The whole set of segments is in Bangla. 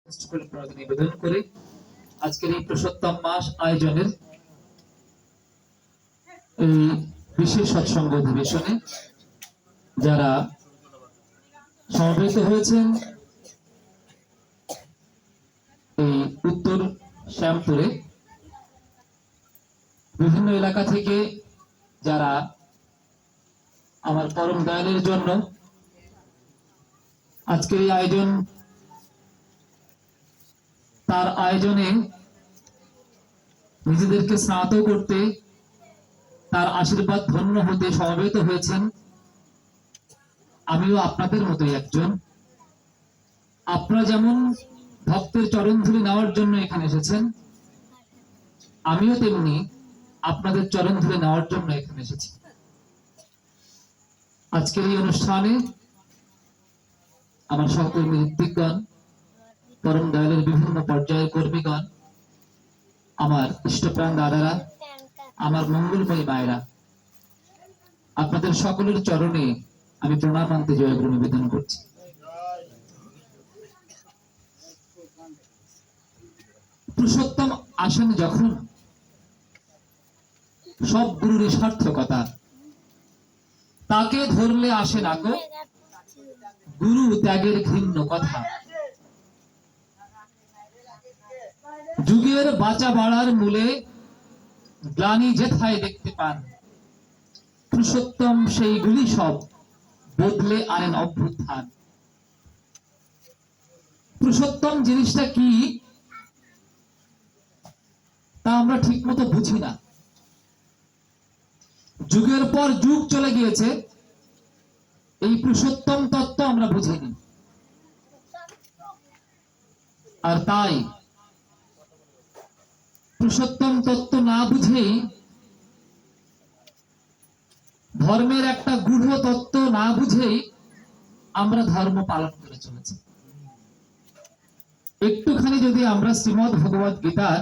নিবেদন করে আজকের এই পুরুষোত্তম মাস আয়োজনের এই বিশেষ সৎসঙ্গ অধিবেশনে যারা সমবেত হয়েছেন এই উত্তর শ্যামপুরে বিভিন্ন এলাকা থেকে, যারা আমার পরম দয়ালের জন্য আজকের এই আয়োজন, তার আয়োজনে নিজেদেরকে স্নাত করতে, তার আশীর্বাদ ধন্য হতে সমবেত হয়েছেন। আমিও আপনাদের মতোই একজন। আপনারা যেমন ভক্তের চরণধুলি নেওয়ার জন্য এখানে এসেছেন, আমিও তেমনি আপনাদের চরণধুলি নেওয়ার জন্য এখানে এসেছি। আজকের এই অনুষ্ঠানে আমার সহকর্মী ঋত্বিকগণ, পরম দয়ালের বিভিন্ন পর্যায়ের কর্মীগণ, আমার ইষ্টপ্রাণ দাদারা, আমার মঙ্গলময়ী মায়েরা, আপনাদের সকলের চরণে আমি প্রণাম আনতে জয়গুরু নিবেদন করছি। পুরুষোত্তম আসেন যখন, সব গুরুর সার্থকতা, তাকে ধরলে আসে না গো গুরু ত্যাগের ঘৃণ্য কথা। যুগের বাঁচা বাড়ার মূলে গ্লানি যেথায় দেখতে পান, পুরুষোত্তম সেইগুলি সব বদলে আনেন অভ্যুত্থান। পুরুষোত্তম জিনিসটা কি তা আমরা ঠিক মতো বুঝি না। যুগের পর যুগ চলে গিয়েছে, এই পুরুষোত্তম তত্ত্ব আমরা বুঝিনি। আর তাই পুরুষোত্তম তত্ত্ব না বুঝেই, ধর্মের একটা গূঢ় তত্ত্ব না বুঝেই আমরা ধর্ম পালন করে চলেছি। একটুখানি যদি আমরা শ্রীমদ্ ভগবদ গীতার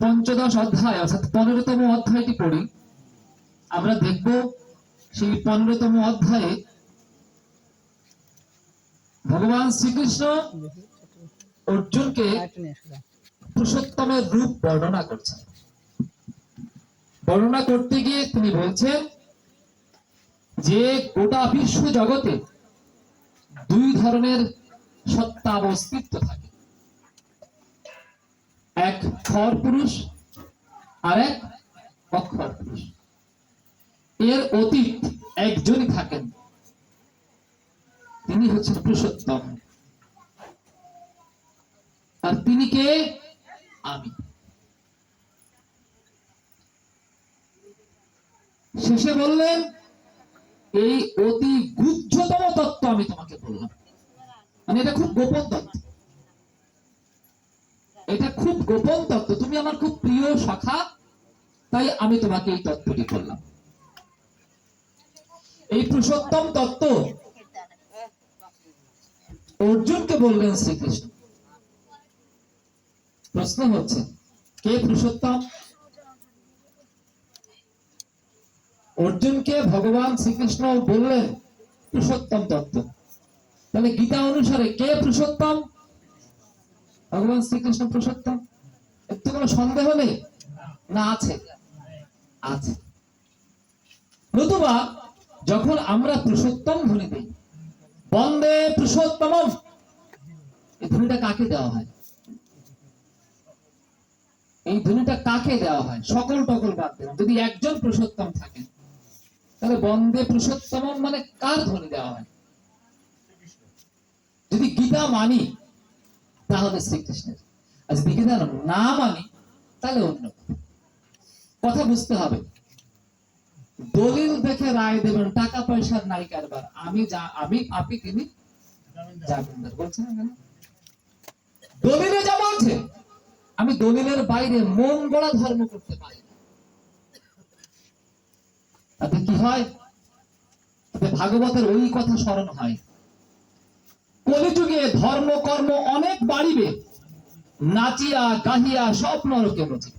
15 অধ্যায় অর্থাৎ 15তম অধ্যায়টি পড়ি, আমরা দেখব সেই 15তম অধ্যায়ে ভগবান শ্রীকৃষ্ণ অর্জুনকে পুরুষোত্তমের রূপ বর্ণনা করছেন। বর্ণনা করতে গিয়ে তিনি বলছেন যে গোটা বিশ্ব জগতে দুই ধরনের সত্তা বা অস্তিত্ব থাকে, এক ক্ষর পুরুষ আর এক অক্ষর পুরুষ। এর অতীত একজনই থাকেন, তিনি হচ্ছেন পুরুষোত্তম। আর তিনি কে? আমি। শেষে বললেন এই অতি গুহ্যতম তত্ত্ব আমি তোমাকে বললাম। মানে এটা খুব গোপন তত্ত্ব, এটা খুব গোপন তত্ত্ব। তুমি আমার খুব প্রিয় সখা, তাই আমি তোমাকে এই তত্ত্বটি বললাম। এই পুরুষোত্তম তত্ত্ব অর্জুনকে বললেন শ্রীকৃষ্ণ। প্রশ্ন হচ্ছে, কে পুরুষোত্তম? অর্জুনকে ভগবান শ্রীকৃষ্ণ বললেন পুরুষোত্তম তত্ত্ব। তাহলে গীতা অনুসারে কে পুরুষোত্তম? ভগবান শ্রীকৃষ্ণ পুরুষোত্তম। একটু কোনো সন্দেহ নেই না? আছে, আছে। নতুবা যখন আমরা পুরুষোত্তম ধ্বনি দিই, বন্দে পুরুষোত্তম, এই ধ্বনিটা কাকে দেওয়া হয়? এই ধ্বনিটা কাকে দেওয়া হয়? সকল টকল বাদ দিলাম, যদি একজন পুরুষোত্তম থাকেন, তাহলে বন্দে পুরুষোত্তম মানে কার ধ্বনি দেওয়া হয়? যদি গীতা মানি তাহলে শ্রীকৃষ্ণের, আর যদি গীতা না মানি তাহলে অন্য। কথা বুঝতে হবে। দলিল দেখে রায় দেবেন, টাকা পয়সার নাই কারবার। আমি আপনি তিনি জামিনদার বলছেন না কেন? দলিলে যা বলছে, আমি দলিলের বাইরে মন গড়া ধর্ম করতে পারি না। তাতে কি হয়? ভাগবতের ওই কথা স্মরণ হয়, কলিযুগে ধর্ম কর্ম অনেক বাড়িবে, নাচিয়া গাহিয়া সব নরকে রচে।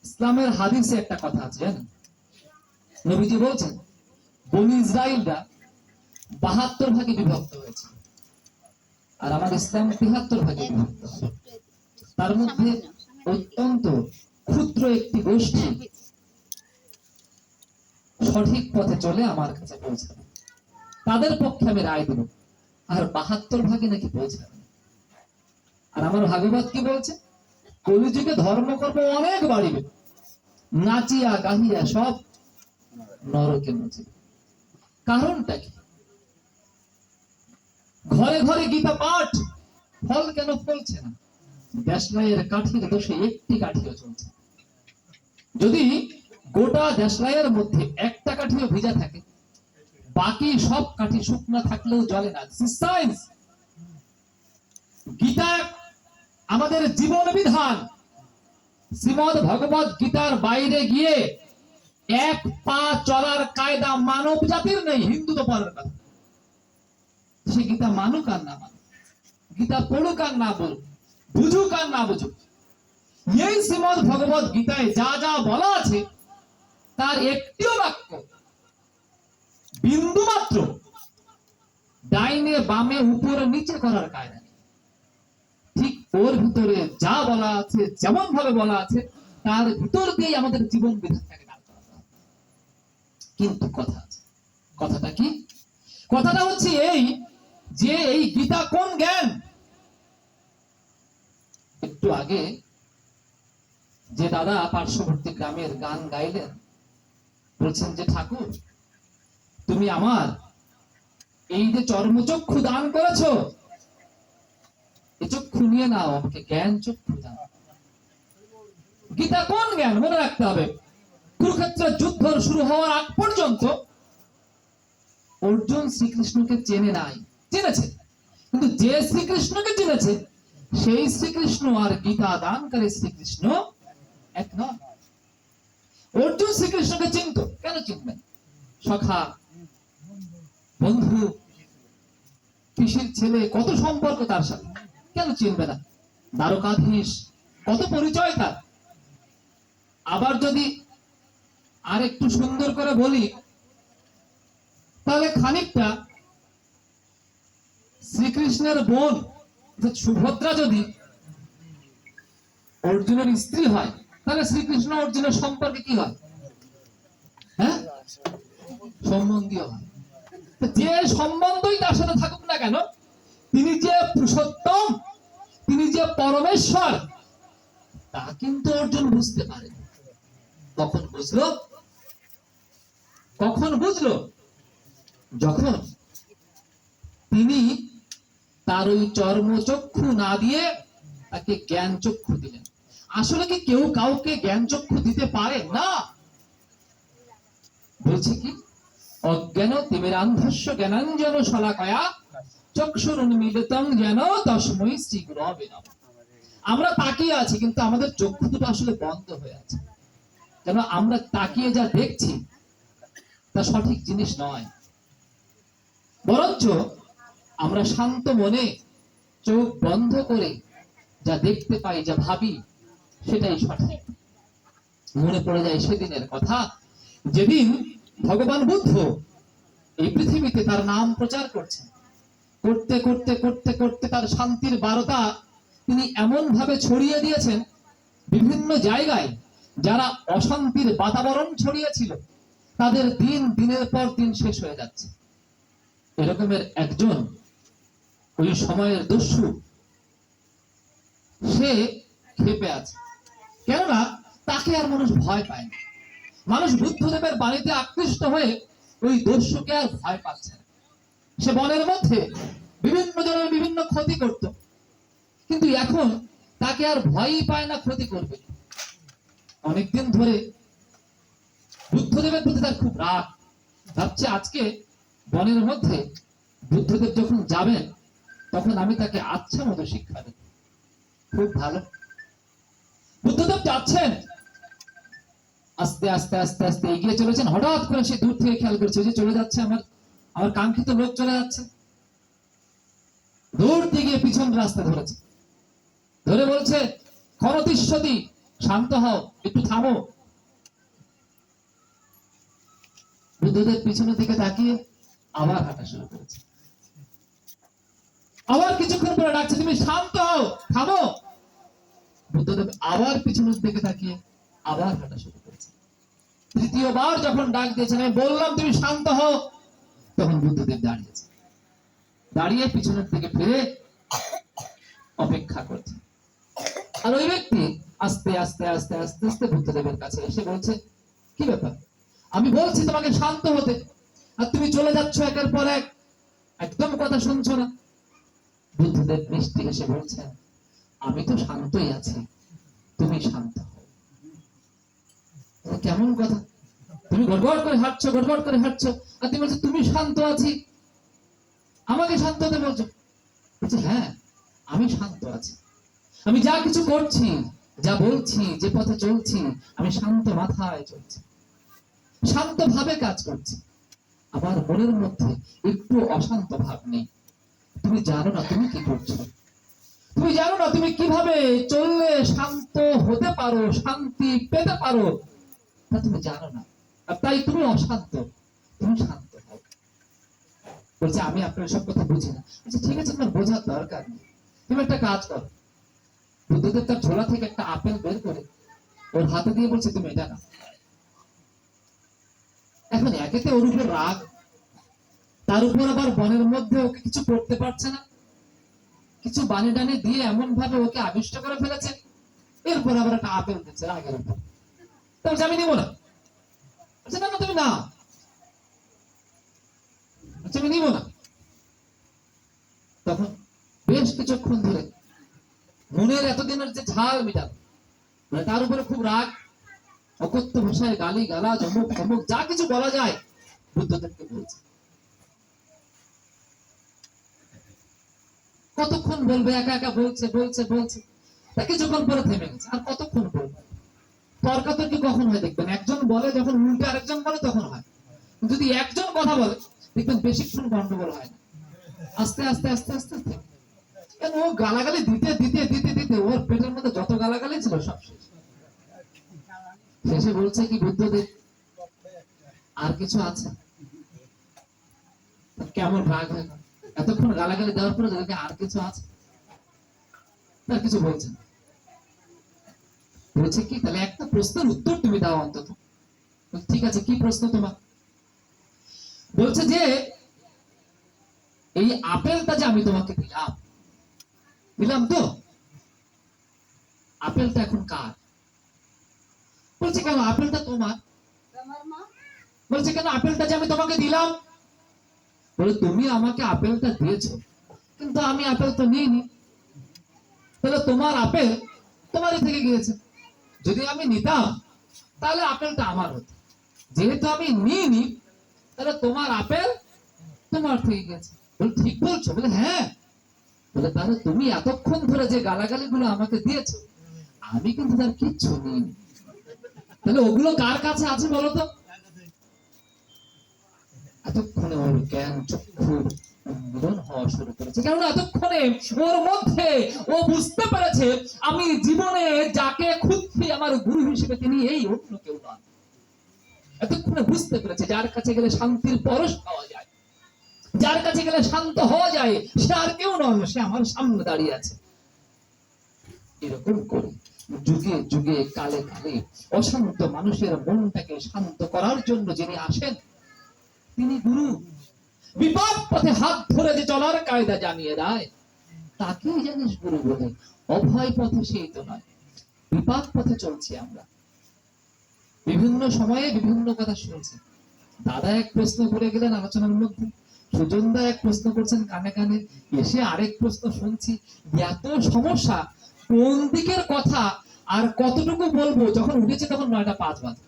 ইসলামের হাদিসে একটা কথা আছে, জানেন? নবীজি বলছেন বনি ইসরাইলরা 72 ভাগে বিভক্ত হয়েছে। আর আমার ইসলাম ৭৩ ভাগে বিভক্ত। তার মধ্যে অত্যন্ত ক্ষুদ্র একটি গোষ্ঠী সঠিক পথে চলে আমার কাছে পৌঁছাবে, তাদের পক্ষে আমি রায় দেব। আর ৭২ ভাগে নাকি পৌঁছাবে। আর আমার ভাগবত কি বলছে? কলিযুগে ধর্মকর্ম অনেক বাড়িবে, নাচিয়া গাহিয়া সব নরকে নাচিবে। কারণটা কি? ঘরে ঘরে গীতা পাঠ, ফল কেন ফলছে না? দেশলাইয়ের কাঠির দোষে একটি কাঠিও চলছে। যদি গোটা দেশলাইয়ের মধ্যে একটা কাঠিও ভিজা থাকে, বাকি সব কাঠি শুকনা থাকলেও জ্বলে না। সায়েন্স। গীতা আমাদের জীবন বিধান। শ্রীমদ ভগবত গীতার বাইরে গিয়ে এক পা চলার কায়দা মানব জাতির নেই। হিন্দু তো পরের কথা, সে গীতা মানুক আর না মানুক, গীতা পড়ুক আর না বলুক, বুঝুক আর না বুঝুক, এই শ্রীমদ ভগবত গীতায় যা যা বলা আছে তার একটিও বাক্য বিন্দু মাত্র ডাইনে বামে উপরে নিচে করার কায়দা নেই। ঠিক ওর ভিতরে যা বলা আছে, যেমন ভাবে বলা আছে, তার ভিতর দিয়ে আমাদের জীবন বিধানটাকে দাঁড় করাতে হবে। কিন্তু কথা আছে। কথাটা কি? কথাটা হচ্ছে এই যে এই গীতা কোন জ্ঞান? একটু আগে যে দাদা পার্শ্ববর্তী গ্রামের গান গাইলেন, বলছেন যে ঠাকুর তুমি আমার এই যে চর্মচক্ষু দান করেছো, এই চক্ষু নিয়ে নাও, আমাকে জ্ঞান চক্ষু দাও। গীতা কোন জ্ঞান? মনে রাখতে হবে, কুরুক্ষেত্রের যুদ্ধ শুরু হওয়ার আগ পর্যন্ত অর্জুন শ্রীকৃষ্ণকে চেনে নাই। চিনেছে, কিন্তু যে শ্রীকৃষ্ণকে চিনেছে সেই শ্রীকৃষ্ণ আর গীতা দানকারী শ্রীকৃষ্ণ এক নয়। অর্জুন শ্রীকৃষ্ণকে চিনত, কেন চিনবেন? সখা, বন্ধু, পিসির ছেলে, কত সম্পর্ক তার সাথে, কেন চিনবে না? দ্বারকাধীশ, কত পরিচয় তার। আবার যদি আর একটু সুন্দর করে বলি, তাহলে খানিকটা শ্রীকৃষ্ণের বোন সুভদ্রা যদি অর্জুনের স্ত্রী হয়, তাহলে শ্রীকৃষ্ণ অর্জুনের সম্পর্কে কি হয়? হ্যাঁ, সম্বন্ধীয় হয়। যে সম্বন্ধই তার সাথে থাকুক না কেন, তিনি যে পুরুষোত্তম, তিনি যে পরমেশ্বর, তা কিন্তু অর্জুন বুঝতে পারে। কখন বুঝলো? কখন বুঝলো? যখন তিনি তার ওই চর্মচক্ষু না দিয়ে তাকে জ্ঞান চক্ষু দিলেন। আসলে কি কেউ কাউকে জ্ঞান চক্ষু দিতে পারে না? বলছে কি, অজ্ঞান তিমিরান্ধস্য জ্ঞানাঞ্জন শলাকয়া চক্ষুরুন্মীলিতং যেন তস্मै শ্রী গুরবে নমঃ। আমরা তাকিয়ে আছি, কিন্তু আমাদের চক্ষু দুটো আসলে বন্ধ হয়ে আছে। কেন? আমরা তাকিয়ে যা দেখছি তা সঠিক জিনিস নয়। বরঞ্চ আমরা শান্ত মনে চোখ বন্ধ করে যা দেখতে পাই, যা ভাবি, সেটাই সঠিক। মনে পড়ে যায় সেদিনের কথা, যেদিন ভগবান বুদ্ধ এই পৃথিবীতে তার নাম প্রচার করছেন। করতে করতে করতে করতে তার শান্তির বার্তা তিনি এমন ভাবে ছড়িয়ে দিয়েছেন, বিভিন্ন জায়গায় যারা অশান্তির বাতাবরণ ছড়িয়েছিল, তাদের দিন দিনের পর দিন শেষ হয়ে যাচ্ছে। এরকমের একজন ওই সময়ের দস্যু, সে ক্ষেপে আছে। কেননা তাকে আর মানুষ ভয় পায় না। মানুষ বুদ্ধদেবের বাণীতে আকৃষ্ট হয়ে ওই দস্যুকে আর ভয় পাচ্ছে না। সে বনের মধ্যে বিভিন্ন জনের বিভিন্ন ক্ষতি করত, কিন্তু এখন তাকে আর ভয়ই পায় না ক্ষতি করবে। অনেকদিন ধরে বুদ্ধদেবের প্রতি তার খুব রাগ। ভাবছে আজকে বনের মধ্যে বুদ্ধদেব যখন যাবেন, তখন আমি তাকে আচ্ছা মতো শিক্ষা দেব। খুব ভালো। বুদ্ধদেব যাচ্ছেন, আস্তে আস্তে আস্তে আস্তে এগিয়ে চলেছেন। হঠাৎ করে সে দূর থেকে খেয়াল করছে যে চলে যাচ্ছে আমার আমার কাঙ্ক্ষিত লোক চলে যাচ্ছে। দৌড়তে গিয়ে পিছন রাস্তা ধরেছে, ধরে বলছে, খরতিষ্যতি, শান্ত হও, একটু থামো। বুদ্ধদেব পিছনের দিকে তাকিয়ে আবার হাঁটা শুরু করেছে। আবার কিছুক্ষণ পরে ডাকছে, তুমি শান্ত হও, থামো। বুদ্ধদেব আবার পিছনের দিকে তাকিয়ে আবার হাঁটা শুরু করেছে। তৃতীয়বার যখন ডাক দিয়েছেন, আমি বললাম তুমি শান্ত হও, তখন বুদ্ধদেব দাঁড়িয়েছে, দাঁড়িয়ে পিছনের দিকে ফিরে অপেক্ষা করছে। আর ওই ব্যক্তি আস্তে আস্তে আস্তে আস্তে আস্তে বুদ্ধদেবের কাছে এসে বলছে, কি ব্যাপার, আমি বলছি তোমাকে শান্ত হতে, আর তুমি চলে যাচ্ছ একের পর এক, একদম কথা শুনছো না। বুদ্ধদেব মিষ্টি হেসে বলছেন, আমি তো শান্তই আছি, তুমি শান্ত হও। কেমন কথা, তুমি গড়গড় করে হাঁটছো, গড়গড় করে হাঁটছো, আর তুমি বলছো তুমি শান্ত আছি, আমাকে শান্ত হতে বলছো। বলছে হ্যাঁ, আমি শান্ত আছি, আমি যা কিছু করছি, যা বলছি, যে পথে চলছি, আমি শান্ত মাথায় চলছি, শান্ত ভাবে কাজ করছি, আমার মনের মধ্যে একটু অশান্ত ভাব নেই। তুমি জানো না তুমি কি করছো, তুমি জানো না তুমি কিভাবে চললে শান্ত হতে পারো, শান্তি পেতে পারো, তা তুমি জানো না, আর তাই তুমি অশান্ত, তুমি শান্ত হও। বলছে আমি আপনার সব কথা বুঝি না। আচ্ছা ঠিক আছে, তোমার বোঝার দরকার নেই, তুমি একটা কাজ করো। বুদ্ধদেব তার ঝোলা থেকে একটা আপেল বের করে ওর হাতে দিয়ে বলছে তুমি এটা না। এখন একেতে ওর উপর রাগ, তার উপর আবার বনের মধ্যে ওকে কিছু করতে পারছে না, কিছু বানি টানি দিয়ে এমন ভাবে ওকে আবিষ্ট করে ফেলেছে, এরপর আবার একটা আপেল দিচ্ছে রাগের উপর। তাহলে আমি নিব না। আচ্ছা না তুমি না, আচ্ছা আমি নিব না। তখন বেশ কিছুক্ষণ ধরে মনের এতদিনের যে ঝাল মিটাল, মানে তার উপরে খুব রাগ, অকথ্য ভাষায় গালি গালাজ অমুক অমুক যা কিছু বলা যায় বুদ্ধদেবকে বলছে। কতক্ষণ বলবে, একা একা বলছে বলছে বলছে, তা কিছুক্ষণ পরে থেমে গেছে। আর কতক্ষণ বলবে, তর্কাতর্কি কখন হয় দেখবেন, একজন বলে যখন উল্টে আরেকজন বলে তখন হয়, যদি একজন কথা বলে দেখবেন বেশিক্ষণ গন্ডগোল হয় না, আস্তে আস্তে আস্তে আস্তে আস্তে। ও গালাগালি দিতে দিতে দিতে দিতে ওর পেটের মধ্যে যত গালাগালি ছিল সব শেষ। শেষে বলছে কি বুদ্ধদেব, আর কিছু আছে? কেমন রাগ হয়, এতক্ষণ গালাগালি দেওয়ার পরে যদি আর কিছু আছে, তার কিছু বলছে না। বলছে কি, তাহলে একটা প্রশ্নের উত্তর তুমি দাও অন্তত। ঠিক আছে, কি প্রশ্ন তোমার? বলছে যে এই আপেলটা যে আমি তোমাকে দিলাম, দিলাম তো, আপেলটা এখন কার? বলছে কেন আপেলটা তোমার? বলছে কেন আপেলটা যে আমি তোমাকে দিলাম? বলে তুমি আমাকে আপেলটা দিয়েছো, কিন্তু আমি আপেল তো নিইনি, তাহলে তোমার আপেল তোমারই থেকে গিয়েছে। যদি আমি নিতাম তাহলে আপেলটা আমার হতো, যেহেতু আমি নিইনি তাহলে তোমার আপেল তোমার থেকে গেছে। বলে ঠিক বলছো? বলে হ্যাঁ। বলে তাহলে তুমি এতক্ষণ ধরে যে গালাগালি গুলো আমাকে দিয়েছো, আমি কিন্তু তার কিচ্ছু নিইনি, তাহলে ওগুলো কার কাছে আছে বলো তো? এতক্ষণে ওর জ্ঞান চক্ষু উন্মোদন হওয়া শুরু করেছে, কেননা এতক্ষণে ওর মধ্যে ও বুঝতে পেরেছে আমি জীবনে যাকে খুঁজছি আমার গুরু হিসেবে তিনি এই, অন্য কেউ নন। এতক্ষণে বুঝতে পেরেছে যার কাছে গেলে শান্তির পরশ পাওয়া যায়, যার কাছে গেলে শান্ত হওয়া যায়, সে আর কেউ নয়, সে আমার সামনে দাঁড়িয়ে আছে। এরকম করে যুগে যুগে কালে কালে অশান্ত মানুষের মনটাকে শান্ত করার জন্য যিনি আসেন তিনি গুরু। বিপদ পথে হাত ধরে যে চলার কায়দা জানিয়ে দেয় তাকেই জানিস গুরু বলে, অভয় পথে সেই তো নয়। বিপদ পথে চলছি আমরা, বিভিন্ন সময়ে বিভিন্ন কথা শুনছি। দাদা এক প্রশ্ন করে গেলেন আলোচনার মধ্যে, সুজনদা এক প্রশ্ন করছেন কানে কানে, এসে আরেক প্রশ্ন শুনছি। এত সমস্যা, কোন দিকের কথা আর কতটুকু বলবো? যখন উঠেছে তখন 9:05 বাজে।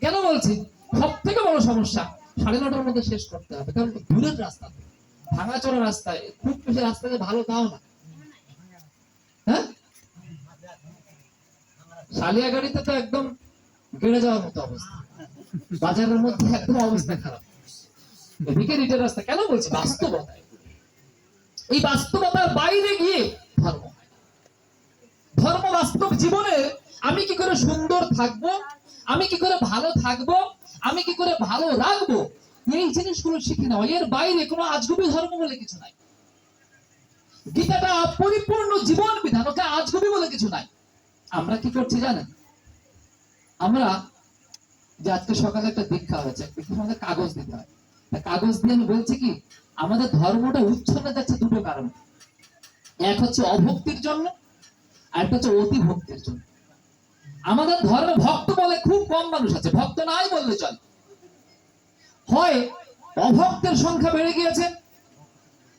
কেন বলছি? সব থেকে বড় সমস্যা 9:30টার মধ্যে শেষ করতে হবে, কারণ দূরের রাস্তা, ভাঙাচোরা রাস্তায়, খুব বেশি রাস্তাতে ভালো তাও না। হ্যাঁ, সালিয়াগাড়িতে তো একদম গেড়ে যাওয়ার মতো অবস্থা, বাজারের মধ্যে একদম অবস্থা খারাপ। এদিকে রিটের রাস্তা। কেন বলছি? বাস্তবতা। এই বাস্তবতার বাইরে গিয়ে ধর্ম হয় না। ধর্ম বাস্তব জীবনে আমি কি করে সুন্দর থাকবো, আমি কি করে ভালো থাকবো, আমি কি করে ভালো রাখবো, এই জিনিসগুলো শিখে নেওয়া। এর বাইরে কোনো আজগুবি ধর্ম বলে কিছু নাই। গীতাটা পরিপূর্ণ জীবন বিধান, ওকে আজগুবি বলে কিছু নাই। আমরা কি করছি জানেন? আমরা যে আজকে সকালে একটা দীক্ষা হয়েছে, আমাদের কাগজ দিতে হয়, কাগজ দিয়ে আমি বলছি কি আমাদের ধর্মটা উচ্ছন্নে যাচ্ছে দুটো কারণ। এক হচ্ছে অভক্তির জন্য, আর একটা হচ্ছে অতি ভক্তির জন্য। আমাদের ধর্মে ভক্ত বলে খুব কম মানুষ আছে, ভক্ত নাই বললে চলে। হয় অভক্তের সংখ্যা বেড়ে গিয়েছে,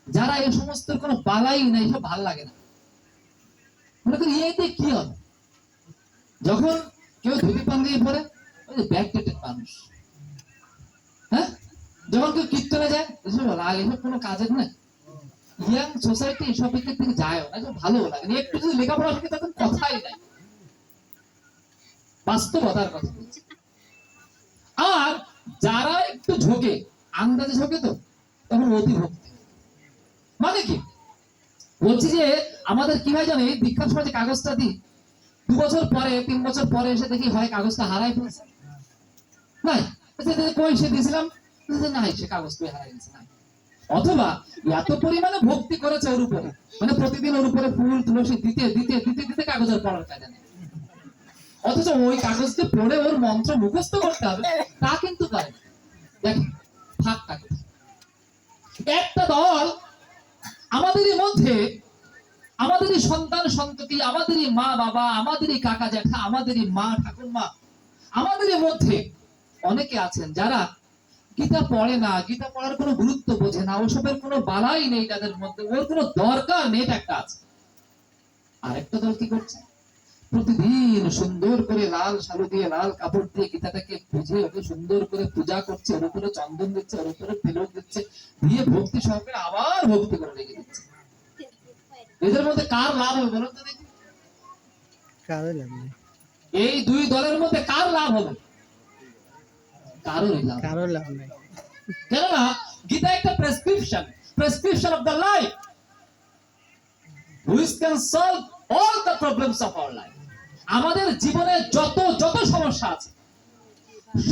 যারা এই সমস্ত কোনো বালাই নাই, সব ভাল লাগে না, মনে করি এতে কি হবে। যখন কেউ ধুতি পাঞ্জাবি পরে, ওই যে ব্যাকডেটেড মানুষ, হ্যাঁ, যখন কেউ কীর্তনে যায় এসব কোনো কাজের না। ইয়াং সোসাইটি এসব দিকের থেকে যায় না, ভালো লাগে না। একটু যদি লেখাপড়া শিখে তখন কথাই নাই, বাস্তবতার কথা বলছি। আর যারা একটু ঝোঁকে, আন্দাজে ঝোঁকে, তো তখন অতি ভক্তি। মানে কি বলছি যে আমাদের কি হয় জানে, দীক্ষার সময় যে কাগজটা দিই, 2 বছর পরে 3 বছর পরে এসে দেখি হয় কাগজটা হারাই ফেলছে, নাই কই সে দিয়েছিলাম, নাই সে কাগজটা হারাই গেছে, নাই। অথবা এত পরিমাণে ভক্তি করেছে ওর উপরে, মানে প্রতিদিন ওর উপরে ফুল তুলসী দিতে দিতে দিতে দিতে কাগজের পড়ার কাজ নেই, অথচ ওই কাগজকে পড়ে ওর মন্ত্র মুখস্থ করতে হবে তা কিন্তু পারে। দেখেন ফাঁকটা কোথায়। একটা দল আমাদেরই মধ্যে, আমাদেরই সন্তান সন্ততি, আমাদেরই মা বাবা, আমাদেরই কাকা জ্যাঠা, আমাদেরই মা ঠাকুরমা, আমাদেরই মধ্যে অনেকে আছেন যারা গীতা পড়ে না, গীতা পড়ার কোনো গুরুত্ব বোঝে না, ওসবের কোনো বালাই নেই তাদের মধ্যে, ওর কোনো দরকার নেই, এটা একটা আছে। আরেকটা দল কি করছে, প্রতিদিন সুন্দর করে লাল শালু দিয়ে, লাল কাপড় দিয়ে গীতাটাকে বুঝে ওকে সুন্দর করে পূজা করছে, ওর উপরে চন্দন দিচ্ছে, ওর উপরে তিলক দিচ্ছে, দিয়ে ভক্তি সহকারে আবার ভক্তি করে রেখে দিচ্ছে। এদের মধ্যে কার লাভ হবে বলুন তো দেখি? এই দুই দলের মধ্যে কার লাভ হবে? কারোর লাভ নেই। কেননা গীতা একটা prescription of the life which can solve all the problems of our life. আমাদের জীবনে যত সমস্যা আছে,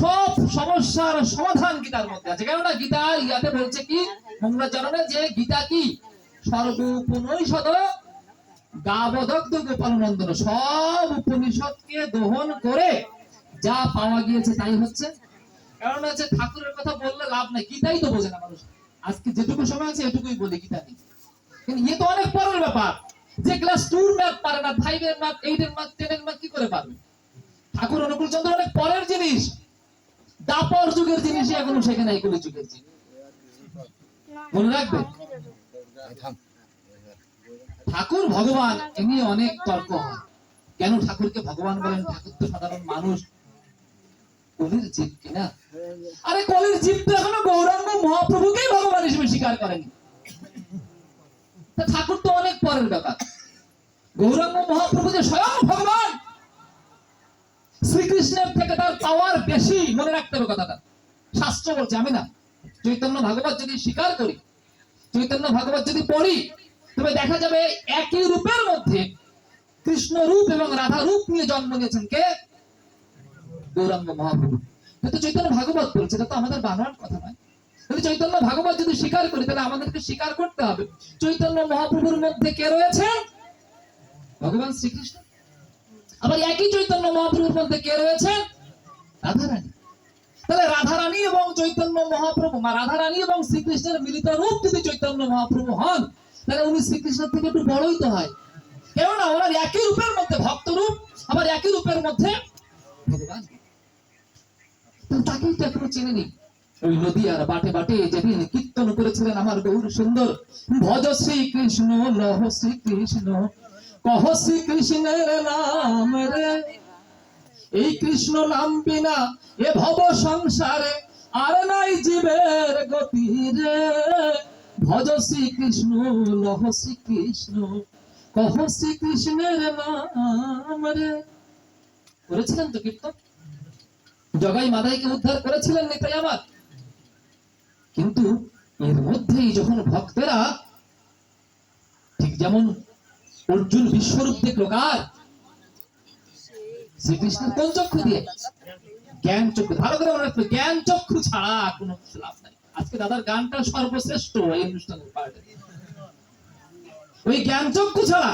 সব সমস্যার সমাধান গীতার মধ্যে আছে। কেননা গীতা ইয়াতে বলছে কি, মঙ্গলাচরণে, যে গীতা কি সর্বোপনিষদ গাবদগ্ধ গোপালনন্দন, সব উপনিষদকে দহন করে যা পাওয়া গিয়েছে তাই হচ্ছে। কারণ হচ্ছে ঠাকুরের কথা বললে লাভ নাই, গীতাই তো বোঝে না মানুষ। আজকে যেটুকু সময় আছে এটুকুই বলি, গীতা নেই। কিন্তু ইয়ে তো অনেক পরের ব্যাপার, যে ক্লাস 2 ম্যাথ পারে না, 5 এর ম্যাথ, 8 এর ম্যাথ, 10 এর ম্যাথ কি করে পারবে? ঠাকুর অনুকূল চন্দ্র অনেক পরের জিনিস, দাপর যুগের জিনিস এখনো শেখে নাই, কলি যুগের জিনিস মনে রাখবে। ঠাকুর ভগবান এ নিয়ে অনেক তর্ক হয়, কেন ঠাকুরকে ভগবান বলেন? ঠাকুর তো সাধারণ মানুষ, কলির জীব কিনা। আরে কলির জীব তো এখনো গৌরাঙ্গ মহাপ্রভুকেই ভগবান হিসেবে স্বীকার করেনি, ঠাকুর তো অনেক পরের ব্যাপার। গৌরাঙ্গ মহাপ্রভু যে স্বয়ং ভগবান, শ্রীকৃষ্ণের থেকে তার পাওয়ার বেশি, মনে রাখতে হবে কথাটা। শাস্ত্র বলছে, আমি না। চৈতন্য ভাগবত যদি স্বীকার করি, চৈতন্য ভাগবত যদি পড়ি, তবে দেখা যাবে একই রূপের মধ্যে কৃষ্ণ রূপ এবং রাধা রূপ নিয়ে জন্ম নিয়েছেন কে? গৌরাঙ্গ মহাপ্রভু। কিন্তু চৈতন্য ভাগবত বলছে, এটা তো আমাদের বানান কথা নয়। যদি চৈতন্য ভাগবত যদি স্বীকার করি, তাহলে আমাদেরকে স্বীকার করতে হবে চৈতন্য মহাপ্রভুর মধ্যে কে রয়েছে? ভগবান শ্রীকৃষ্ণ। আবার একই চৈতন্য মহাপ্রভুর মধ্যে কে রয়েছে? রাধারানী। তাহলে রাধারানী এবং চৈতন্য মহাপ্রভু, বা রাধারানী এবং শ্রীকৃষ্ণের মিলিত রূপ যদি চৈতন্য মহাপ্রভু হন, তাহলে উনি শ্রীকৃষ্ণের থেকে একটু বড়ই তো হয়। কেননা ওনার একই রূপের মধ্যে ভক্ত রূপ, আবার একই রূপের মধ্যে ভগবান। তাকেই তো এখনো চেনেনি। ওই নদীয়ার বাটে বাটে যেদিন কীর্তন করেছিলেন আমার গৌর সুন্দর, ভজ শ্রীকৃষ্ণ লহ শ্রীকৃষ্ণ কহ শ্রীকৃষ্ণের নাম রে, এই কৃষ্ণ নাম বিনা এ ভব সংসারে আর নাই জীবের গতি রে, ভজ শ্রীকৃষ্ণ লহ শ্রীকৃষ্ণ কহ শ্রীকৃষ্ণের নাম রে। করেছিলেন তো কীর্তন, জগাই মাদাইকে উদ্ধার করেছিলেন নিতাই আমার। কিন্তু এর মধ্যেই যখন ভক্তেরা, ঠিক যেমন অর্জুন বিশ্বরূপ দেখলো কার? শ্রীকৃষ্ণের কোন চক্ষু দিয়ে? জ্ঞান চক্ষু। ভালো করে মনে রাখবে, জ্ঞান চক্ষু ছাড়া কোনো লাভ নাই। আজকে দাদার গানটা সর্বশ্রেষ্ঠ এই অনুষ্ঠানের পার্টে। ওই জ্ঞান চক্ষু ছাড়া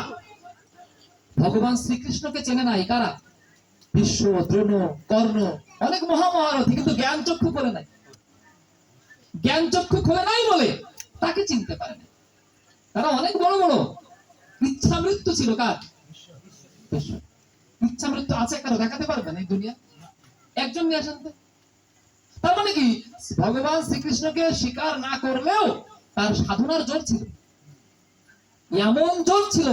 ভগবান শ্রীকৃষ্ণকে চেনে নাই কারা? ভীষ্ম, দ্রোণ, কর্ণ, অনেক মহামহারথী, কিন্তু জ্ঞান চক্ষু খোলে নাই। জ্ঞান চক্ষু খোলে নাই বলে তাকে চিনতে পারে না। তারা অনেক বড় বড়, ইচ্ছা মৃত্যু ছিল কার? ভীষ্ম। ইচ্ছা মৃত্যু আছে কারো? দেখাতে পারবেন এই দুনিয়া? একজন নিয়ে আসেন তো। তার মানে কি, ভগবান শ্রীকৃষ্ণকে স্বীকার না করলেও তার সাধনার জোর ছিল, এমন জোর ছিল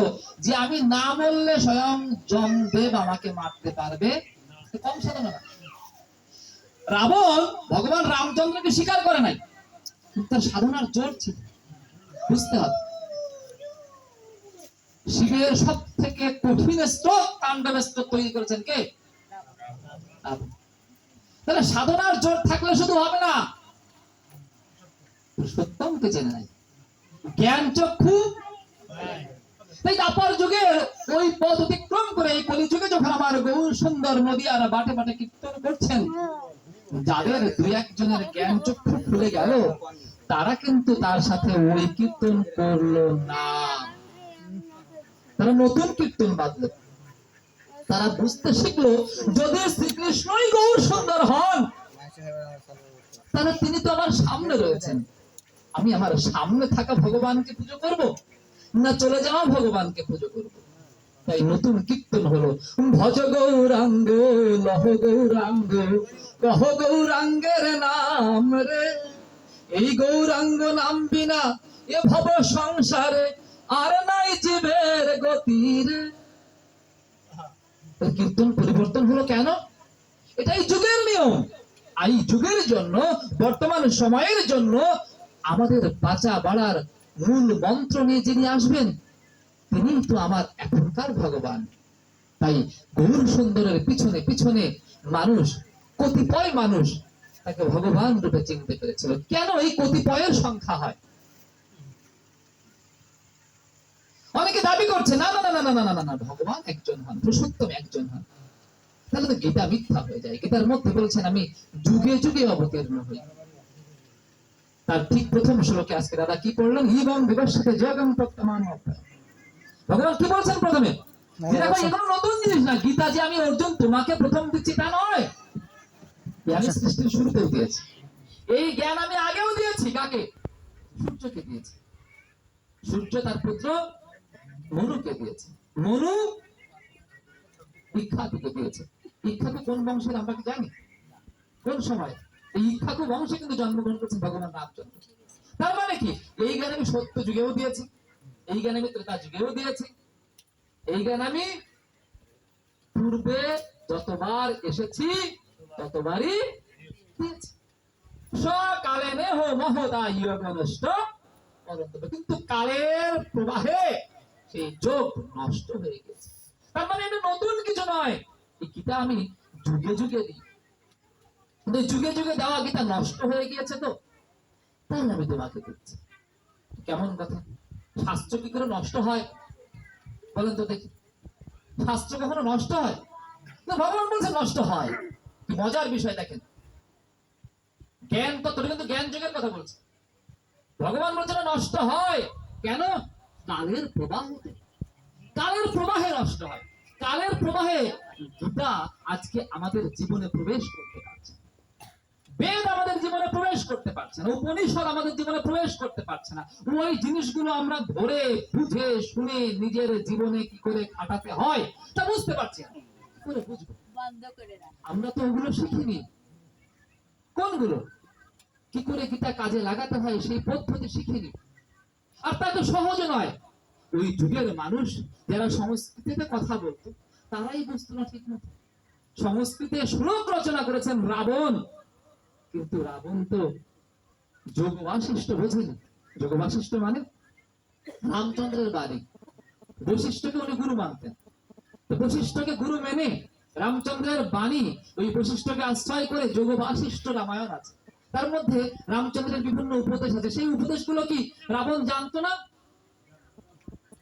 যে আমি না বললে স্বয়ং যমদেব আমাকে মারতে পারবে। কম সাধনা না। রাবণ ভগবান রামচন্দ্রকে স্বীকার করে নাই, কিন্তু তার সাধনার জোর ছিল। বুঝতে হবে, শিবের সব থেকে কঠিন স্তোত্র, তাণ্ডব স্তোত্র তৈরি করেছেন কে? রাবণ। তাহলে সাধনার জোর থাকলে শুধু হবে না, পুরুষোত্তমকে চেনে নাই, জ্ঞান চক্ষু। তাই দাপর যুগে ওই পথ অতিক্রম করে এই কলিযুগে যখন আমার গৌর সুন্দর নদী আর বাটে বাটে কীর্তন করছেন, যাদের দুই একজনের জ্ঞান চক্ষু খুলে গেল, তারা কিন্তু তার সাথে ওই কীর্তন করলো না, তারা নতুন কীর্তন বাঁধলো। তারা বুঝতে শিখলো যদি শ্রীকৃষ্ণই গৌর সুন্দর হন, তাহলে তিনি তো আমার সামনে রয়েছেন, আমি আমার সামনে থাকা ভগবানকে পুজো করব না চলে যাওয়া ভগবানকে পুজো করব। তাই নতুন কীর্তন হলো, ভজ গৌরাঙ্গ লহ গৌরাঙ্গ কহ গৌরাঙ্গের নাম রে, এই গৌরাঙ্গ নাম বিনা এ ভব সংসারে আর নাই জীবের গতি রে। কীর্তন পরিবর্তন হলো কেন? এটাই যুগের নিয়ম। এই যুগের জন্য, বর্তমান সময়ের জন্য আমাদের বাঁচা বাড়ার মূল মন্ত্র নিয়ে যিনি আসবেন, তিনি তো আমার এখনকার ভগবান। তাই গৌর সুন্দরের পিছনে পিছনে মানুষ, কতিপয় মানুষ তাকে ভগবান রূপে চিনতে পেরেছিল। কেন এই কতিপয়ের সংখ্যা হয়? অনেকে দাবি করছে না না না না না না না, ভগবান একজন হন, পুরুষোত্তম একজন হন। তাহলে তো গীতা মিথ্যা হয়ে যায়। গীতার মধ্যে বলছেন আমি যুগে যুগে অবতীর্ণ হই। তার ঠিক প্রথম শ্লোকে আজকে দাদা কি পড়লেন? ইবং বিবস্বতে জগং প্রত্যমান। ভগবান কি বলছেন প্রথমে? দেখো এগুলো নতুন জিনিস না, গীতা যে আমি অর্জুন তোমাকে প্রথম দিচ্ছি তা নয়, আমি সৃষ্টির শুরুতেও দিয়েছি। এই জ্ঞান আমি আগেও দিয়েছি। কাকে? সূর্যকে দিয়েছি। সূর্য তার পুত্র মনুকে দিয়েছে। মনু ইক্ষাকুকে দিয়েছে। ইক্ষাকু কোন বংশের আমরা কি জানি? কোন সময়? এই ইক্ষাকু বংশে কিন্তু জন্মগ্রহণ করেছেন ভগবান রামচন্দ্র। তার মানে কি, এই জ্ঞান আমি সত্য যুগেও দিয়েছি, এই জ্ঞান আমি ত্রেতা যুগেও দিয়েছি, এই জ্ঞান আমি পূর্বে যতবার এসেছি ততবারই দিয়েছি। সকালে নেহ মহোদায় গণষ্ট, কিন্তু কালের প্রবাহে সেই যোগ নষ্ট হয়ে গেছে। তার মানে এটা নতুন কিছু নয়। এই গীতা আমি যুগে যুগে দিই, কিন্তু যুগে যুগে দেওয়া গীতা নষ্ট হয়ে গিয়েছে, তো তাই আমি তোমাকে দিচ্ছি। কেমন কথা? শাস্ত্র কি করে নষ্ট হয় বলেন তো দেখি? শাস্ত্র কখনো নষ্ট হয়? ভগবান বলছে নষ্ট হয়। কি মজার বিষয় দেখেন, জ্ঞান তত্ত্ব কিন্তু জ্ঞান যুগের কথা বলছে, ভগবান বলছে না নষ্ট হয়। কেন? কালের প্রবাহে, কালের প্রবাহে নষ্ট হয়। কালের প্রবাহে গীতা আজকে আমাদের জীবনে প্রবেশ করতে পারছে, বেদ আমাদের জীবনে প্রবেশ করতে পারছে না, উপনিষদ আমাদের জীবনে প্রবেশ করতে পারছে না। ওই জিনিসগুলো আমরা ধরে বুঝে শুনে নিজের জীবনে কি করে খাটাতে হয় তা বুঝতে পারছি না। কি করে বুঝবো? আমরা তো ওগুলো শিখিনি। কোনগুলো? কি করে গীতা কাজে লাগাতে হয় সেই পদ্ধতি শিখিনি। আর তা তো সহজ নয়। ওই যুগের মানুষ যারা সংস্কৃতিতে কথা বলতো তারাই বুঝতো না ঠিক মতো। সংস্কৃতে শ্লোক রচনা করেছেন রাবণ, কিন্তু রাবণ তো যোগ বাশিষ্ঠ বোঝেনি। যোগ বাশিষ্ঠ মানে রামচন্দ্রের বাড়ি, বশিষ্ঠকে উনি গুরু মানতেন। তো বশিষ্ঠকে গুরু মেনে রামচন্দ্রের বাণী, ওই বশিষ্ঠকে আশ্রয় করে যোগ বাশিষ্ঠ রামায়ণ আছে। তার মধ্যে রামচন্দ্রের বিভিন্ন উপদেশ আছে। সেই উপদেশগুলো কি রাবণ জানতো না?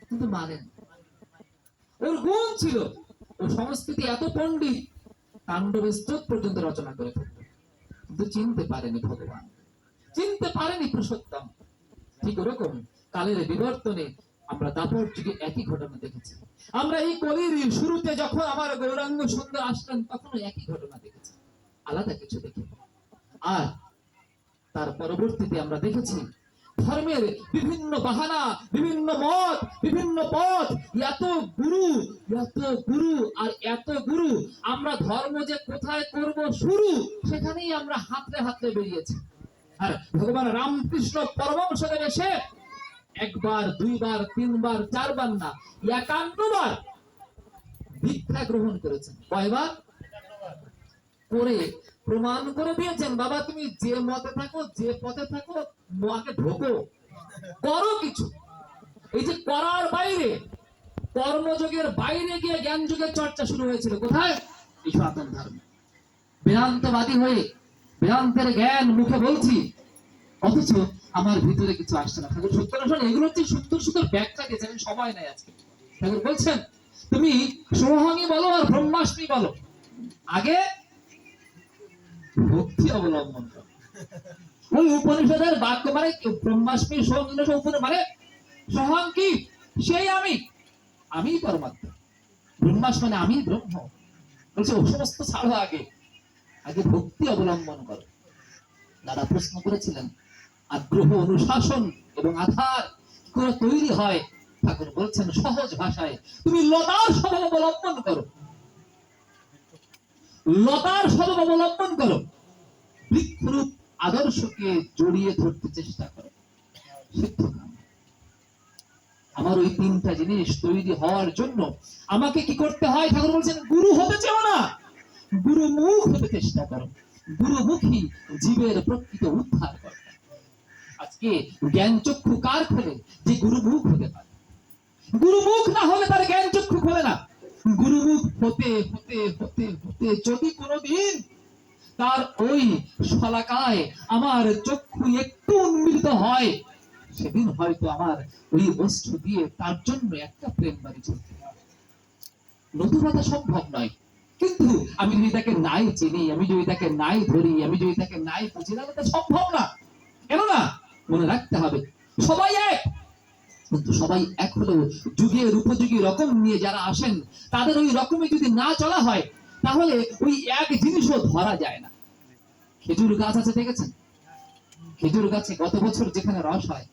কিন্তু মানেন। ওর গুণ ছিল, ও সংস্কৃতি এত পণ্ডিত, তাণ্ডব স্তোত্র পর্যন্ত রচনা করে থাকতো, কিন্তু চিনতে পারেনি ভগবান, চিনতে পারেনি পুরুষোত্তম। ঠিক ওরকম কালের বিবর্তনে আমরা দাপর যুগে একই ঘটনা দেখেছি। আমরা এই কলির শুরুতে যখন আমার গৌরাঙ্গ সুন্দর আসলেন তখনও একই ঘটনা দেখেছি, আলাদা কিছু দেখি। আর তার পরবর্তীতে আমরা দেখেছি ধর্মের বিভিন্ন বাহানা, বিভিন্ন মত, বিভিন্ন পথ, এত গুরু আর এত গুরু, আমরা ধর্ম যে কোথায় করব শুরু সেখানেই আমরা হাতড়ে হাতড়ে বেরিয়েছি। আর ভগবান রামকৃষ্ণ পরমহংসদেব এসে একবার, দুইবার, তিনবার, চারবার না, 51বার দীক্ষা গ্রহণ করেছেন। কয়বার? করে প্রমাণ করে দিয়েছেন, বাবা তুমি যে মতে থাকো, যে পথে থাকো, আগে ঢোকো, করো কিছু। এই যে করার বাইরে, কর্মযোগের বাইরে গিয়ে জ্ঞান যুগের চর্চা শুরু হয়েছিল কোথায়? এই সনাতন ধর্মে। বেদান্তবাদী হয়ে বেদান্তের জ্ঞান মুখে বলছি, অথচ আমার ভিতরে কিছু আসছে না। ঠাকুর সত্যনারায়ণ এগুলো হচ্ছে সুন্দর সুন্দর ব্যাখ্যা দিয়েছেন, সময় নেই আজকে। ঠাকুর বলছেন তুমি সোহাঙ্গী বলো আর ব্রহ্মাস্মি বলো, আগে ভক্তি অবলম্বন করো। ওই উপনিষদের বাক্য মানে ব্রহ্মাস্মি উপনিষদ মানে সোহাং কি? সেই আমি পরমাত্মা। ব্রহ্মাস্মি মানে আমি ব্রহ্ম। বলছে ও সমস্ত ছাড়ো, আগে আগে ভক্তি অবলম্বন করো। দাদা প্রশ্ন করেছিলেন আগ্রহ, অনুশাসন এবং আধার কি করে তৈরি হয়? ঠাকুর বলছেন সহজ ভাষায় তুমি লতার স্বভাব অবলম্বন করো, লতার স্বভাব অবলম্বন করো, বৃক্ষরূপ আদর্শকে জড়িয়ে ধরতে চেষ্টা করো, সিদ্ধ কাম। আমার ওই তিনটা জিনিস তৈরি হওয়ার জন্য আমাকে কি করতে হয়? ঠাকুর বলছেন গুরু হতে চাও না, গুরুমুখ হতে চেষ্টা করো। গুরুমুখী জীবের প্রকৃত উদ্ধার করে। আজকে জ্ঞান চক্ষু কার খোলে? যে গুরুমুখ হতে পারে। গুরুমুখ না হলে তার জ্ঞান চক্ষু খোলে না। গুরুমুখ হতে হতে হতে হতে যদি কোনোদিন তার ওই শলাকায় আমার চক্ষু একটু উন্মিলিত হয়, সেদিন হয়তো আমার ওই অস্ত্র দিয়ে তার জন্য একটা প্রেম বাড়ি চলতে হবে। নতুনতা সম্ভব নয়, কিন্তু আমি যদি তাকে নাই চিনি, আমি যদি তাকে নাই ধরি, আমি যদি তাকে নাই বুঝি, তাহলে তা সম্ভব না। কেন না? মনে রাখতে হবে সবাই এক, কিন্তু সবাই এক হলেও যুগের উপযোগী রকম নিয়ে যারা আসেন তাদের ওই রকমে যদি না চলা হয় তাহলে ওই এক জিনিসও ধরা যায় না। খেজুর গাছ আছে দেখেছেন? খেজুর গাছে গত বছর যেখানে রস হয়,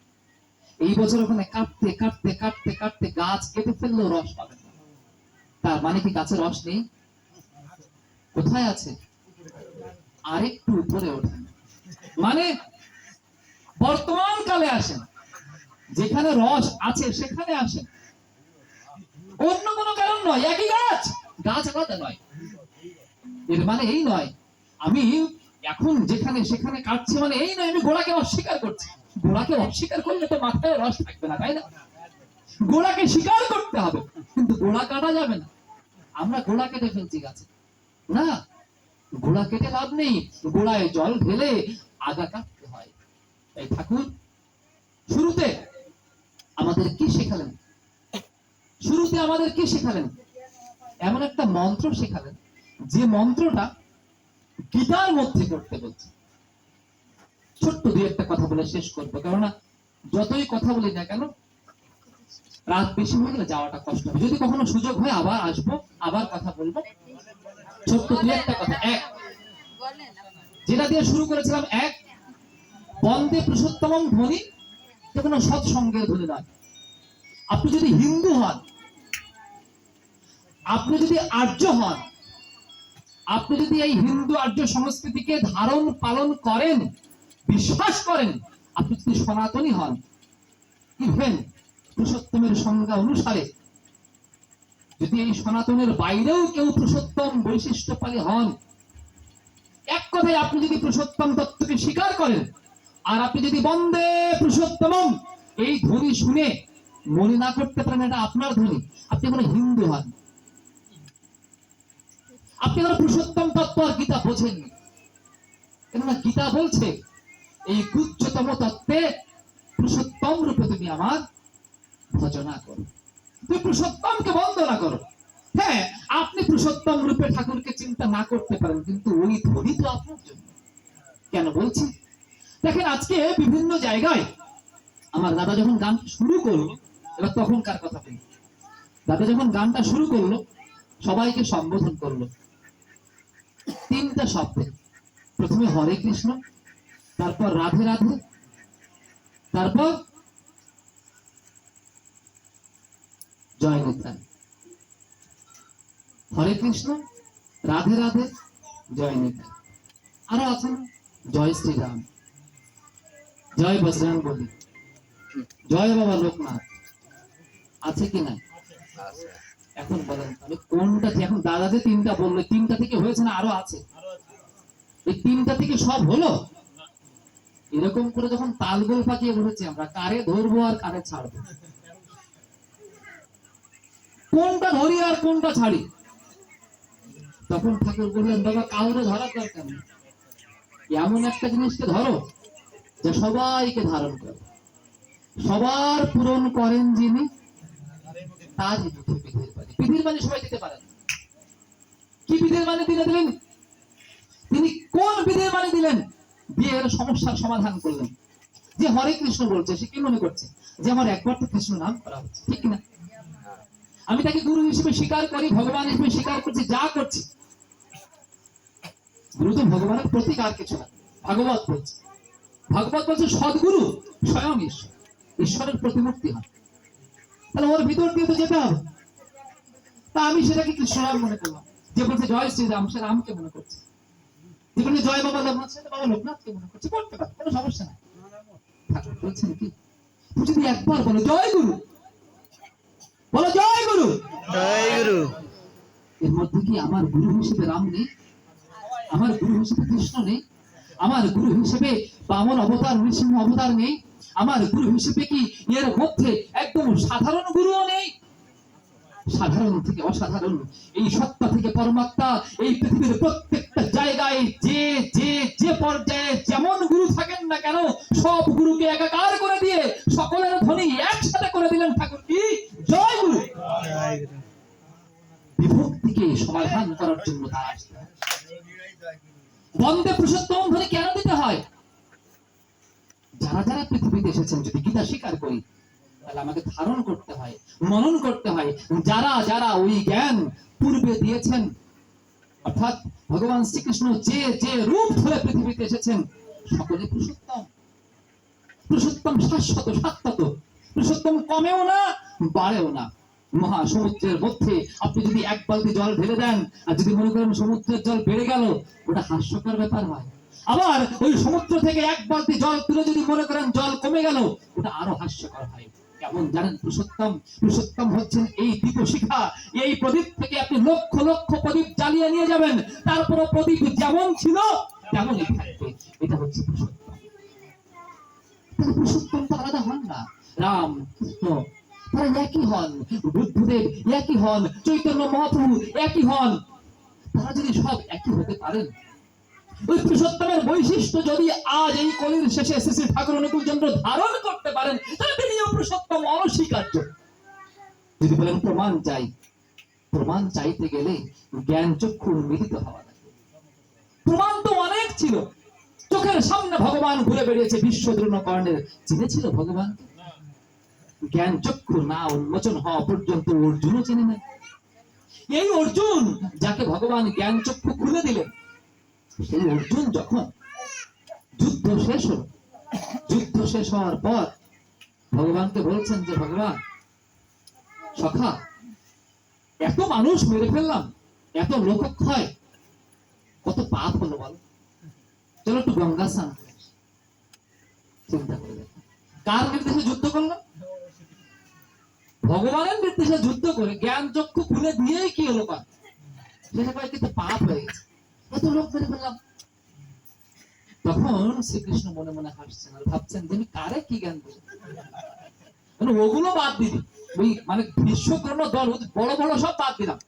এই বছর ওখানে কাটতে কাটতে কাটতে কাটতে গাছ কেটে ফেললেও রস পাবে না। তার মানে কি গাছের রস নেই? কোথায় আছে? আরেকটু উপরে ওঠেন, মানে বর্তমান কালে আসেন, যেখানে রস আছে সেখানে আসেন। অন্য কোনো কারণ নয়, একই গাছ, গাছ আলাদা নয়। এর মানে এই নয় আমি এখন যেখানে সেখানে কাটছি, মানে এই নয় আমি গোড়াকে অস্বীকার করছি। গোড়াকে অস্বীকার করলে তো মাথায় রস থাকবে না, তাই না? গোড়াকে স্বীকার করতে হবে, কিন্তু গোড়া কাটা যাবে না। আমরা গোড়া কেটে ফেলছি গাছে, না, গোড়া কেটে লাভ নেই, গোড়ায় জল ঢেলে আগা কাটতে হয়। তাই ঠাকুর শুরুতে আমাদের কি শেখালেন? শুরুতে আমাদের কি শেখালেন? এমন একটা মন্ত্র শেখালেন, যে মন্ত্রটা গীতার মধ্যে করতে বলছে। ছোট্ট দুই একটা কথা বলে শেষ করবো, কেননা যতই কথা বলি না কেন রাত বেশি হয়ে গেলে যাওয়াটা কষ্ট হবে। যদি কখনো সুযোগ হয় আবার আসবো, আবার কথা বলবো। ছোট্ট দুই একটা কথা। এক, যেটা দিয়ে শুরু করেছিলাম, এক, বন্দে পুরুষোত্তমম ধ্বনি কোনো সৎসঙ্গের ধ্বনি নয়। আপনি যদি হিন্দু হন, আপনি যদি আর্য হন, আপনি যদি এই হিন্দু আর্য সংস্কৃতিকে ধারণ পালন করেন, বিশ্বাস করেন, আপনি যদি সনাতনী হন, ইভেন পুরুষোত্তমের সংজ্ঞা অনুসারে যদি এই সনাতনের বাইরেও কেউ পুরুষোত্তম বৈশিষ্ট্যপালী হন, এক কথায় আপনি যদি পুরুষোত্তম তত্ত্বকে স্বীকার করেন, আর আপনি যদি বন্দে পুরুষোত্তমম এই ধ্বনি শুনে মনে না করতে পারেন এটা আপনার ধ্বনি, আপনি কোনো হিন্দু হন, আপনি কোনো পুরুষোত্তম তত্ত্ব আর গীতা বোঝেননি। কেননা গীতা বলছে এই উচ্চতম তত্ত্বে পুরুষোত্তম রূপে তুমি আমার ভজনা করো, তুমি পুরুষোত্তমকে বন্দনা করো। হ্যাঁ, আপনি পুরুষোত্তম রূপে ঠাকুরকে চিন্তা না করতে পারেন, কিন্তু ওই ধ্বনি তো আপনার জন্য। কেন বলছি? দেখেন আজকে বিভিন্ন জায়গায় আমার দাদা যখন গান শুরু করলো, এবার তখনকার কথা বলি। দাদা যখন গানটা শুরু করলো, সবাইকে সম্বোধন করলো তিনটা শব্দে। প্রথমে হরে কৃষ্ণ, তারপর রাধে রাধে, তারপর জয় নিতাই। হরে কৃষ্ণ, রাধে রাধে, জয় নিতাই। আরো আছে না? জয় শ্রীরাম, জয় বজরং বলি, জয় বাবা লোকনাথ, আছে কি না? এখন বলেন তাহলে কোনটা? এখন দাদা যে তিনটা বললো, তিনটা থেকে হয়েছে না আরো আছে? এই তিনটা থেকে সব হলো? এরকম করে যখন তালগোল পাকিয়ে বলেছি আমরা, কারে ধরবো আর কারে ছাড়বো, কোনটা ধরি আর কোনটা ছাড়ি? তখন ঠাকুর বললেন, বাবা কাউরে ধরার দরকার নেই, এমন একটা জিনিসকে ধরো যে সবাইকে ধারণ করে, সবার পূরণ করেন যিনি, তারই মুখে বিধির বাণী। বিধির বাণী সবাই দিতে পারেন। কি বিধির বাণী দিলেন? তিনি কোন বিধির বাণী দিলেন? বিয়ের সমস্যার সমাধান করলেন। যে হরে কৃষ্ণ বলছে, সে কি মনে করছে যে আমার একবার তো কৃষ্ণ নাম করা হচ্ছে, ঠিক কিনা? আমি তাকে গুরু হিসেবে স্বীকার করি, ভগবান হিসেবে স্বীকার করছি, যা করছি। গুরু তো ভগবানের প্রতীক, আর কিছু না। ভাগবত বলছে, ভাগবত বলছে সদ্গুরু স্বয়ং ঈশ্বর, ঈশ্বরের প্রতিমূর্তি হয়। তাহলে ওর ভিতর দিয়ে তো যেতে হবে। তা আমি সেটাকে কৃষ্ণ নাম মনে করলাম। যে বলছে জয় শ্রীরাম, সে রামকে মনে করছে। যে বলছে জয় বাবা লোকনাথ, সে বাবা লোকনাথকে মনে করছে। করতে পারে, কোনো সমস্যা নাই। ঠাকুর বলছেন কি, তুই যদি একবার বলো জয় গুরু, বলো জয় গুরু, জয় গুরু, এর মধ্যে কি আমার গুরু হিসেবে রাম নেই? আমার গুরু হিসেবে কৃষ্ণ নেই? আমার গুরু হিসেবে বামন অবতার, নৃসিংহ অবতার নেই? আমার গুরু হিসেবে কি এর মধ্যে একদম সাধারণ গুরুও নেই? সাধারণ থেকে অসাধারণ, এই সত্তা থেকে পরমাত্মা, এই পৃথিবীর প্রত্যেকটা জায়গায় যে যে যে পর্যায়ে যেমন গুরু থাকেন না কেন, সব গুরুকে একাকার করে দিয়ে সকলের ধ্বনি একসাথে করে দিলেন ঠাকুর। কি জয় গুরু! জয় গুরু, বিভক্তিকে সমাধান করার জন্য তারা আসতে হয়। বন্দে পুরুষোত্তম ধ্বনি কেন দিতে হয়? যারা যারা পৃথিবীতে এসেছেন, যদি গীতা স্বীকার করি, তাহলে আমাকে ধারণ করতে হয়, মনন করতে হয়। যারা যারা ওই জ্ঞান পূর্বে দিয়েছেন, অর্থাৎ ভগবান শ্রীকৃষ্ণ যে যে রূপ ধরে পৃথিবীতে এসেছেন, সকলে পুরুষোত্তম। পুরুষোত্তম শাশ্বত, সাত্তত। পুরুষোত্তম কমেও না, বাড়েও না। মহাসমুদ্রের মধ্যে আপনি যদি এক বালতি জল ঢেলে দেন, আর যদি মনে করেন সমুদ্রের জল বেড়ে গেল, ওটা হাস্যকর ব্যাপার হয়। আবার ওই সমুদ্র থেকে এক বালতি জল তুলে যদি মনে করেন জল কমে গেল, ওটা আরো হাস্যকর হয়। কেমন জানেন পুরুষোত্তম? পুরুষোত্তম হচ্ছেন এই দীপশিখা। এই প্রদীপ থেকে আপনি লক্ষ লক্ষ প্রদীপ জ্বালিয়ে নিয়ে যাবেন, তারপরে প্রদীপ যেমন ছিল তেমনই থাকবে। এটা হচ্ছে পুরুষোত্তম। পুরুষোত্তম তো আলাদা হন না। রাম কৃষ্ণ তারা একই হন, বুদ্ধদেব একই হন, চৈতন্য মহাপ্রভু একই হন। তারা যদি সব একই হতে পারেন, ওই পুরুষোত্তমের বৈশিষ্ট্য যদি আজ এই কলির শেষে শ্রী শ্রী ঠাকুর অনুকূল চন্দ্র ধারণ করতে পারেন, তাহলে তিনিও পুরুষোত্তম, অনস্বীকার্য। যদি বলেন প্রমাণ চাই, প্রমাণ চাইতে গেলে জ্ঞান চক্ষু মিলিত হওয়া লাগে। প্রমাণ তো অনেক ছিল। চোখের সামনে ভগবান ঘুরে বেরিয়েছে, বিশ্বদ্রোণ কর্ণের চিনেছিল ভগবান। জ্ঞান চক্ষু না উন্মোচন হওয়া পর্যন্ত অর্জুনও চিনে না। এই অর্জুন যাকে ভগবান জ্ঞান চক্ষু খুলে দিলেন, সেই অর্জুন যখন যুদ্ধ শেষ হল, যুদ্ধ শেষ হওয়ার পর ভগবানকে বলছেন যে ভগবান সখা, এত মানুষ মেরে ফেললাম, এত লোকক্ষয়, কত পাপ হলো বল, চলো একটু গঙ্গা স্নান করে আসি। চিন্তা করে দেখো, কার নির্দেশে যুদ্ধ করলো? ভগবানের নির্দেশে যুদ্ধ করে জ্ঞান চক্ষু খুলে দিয়েই কি হলো? পাপ, সেটা কিন্তু পাপ হয়ে গেছে, এত লোক মেরে ফেললাম। তখন শ্রীকৃষ্ণ মনে মনে হাসছেন আর ভাবছেন যে আমি কারে কি জ্ঞান দেব, মানে ওগুলো বাদ দিবি, ওই মানে বিশ্বকর্ণ দল বড় বড় সব বাদ দিলাম,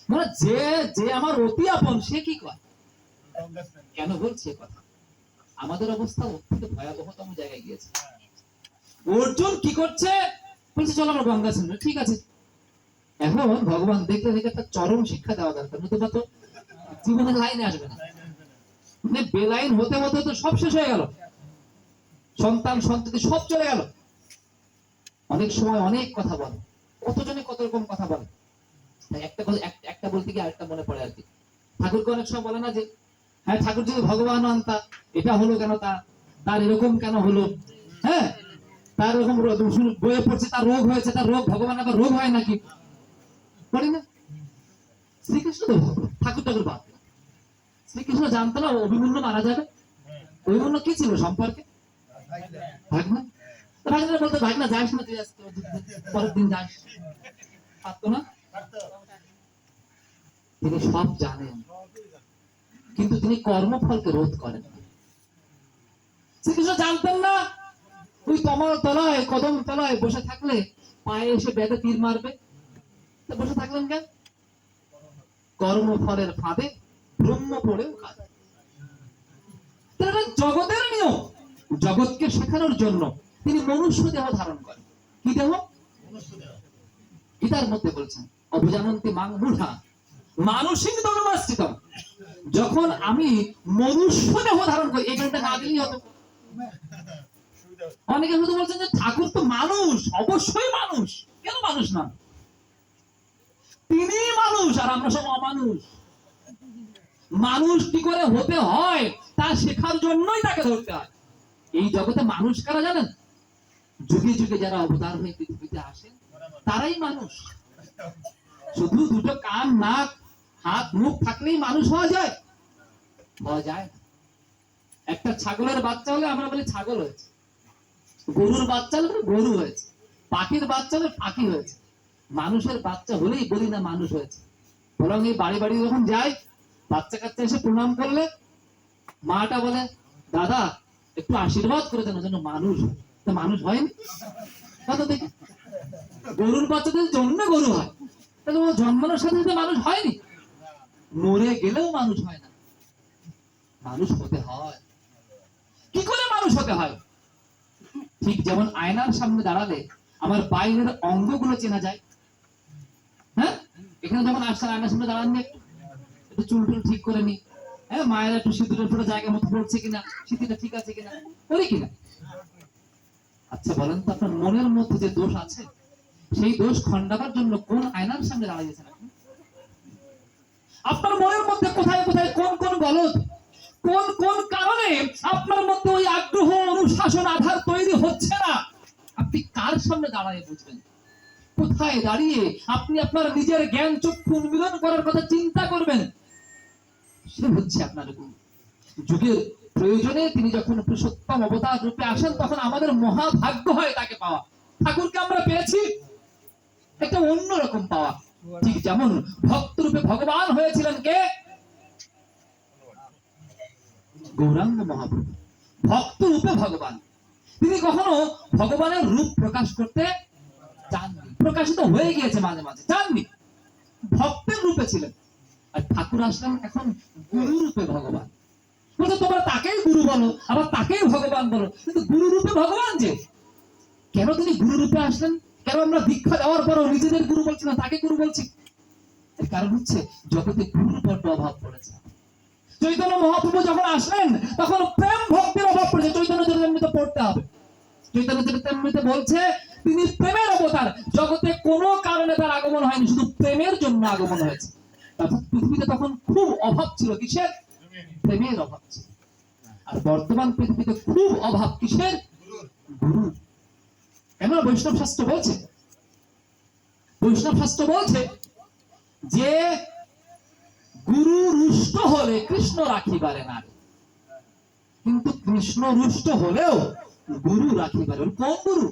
মানে যে যে আমার অতি আপন সে কি কয়। কেন বলছে কথা? আমাদের অবস্থা ওর থেকে ভয়াবহতম জায়গায় গিয়েছে। অর্জুন কি করছে? বলছে চলো আমরা গঙ্গা স্নান। ঠিক আছে, এখন ভগবান দেখলে দেখে একটা চরম শিক্ষা দেওয়া দরকার, নতুবা তো জীবনের লাইনে আসবে না। মানে বেলাইন হতে হতে তো সব শেষ হয়ে গেল, সন্তান সন্ততি সব চলে গেল। অনেক সময় অনেক কথা বলে, কতজনে কত রকম কথা বলে। তাই একটা কথা একটা বলতে গিয়ে আরেকটা মনে পড়ে আর কি। ঠাকুরকে অনেক সময় বলে না যে হ্যাঁ ঠাকুর যদি ভগবান হন তা এটা হলো কেন, তার এরকম কেন হলো, হ্যাঁ তার এরকম বইয়ে পড়ছে তার রোগ হয়েছে, তার রোগ ভগবান আবার রোগ হয় নাকি, বলি না? শ্রীকৃষ্ণ তো ঠাকুর বাদ। শ্রীকৃষ্ণ জানতো না অভিমন্যু মারা যাবে। অভিমন্যু কি ছিল সম্পর্কে? ভাগনা। ভাগনা বলতো ভাগনা যাস না তুই আজকে, পরের দিন যাস, পারতো না? তিনি সব জানেন, কিন্তু তিনি কর্মফলকে রোধ করেন না। শ্রীকৃষ্ণ জানতেন না ওই কমল তলায় কদম তলায় বসে থাকলে পায়ে এসে ব্যাগে তীর মারবে, বসে থাকলেন কেন? কর্মফলের ফাঁদে ব্রহ্ম পড়েও কাজ। জগতের নিয়ম, জগৎকে শেখানোর জন্য তিনি মনুষ্য দেহ ধারণ করেন। কি দেহ? গীতার মধ্যে বলছেন অবজানন্তি মাং মূঢ়া মানসিক ধর্মাশ্রিতম। যখন আমি মনুষ্য দেহ ধারণ করি, এই গানটা না দিলেই হতো। অনেকে শুধু বলছেন যে ঠাকুর তো মানুষ, অবশ্যই মানুষ, কেন মানুষ না? তিনি মানুষ আর আমরা সব অমানুষ। মানুষ কি করে হতে হয় তা শেখার জন্যই তাকে ধরতে হয়। এই জগতে মানুষ কারা জানেন? যুগে যুগে যারা অবতার হয়ে পৃথিবীতে আসেন তারাই মানুষ। শুধু দুটো কান, নাক, হাত, মুখ থাকলেই মানুষ হওয়া যায়? হওয়া যায় না। একটা ছাগলের বাচ্চা হলে আমরা বলি ছাগল হয়েছে, গরুর বাচ্চা হলে গরু হয়েছে, পাখির বাচ্চা হলে পাখি হয়েছে। মানুষের বাচ্চা হলেই বলি না মানুষ হয়েছে। বরং এই বাড়ি বাড়ি যখন যাই, বাচ্চা কাচ্চা এসে প্রণাম করলে মাটা বলে দাদা একটু আশীর্বাদ করে দেন যেন মানুষ হয়। তা মানুষ হয়নি কত দেখি? গরুর বাচ্চাদের জন্য গরু হয়, তাহলে ও জন্মানোর সাথে সাথে মানুষ হয়নি? মরে গেলেও মানুষ হয় না, মানুষ হতে হয়। কি করে মানুষ হতে হয়? ঠিক যেমন আয়নার সামনে দাঁড়ালে আমার বাইরের অঙ্গগুলো চেনা যায়। হ্যাঁ, এখানে যখন আসছেন আয়নার সামনে দাঁড়াননি, একটু চুল টুল ঠিক করে নি, হ্যাঁ মায়ের একটু সিঁদুরের ফোটা জায়গা মতো পড়ছে কিনা, সিঁথিটা ঠিক আছে কিনা, করি কিনা? আচ্ছা বলেন তো, আপনার মনের মধ্যে যে দোষ আছে সেই দোষ খণ্ডাবার জন্য কোন আয়নার সামনে দাঁড়িয়েছেন আপনি? আপনার মনের মধ্যে কোথায় কোথায় কোন কোন গলদ, কোন কোন কারণে আপনার মধ্যে ওই আগ্রহ, অনুশাসন, আধার তৈরি হচ্ছে না, আপনি কার সামনে দাঁড়ায় বুঝবেন? কোথায় দাঁড়িয়ে আপনি আপনার নিজের জ্ঞান চক্ষু উন্মিলন করার কথা চিন্তা করবেন? সে হচ্ছে আপনার গুরু। যুগের প্রয়োজনে তিনি যখন পুরুষোত্তম অবতার রূপে আসেন তখন আমাদের মহাভাগ্য হয় তাকে পাওয়া। ঠাকুরকে আমরা পেয়েছি একটা অন্যরকম পাওয়া। ঠিক যেমন ভক্ত রূপে ভগবান হয়েছিলেন কে? গৌরাঙ্গ মহাপ্রভু ভক্ত রূপে ভগবান। তিনি কখনো ভগবানের রূপ প্রকাশ করতে চাননি, প্রকাশিত হয়ে গিয়েছে মাঝে মাঝে, চাননি, ভক্তের রূপে ছিলেন। আর ঠাকুর আসলেন এখন গুরু রূপে ভগবান। বলছে তোমরা তাকেই গুরু বলো, আবার তাকেই ভগবান বলো, কিন্তু গুরু রূপে ভগবান যে। কেন তিনি গুরু রূপে আসলেন? কেন আমরা দীক্ষা দেওয়ার পরও নিজেদের গুরু বলছি না, তাকে গুরু বলছি? এর কারণ হচ্ছে জগতে গুরুর বড্ড অভাব পড়েছে। চৈতন্য মহাপ্রভু যখন আসলেন তখন প্রেম ভক্তির অভাব পড়েছে। চৈতন্য চরিতামৃত পড়তে হবে। চৈতন্য চরিতামৃতে বলছে তিনি প্রেমের অবতার। জগতে কোনো কারণে তার আগমন হয়নি, শুধু প্রেমের জন্য আগমন হয়েছে। পৃথিবীতে তখন খুব অভাব ছিল, কিসের? প্রেমের অভাব ছিল। আর বর্তমান পৃথিবীতে খুব অভাব কিসের? গুরু। কেন? বৈষ্ণব শাস্ত্র বলছে, বৈষ্ণব শাস্ত্র বলছে যে গুরু রুষ্ট হলে কৃষ্ণ রাখিবারে না, কিন্তু কৃষ্ণ রুষ্ট হলেও গুরু রাখিবারে। কোন গুরু?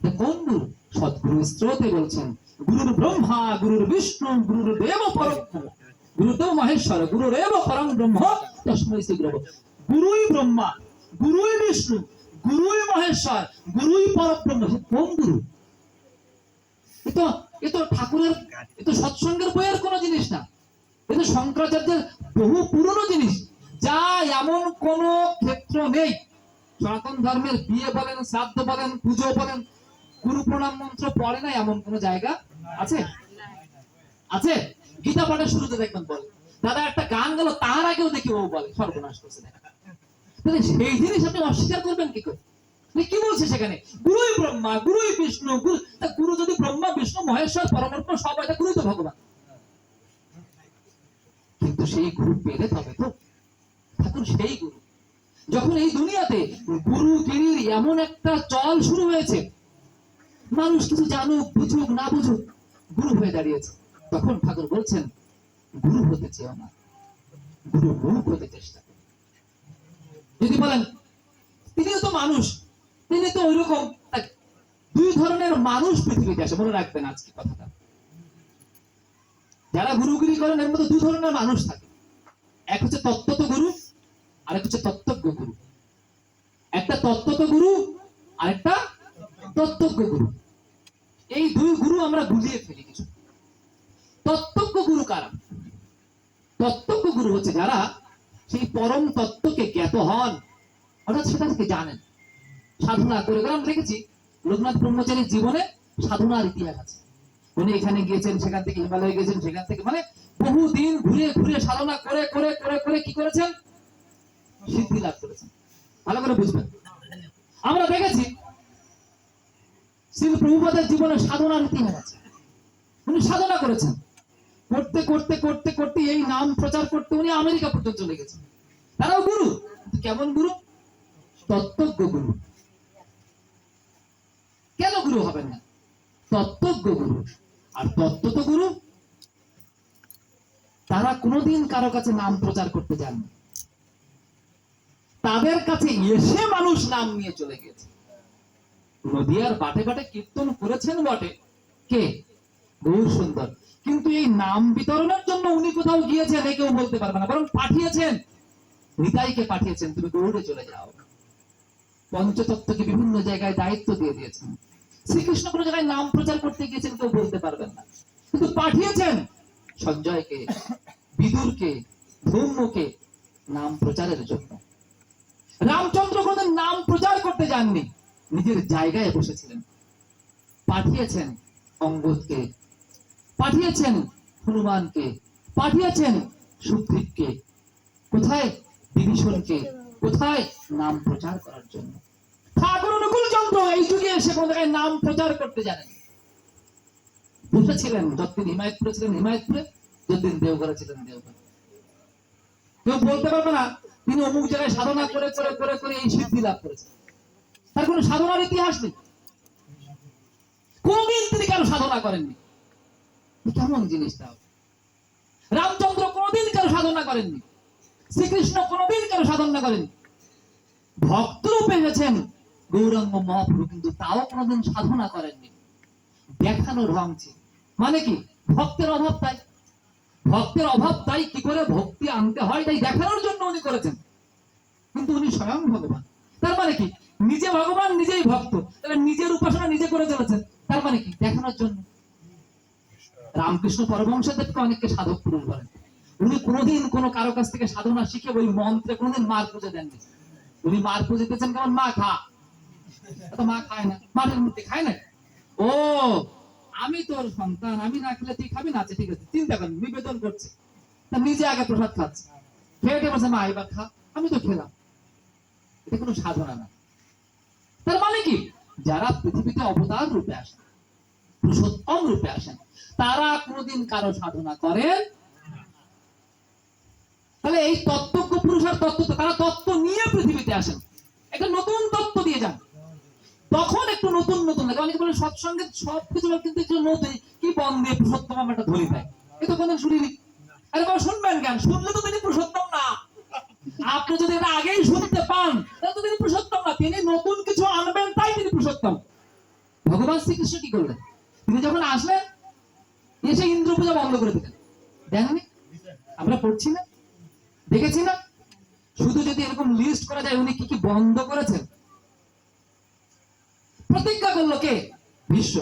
কোন গুরু? সদ্গুরু স্রোতে বলছেন গুরুর ব্রহ্মা, গুরুর বিষ্ণু, গুরুর দেব পরম, গুরুদেব মহেশ্বর, গুরুরেব পরম ব্রহ্ম তস্মৈ শ্রী গুরবে। গুরুই ব্রহ্মা, গুরুই বিষ্ণু, গুরুই মহেশ্বর, গুরুই পরব্রহ্ম। কোন গুরু? এ তো ঠাকুরের, এ তো সৎসঙ্গের বইয়ের কোন জিনিস না, এ তো শঙ্করাচার্যের বহু পুরনো জিনিস, যা এমন কোন ক্ষেত্র নেই। সনাতন ধর্মের বিয়ে বলেন, শ্রাদ্ধ বলেন, পুজো বলেন, গুরু প্রণাম মন্ত্র পড়ে না এমন কোন জায়গা আছে? আছে? গীতা পাঠের শুরুতে দেখবেন বলে দাদা একটা গান গেল, তার আগেও দেখি ও বলে সর্বনাশ করছে। তাহলে সেই জিনিস আপনি অস্বীকার করবেন কি করে? কি বলছে সেখানে? গুরুই ব্রহ্মা, গুরুই বিষ্ণু, গুরু যদি ব্রহ্মা, বিষ্ণু, মহেশ্বর, পরমাত্ম সব, এটা গুরুই তো ভগবান। কিন্তু সেই গুরু পেলে তবে তো ঠাকুর সেই গুরু। যখন এই দুনিয়াতে গুরুগিরির এমন একটা চল শুরু হয়েছে, মানুষ কিছু জানুক বুঝুক না বুঝুক গুরু হয়ে দাঁড়িয়েছে, তখন ঠাকুর বলছেন গুরু হতে চেও না, গুরু মুখ হতে চেষ্টা করো। যদি বলেন তিনিও তো মানুষ, তিনি তো ওইরকম, দুই ধরনের মানুষ পৃথিবীতে আসে, মনে রাখবেন আজকে কথাটা। যারা গুরুগিরি করেন এর মধ্যে দুই ধরনের মানুষ থাকে, এক হচ্ছে তত্ত্বত গুরু, আর এক হচ্ছে তত্ত্বজ্ঞ গুরু। একটা তত্ত্বত গুরু আর একটা তত্ত্বজ্ঞ গুরু। এই দুই গুরু আমরা গুলিয়ে ফেলি কিছু। তত্ত্বজ্ঞ গুরু কারা? তত্ত্বজ্ঞ গুরু হচ্ছে যারা সেই পরম তত্ত্বকে জ্ঞাত হন, অর্থাৎ সেটা থেকে জানেন, সাধনা করে। কারণ দেখেছি লোকনাথ ব্রহ্মচারীর জীবনে সাধনার ইতিহাস আছে। উনি এখানে গিয়েছেন, সেখান থেকে হিমালয়ে গেছেন, সেখান থেকে মানে বহুদিন ঘুরে ঘুরে সাধনা করে করে করে করে কি করেছেন? সিদ্ধি লাভ করেছেন। ভালো করে বুঝবেন। আমরা দেখেছি শ্রী প্রভুপাদের জীবনে সাধনার ইতিহাস আছে। উনি সাধনা করেছেন, করতে করতে করতে করতে এই নাম প্রচার করতে উনি আমেরিকা পর্যন্ত চলে গেছেন। তারাও গুরু, কেমন গুরু? তত্ত্বজ্ঞ গুরু। কেন গুরু হবেন না? তত্ত্বজ্ঞ গুরু। আর তত্ত্বত গুরু, তারা কোনোদিন কারো কাছে নাম প্রচার করতে যাননি, তাদের কাছে এসে মানুষ নাম নিয়ে চলে গেছে। নদিয়ার বাটে বাটে কীর্তন করেছেন বটে, কে? গৌর সুন্দর। কিন্তু এই নাম বিতরণের জন্য উনি কোথাও গিয়েছেন এ কেউ বলতে পারবে না, বরং পাঠিয়েছেন, নিতাইকে পাঠিয়েছেন, তুমি গৌড়ে চলে যাও। পঞ্চতত্ত্বকে বিভিন্ন জায়গায় দায়িত্ব দিয়ে দিয়েছেন। শ্রীকৃষ্ণ কোনো জায়গায় নাম প্রচার করতে গিয়েছেন কেউ বলতে পারবেন না, কিন্তু পাঠিয়েছেন সঞ্জয়কে, বিদুরকে, ধূম্রকে নাম প্রচারের জন্য। রামচন্দ্র কোনদিন নাম প্রচার করতে যাননি, নিজের জায়গায় বসেছিলেন। পাঠিয়েছেন অঙ্গদকে, পাঠিয়েছেন হনুমানকে, পাঠিয়েছেন সুগ্রীবকে, কোথায়? বিভীষণকে, কোথায়? নাম প্রচার করার জন্য। ঠাকুর অনুকূল চন্দ্র এই যুগে এসে কোন জায়গায় নাম প্রচার করতে জানেন? বসেছিলেন যতদিন হিমায়তপুরে ছিলেন হিমায়তপুরে, যতদিন দেওঘরে ছিলেন দেওঘরে। কেউ বলতে পারবে না তিনি অমুক জায়গায় সাধনা করে করে করে করে এই সিদ্ধি লাভ করেছেন। তার কোনো সাধনার ইতিহাস নেই, কোনদিন তিনি কারো সাধনা করেননি। কেমন জিনিসটা? রামচন্দ্র কোনদিন কারো সাধনা করেননি, শ্রীকৃষ্ণ কোনদিন কারো সাধনা করেননি। ভক্ত রূপে এসেছেন গৌরাঙ্গ মহাপ্রভু, কিন্তু তাও কোনদিন সাধনা করেননি। দেখানোর রং ছিল, মানে কি? ভক্তের অভাব, তাই ভক্তের অভাব, তাই কি করে ভক্তি আনতে হয় তাই দেখানোর জন্য উনি করেছেন। কিন্তু উনি স্বয়ং ভগবান, তার মানে কি? নিজে ভগবান, নিজেই ভক্ত, তাহলে নিজের উপাসনা নিজে করে চলেছেন, তার মানে কি? দেখানোর জন্য। রামকৃষ্ণ পরমহংসদেবকে অনেককে সাধক পুরুষ বলেন। উনি কোনোদিন কোনো কারো কাছ থেকে সাধনা শিখে ওই মন্ত্রে কোনোদিন মার পুজো দেননি। উনি মার পুজো দিতেছেন কেমন? মা খা, মা খায় না, মাটির মূর্তি খায় না। ও আমি তোর সন্তান, আমি না খেলে তুই খাবি না, আচ্ছা ঠিক আছে, চিন্তা করেন, নিবেদন করছে, তা নিজে আগে প্রসাদ খাচ্ছে, খেয়ে বলছে মা এবার খা, আমি তো খেলাম। এটা কোনো সাধনা না। তার মানে কি? যারা পৃথিবীতে অবতার রূপে আসেন, পুরুষোত্তম রূপে আসেন, তারা কোনোদিন কারো সাধনা করেন। তাহলে এই তত্ত্বজ্ঞ পুরুষ আর তত্ত্ব, তারা তত্ত্ব নিয়ে পৃথিবীতে আসেন, একটা নতুন তত্ত্ব দিয়ে যান, তখন একটু নতুন নতুন লাগে। অনেকে বলে সৎসঙ্গে সবকিছু কিন্তু একটু নতুন, কি বন্ধে পুরুষোত্তম আমরা একটা ধরি পাই, এ তো কোনদিন শুনিনি। আরে বাবা শুনবেন কেন? শুনলে তো তিনি পুরুষোত্তম না। আপনি যদি এটা আগেই শুনতে পান তাহলে তো তিনি পুরুষোত্তম না, তিনি নতুন কিছু আনবেন, তাই তিনি পুরুষোত্তম। ভগবান শ্রীকৃষ্ণ কি করলেন? তিনি যখন আসলেন এসে ইন্দ্র পূজা বন্ধ করে দিলেন, দেখেনি? আমরা পড়ছি না, দেখেছি না? শুধু যদি এরকম লিস্ট করা যায় উনি কি কি বন্ধ করেছেন। প্রতিজ্ঞা করলো কে? বিশ্ব,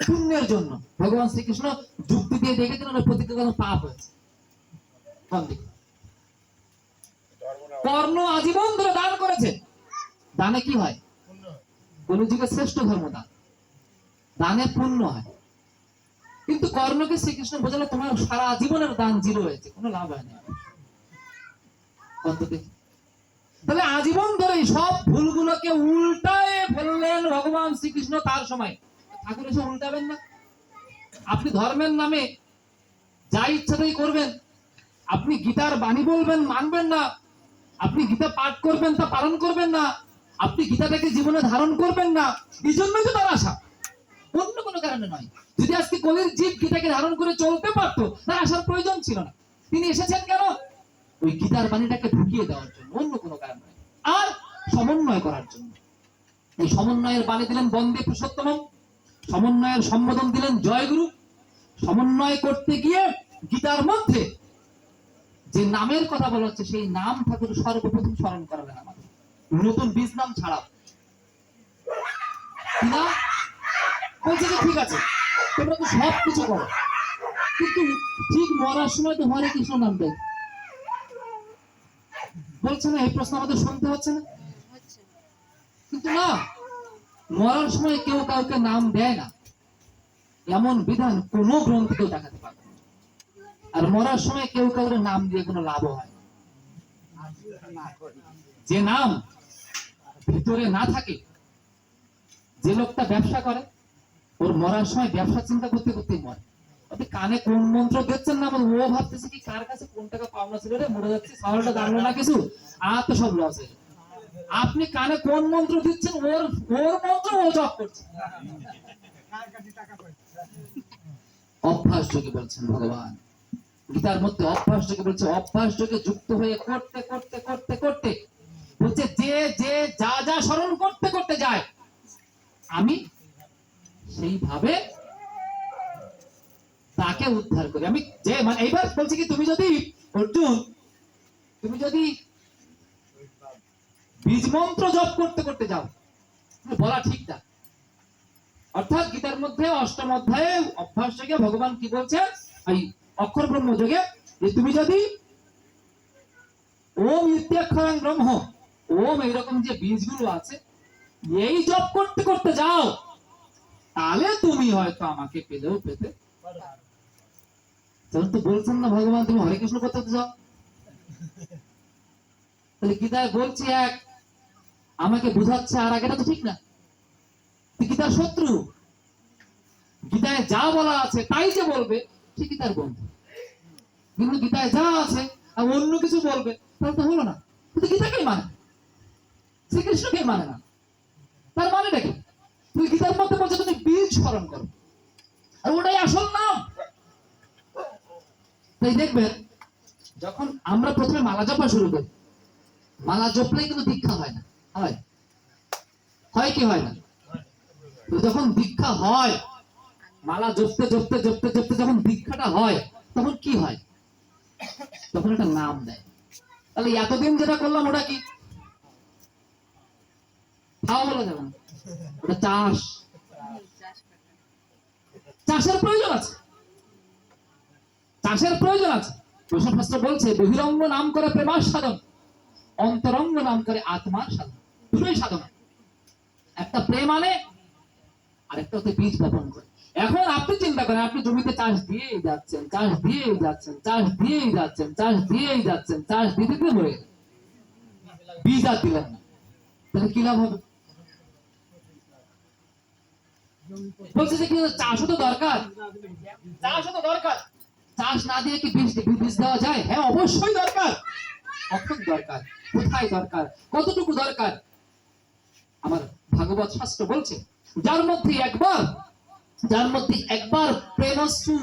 পুণ্যের জন্য। ভগবান শ্রীকৃষ্ণ যুক্তি দিয়ে দেখেছেন ওনার প্রতিজ্ঞা করার পাপ হয়েছে। কর্ণ আজীবন ধরে দান করেছে, দানে কি হয়? কলিযুগের শ্রেষ্ঠ ধর্ম দান, দানে পুণ্য হয়। কিন্তু কর্ণকে শ্রীকৃষ্ণ বোঝালো তোমার সারা জীবনের দান জিরো হয়েছে, কোনো লাভ হয় না। তাহলে আজীবন ধরে সব ভুলগুলোকে উল্টায় ফেললেন ভগবান শ্রীকৃষ্ণ তার সময়। ঠাকুর এসে উল্টাবেন না? আপনি ধর্মের নামে যা ইচ্ছা তাই করবেন, আপনি গীতার বাণী বলবেন, মানবেন না, আপনি গীতা পাঠ করবেন, তা পালন করবেন না, আপনি গীতাটাকে জীবনে ধারণ করবেন না, এই জন্যই তো তার আশা, অন্য কোনো কারণে নয়। যদি আজকে কলির জীব গীতাকে ধারণ করে চলতে পারতো, তার আসার প্রয়োজন ছিল না। তিনি এসেছেন কেন? ওই গীতার বাণীটাকে ঢুকিয়ে দেওয়ার জন্য, অন্য কোনো কারণ নয়। আর সমন্বয় করার জন্য। এই সমন্বয়ের বাণী দিলেন বন্দে পুরুষোত্তমম, সমন্বয়ের সম্বোধন দিলেন জয়গুরু। সমন্বয় করতে গিয়ে গীতার মধ্যে যে নামের কথা বলা হচ্ছে, সেই নাম ঠাকুর সর্বপ্রথম স্মরণ করালেন আমাদের। নতুন বীজ নাম ছাড়াও না, বলছে যে ঠিক আছে তোমরা তো সব কিছু করো, কিন্তু ঠিক মরার সময় তো হরে কৃষ্ণ নাম দেয়, বলছে না? এই প্রশ্ন আমাদের শুনতে হচ্ছে না? কিন্তু না, মরার সময় কেউ কাউকে নাম দেয় না, এমন বিধান কোন গ্রন্থে কেউ দেখাতে পারবে না। আর মরার সময় কেউ কাউকে নাম দিয়ে কোনো লাভ হয় না। যে নাম ভিতরে না থাকে, যে লোকটা ব্যবসা করে, ওর মরার সময় ব্যবসা চিন্তা করতে করতে মরে। আপনি কানে কোন মন্ত্র দিচ্ছেন না, ও ভাবতেছে কি কার কাছে কোন টাকা পাওনা ছিল রে, মরে যাচ্ছে, সাহলটা জানলো না কিছু, আর তো সব লস হয়ে। আপনি কানে কোন মন্ত্র দিচ্ছেন, ওর মন্ত্র ও জপ করছে। অভ্যাস যোগে বলছেন ভগবান গীতার মধ্যে, অভ্যাস যোগে বলছে, অভ্যাস যোগে যুক্ত হয়ে করতে করতে করতে করতে বলছে যে যে যা যা স্মরণ করতে করতে যায়, আমি সেইভাবে তাকে উদ্ধার করি। আমি যে মানে এইবার বলছি কি, তুমি যদি অর্জুন, তুমি যদি বীজ মন্ত্র জপ করতে করতে যাও, বলা ঠিক না। অর্থাৎ গীতার মধ্যে অষ্টম অধ্যায়ে অভ্যাস যোগে ভগবান কি বলছে, এই অক্ষর ব্রহ্ম যোগে, যে তুমি যদি ওম ইত্যাক্ষরং ব্রহ্ম, ওম এইরকম যে বীজগুলো আছে, এই জপ করতে করতে যাও, তাহলে তুমি হয়তো আমাকে পেলেও পেতে। তখন তো বলছেন না ভগবান তুমি হরে কৃষ্ণ করতে যাও, তাহলে গীতায় বলছে এক, আমাকে বুঝাচ্ছে আর, আগেটা তো ঠিক না। গীতার শত্রু, গীতায় যা বলা আছে তাই যে বলবে, সে গীতার বন্ধু। কিন্তু গীতায় যা আছে আর অন্য কিছু বলবে, তাহলে তো হলো না। কিন্তু গীতাকেই মানে, শ্রীকৃষ্ণকেই মানে না, তার মানেটা কি? তুমি গীতার মধ্যে বলছো তুমি বীজ স্মরণ করো, আর ওটাই আসল নাম। তাই দেখবেন যখন আমরা প্রথমে মালা জপা শুরু করি, মালা জপলেই কিন্তু দীক্ষা হয় না, হয় হয় কি হয় না? তো যখন দীক্ষা হয়, মালা জপতে জপতে জপতে জপতে যখন দীক্ষাটা হয়, তখন কি হয়? তখন একটা নাম দেয়। তাহলে এতদিন যেটা করলাম ওটা কি? খাওয়া বলা যাবে না, ওটা চাষ। চাষের প্রয়োজন আছে, চাষের প্রয়োজন আছে। শাস্ত্র বলছে বহিরঙ্গ নাম করে প্রেমার সাধন, অন্তরঙ্গ নাম করে আত্মার সাধন। দুটোই সাধনা, একটা প্রেম আনে আর একটা হচ্ছে বীজ বপন করে। এখন আপনি চিন্তা করেন, আপনি জমিতে চাষ দিয়েই যাচ্ছেন, চাষ দিয়েই যাচ্ছেন, চাষ দিয়েই যাচ্ছেন, চাষ দিয়েই যাচ্ছেন, চাষ দিতে দিতে মরে গেলেন, বীজ আর দিলেন না, তাহলে কি লাভ হবে? বলছে যে কি চাষও তো দরকার, চাষও তো দরকার, চাষ না দিয়ে কি বীজ দেওয়া যায়? হ্যাঁ অবশ্যই দরকার। কখন দরকার, কোথায় দরকার, কতটুকু দরকার? আমার ভাগবত শাস্ত্র বলছে, যার মধ্যে একবার প্রেমশ্রু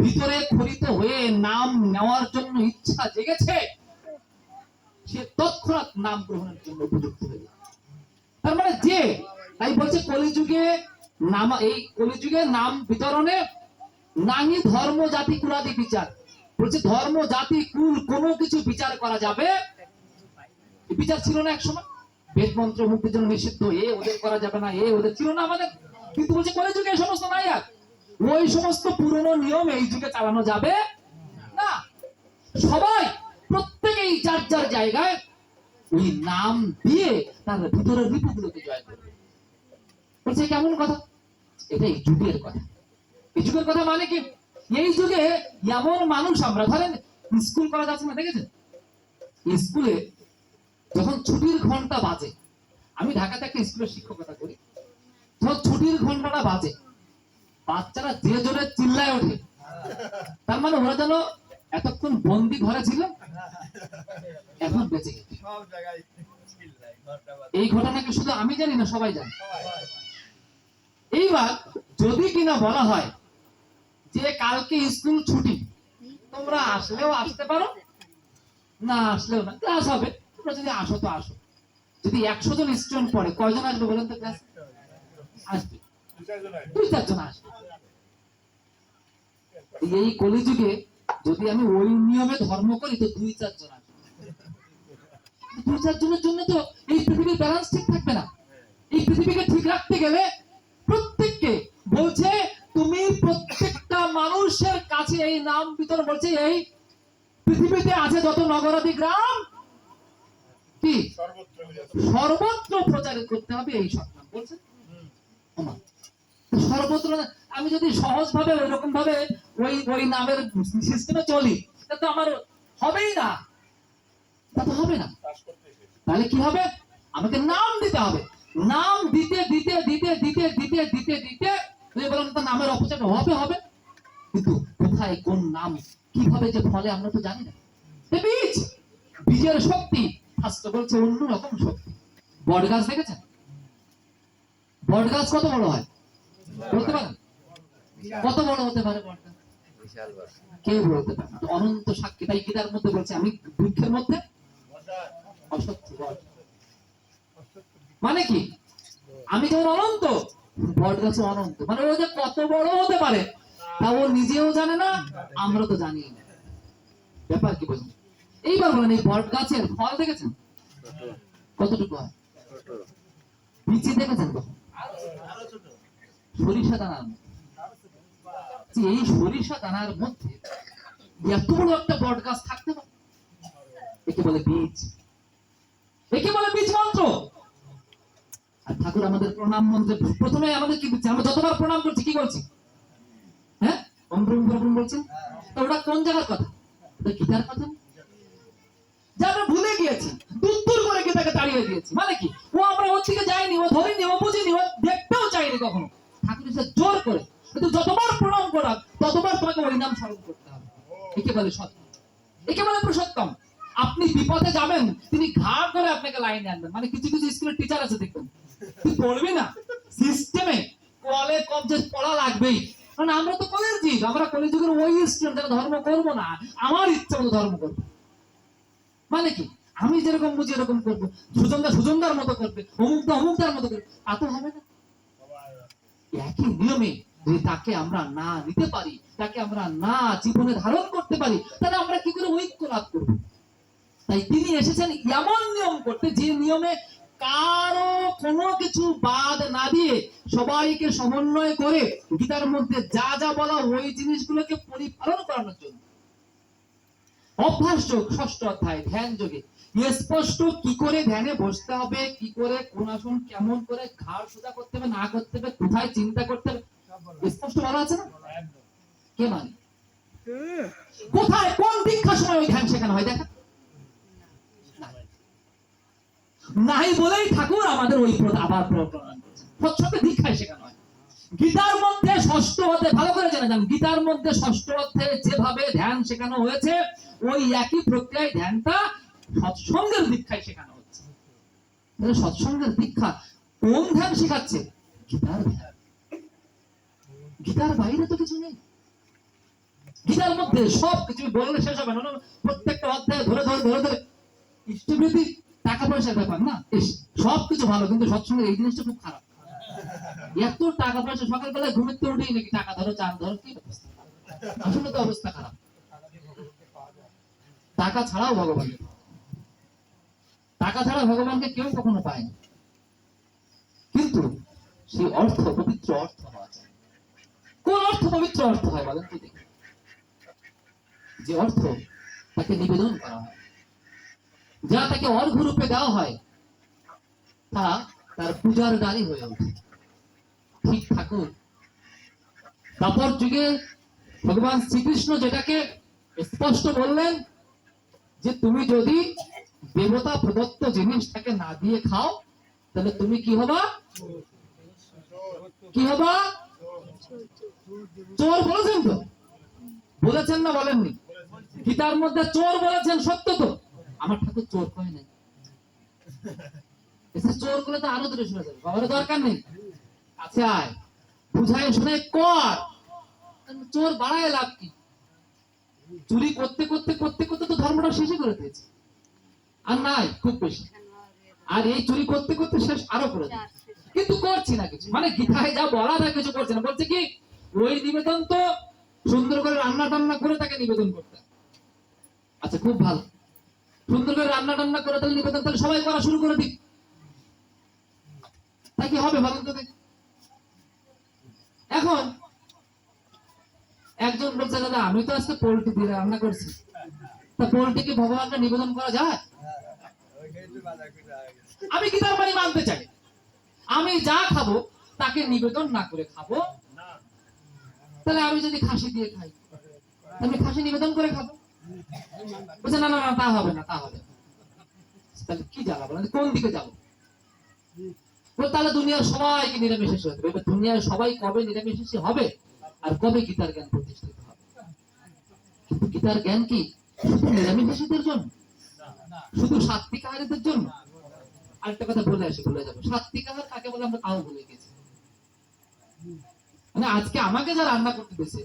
ভিতরে খরিত হয়ে নাম নেওয়ার জন্য ইচ্ছা জেগেছে, সে তৎক্ষণাৎ নাম গ্রহণের জন্য উপযুক্ত হয়ে যায়। তার মানে যে, তাই বলছে কলিযুগে নাম, এই কলিযুগে নাম বিতরণে নাহি ধর্ম জাতি কুলাদি বিচার। বলছে ধর্ম জাতি কুল কোনো কিছু বিচার করা যাবে, বিচার ছিল না এক সময়, বেদ মন্ত্র মুক্তির জন্য নিষিদ্ধ, এ ওদের করা যাবে না, এ ওদের ছিল না আমাদের। কিন্তু বলছে কলিযুগে এই সমস্ত নাই, আর ওই সমস্ত পুরনো নিয়ম এই যুগে চালানো যাবে না। সবাই প্রত্যেকেই যার যার জায়গায় ওই নাম দিয়ে তার ভিতরের রিপুগুলোকে জয় করবে। বলছে কেমন কথা? এটা এই যুগের কথা। এই যুগের কথা মানে কি? এই যুগে এমন মানুষ, আমরা ধরেন স্কুল কলেজ আছে না, দেখেছেন? স্কুলে যখন ছুটির ঘন্টা বাজে, আমি ঢাকাতে একটা স্কুলের শিক্ষকতা করি, যখন ছুটির ঘন্টাটা বাজে বাচ্চারা যে জোরে চিল্লায় ওঠে, তার মানে ওরা যেন এতক্ষণ বন্দি ঘরে ছিল, এখন বেঁচে গেছে। এই ঘটনাকে শুধু আমি জানি না, সবাই জানে। এইবার যদি কিনা বলা হয় যে কালকে স্কুল ছুটি, তোমরা আসলেও আসতে পারো, না আসলেও না, ক্লাস হবে, তোমরা যদি আসো তো আসো। যদি 100 জন স্টুডেন্ট পড়ে, কয়জন আসবে বলেন তো ক্লাস? আসবে 2-4 জন আসবে। এই কলিযুগে যদি আমি ওই নিয়মে ধর্ম করি তো 2-4 জন আসবে। 2-4 জনের জন্য তো এই পৃথিবীর ব্যালেন্স ঠিক থাকবে না। এই পৃথিবীকে ঠিক রাখতে গেলে প্রত্যেককে বলছে, তুমি প্রত্যেকটা মানুষের কাছে এই নাম বিতরণ, বলছে এই পৃথিবীতে আছে যত নগরাদি গ্রাম কি সর্বত্র প্রচারিত করতে হবে এই সব নাম, বলছে সর্বত্র। আমি যদি সহজ ভাবে ওইরকম ভাবে ওই নামের সিস্টেমে চলি, তা তো আমার হবেই না, তা তো হবে না। তাহলে কি হবে? আমাকে নাম দিতে হবে। নাম দিতে দিতে দিতে দিতে দিতে দিতে দিতে যদি বলেন তো নামের অপচয় হবে, কিন্তু কোথায় কোন নাম কিভাবে যে ফলে আমরা তো জানি না। বীজ, বীজের শক্তি শাস্ত্র বলছে অন্যরকম শক্তি। বট গাছ দেখেছেন? বট গাছ কত বড় হয় বলতে পারেন? কত বড় হতে পারে বট গাছ? কেউ বলতে পারে না। অনন্ত সাক্ষী। তাই গীতার মধ্যে বলছে আমি বৃক্ষের মধ্যে অসত্য বট। মানে কি? আমি যেমন অনন্ত, বট গাছ অনন্ত। মানে ও যে কত বড় হতে পারে তা ও নিজেও জানে না, আমরা তো জানি না। ব্যাপার কি বলুন? এইবার বলেন, এই বট গাছের ফল দেখেছেন কতটুকু হয়? বিচি দেখেছেন তো? সরিষা দানার মধ্যে। এই সরিষা দানার মধ্যে এত বড় একটা বট গাছ থাকতে পারে? একে বলে বীজ, একে বলে বীজ মন্ত্র। আর ঠাকুর আমাদের প্রণাম মন্ত্রে প্রথমে আমাদের কি দিচ্ছে? আমরা যতবার প্রণাম করছি কি বলছি? হ্যাঁ, ওম ব্রহ্ম ব্রহ্ম বলছেন। তো ওটা কোন জায়গার কথা? ওটা গীতার কথা। যা আমরা ভুলে গিয়েছি, দূর করে গীতাকে তাড়িয়ে দিয়েছি। মানে কি? ও আমরা ওর দিকে যাইনি, ও ধরিনি, ও বুঝিনি, ও দেখতেও চাইনি কখনো। ঠাকুর এসে জোর করে, কিন্তু যতবার প্রণাম করা ততবার তোমাকে ওই নাম স্মরণ করতে হবে। একে বলে সত্য, একে বলে পুরুষোত্তম। আপনি বিপদে যাবেন, তিনি ঘাড় ধরে আপনাকে লাইনে আনবেন। মানে কিছু কিছু স্কুলের টিচার আছে দেখবেন, তুই পড়বি না, সিস্টেমে কলে কবজে পড়া লাগবেই। কারণ আমরা তো কলেজ যুগ, আমরা কলেজ যুগের ওই স্টুডেন্ট যারা ধর্ম করবো না, আমার ইচ্ছা মতো ধর্ম করবো। মানে কি? আমি যেরকম বুঝি এরকম করবো, সুজনদার মতো করবে, অমুকদার মতো করবে, তা তো হবে না। একই নিয়মে যদি তাকে আমরা না নিতে পারি, তাকে আমরা না জীবনে ধারণ করতে পারি, তাহলে আমরা কি করে ঐক্য লাভ করবো? তাই তিনি এসেছেন এমন নিয়ম করতে, যে নিয়মে কারো কোনো কিছু বাদ না দিয়ে সবাইকে সমন্বয় করে গীতার মধ্যে যা যা বলা ওই জিনিসগুলোকে পরিপালন করানোর জন্য। অভ্যাস যোগ 6ষ্ঠ অধ্যায় ধ্যান যোগে স্পষ্ট কি করে ধ্যানে বসতে হবে, কি করে কোন আসন কেমন করে ঘাড় সোজা করতে হবে না করতে হবে, কোথায় চিন্তা করতে হবে, স্পষ্ট বলা আছে না? কে মানে? কোথায় কোন দীক্ষার সময় ওই ধ্যান শেখানো হয়? দেখা নাই বলেই ঠাকুর আমাদের ওই আবার প্রণয়ন করছেন। সৎসঙ্গে দীক্ষায় শেখানো হয়। গীতার মধ্যে 6ষ্ঠ অধ্যায় ভালো করে জেনে যান, গীতার মধ্যে 6ষ্ঠ অধ্যায়ে যেভাবে ধ্যান শেখানো হয়েছে, ওই একই প্রক্রিয়ায় ধ্যানটা সৎসঙ্গের দীক্ষায় শেখানো হচ্ছে। সৎসঙ্গের দীক্ষা কোন ধ্যান শেখাচ্ছে? গীতার ধ্যান। গীতার বাইরে তো কিছু নেই। গীতার মধ্যে সব কিছু বললে শেষ হবে না। প্রত্যেকটা অধ্যায় ধরে ধরে ধরে ধরে ইষ্টবৃত্তি, টাকা পয়সার ব্যাপার না, সবকিছু ভালো, কিন্তু সৎসঙ্গের এই জিনিসটা খুব খারাপ। এত টাকা পয়সা, সকালবেলায় ঘুমিতে উঠেই নাকি টাকা ধরো, চান ধরো, কি অবস্থা? আসলে তো অবস্থা খারাপ। টাকা ছাড়াও ভগবান, টাকা ছাড়া ভগবানকে কেউ কখনো পায়নি। কিন্তু সেই অর্থ পবিত্র অর্থ হওয়া চাই। কোন অর্থ পবিত্র অর্থ হয় বলেন তো দেখি? যে অর্থ তাকে নিবেদন করা হয়, যা তাকে অর্ঘ্য রূপে দেওয়া হয়, তা তার পূজার ডালি হয়ে ওঠে। ঠিক ঠাকুর দ্বাপর যুগে ভগবান শ্রীকৃষ্ণ যেটাকে স্পষ্ট বললেন, যে তুমি যদি দেবতা প্রদত্ত জিনিসটাকে না দিয়ে খাও, তাহলে তুমি কি হবা? কি হবা? চোর বলেছেন তো? বলেছেন না বলেননি? গীতার মধ্যে চোর বলেছেন, সত্য তো? আমার ঠাকুর চোর কয় নাই। চোর গুলো তো আরো দূরে সরে যাবে, বাবার দরকার নেই। কাছে আয়, বুঝায় শুনে কর। চোর বাড়ায় লাভ কি? চুরি করতে করতে করতে করতে তো ধর্মটা শেষই করে দিয়েছে, আর নাই খুব বেশি। আর এই চুরি করতে করতে শেষ আরো করে দিয়েছে, কিন্তু করছি না কিছু। মানে গীতায় যা বলা তা কিছু করছে না। বলছে কি, ওই নিবেদন তো সুন্দর করে রান্না টান্না করে তাকে নিবেদন করতে হবে। আচ্ছা, খুব ভালো, সুন্দর করে রান্না টান্না করে তাহলে নিবেদন তাহলে সবাই করা শুরু করে দিক, তা কি হবে বলেন তো দেখি? এখন একজন বলছে, দাদা আমি তো আজকে পোল্ট্রি দিয়ে রান্না করছি, তা পোল্ট্রি কি ভগবানকে নিবেদন করা যায়? আমি গীতার বাণী মানতে চাই, আমি যা খাবো তাকে নিবেদন না করে খাবো। তাহলে আমি যদি খাসি দিয়ে খাই, আমি খাসি নিবেদন করে খাবো। বলছে না না না, তা হবে না, তা হবে না। তাহলে কি জ্বালা বলেন, কোন দিকে যাবো? তাহলে দুনিয়ার সবাইকে নিরামিষাশী হতে হবে। এবার দুনিয়ার সবাই কবে নিরামিষাশী হবে আর কবে গীতার জ্ঞান প্রতিষ্ঠিত হবে? কিন্তু গীতার জ্ঞান কি শুধু নিরামিষাশীদের জন্য, শুধু সাত্বিক আহারীদের জন্য? আরেকটা কথা বলে আসি, ভুলে যাবো। সাত্বিক আহার কাকে বলে আমরা তাও ভুলে গেছি। মানে আজকে আমাকে যা রান্না করতে দিয়েছে,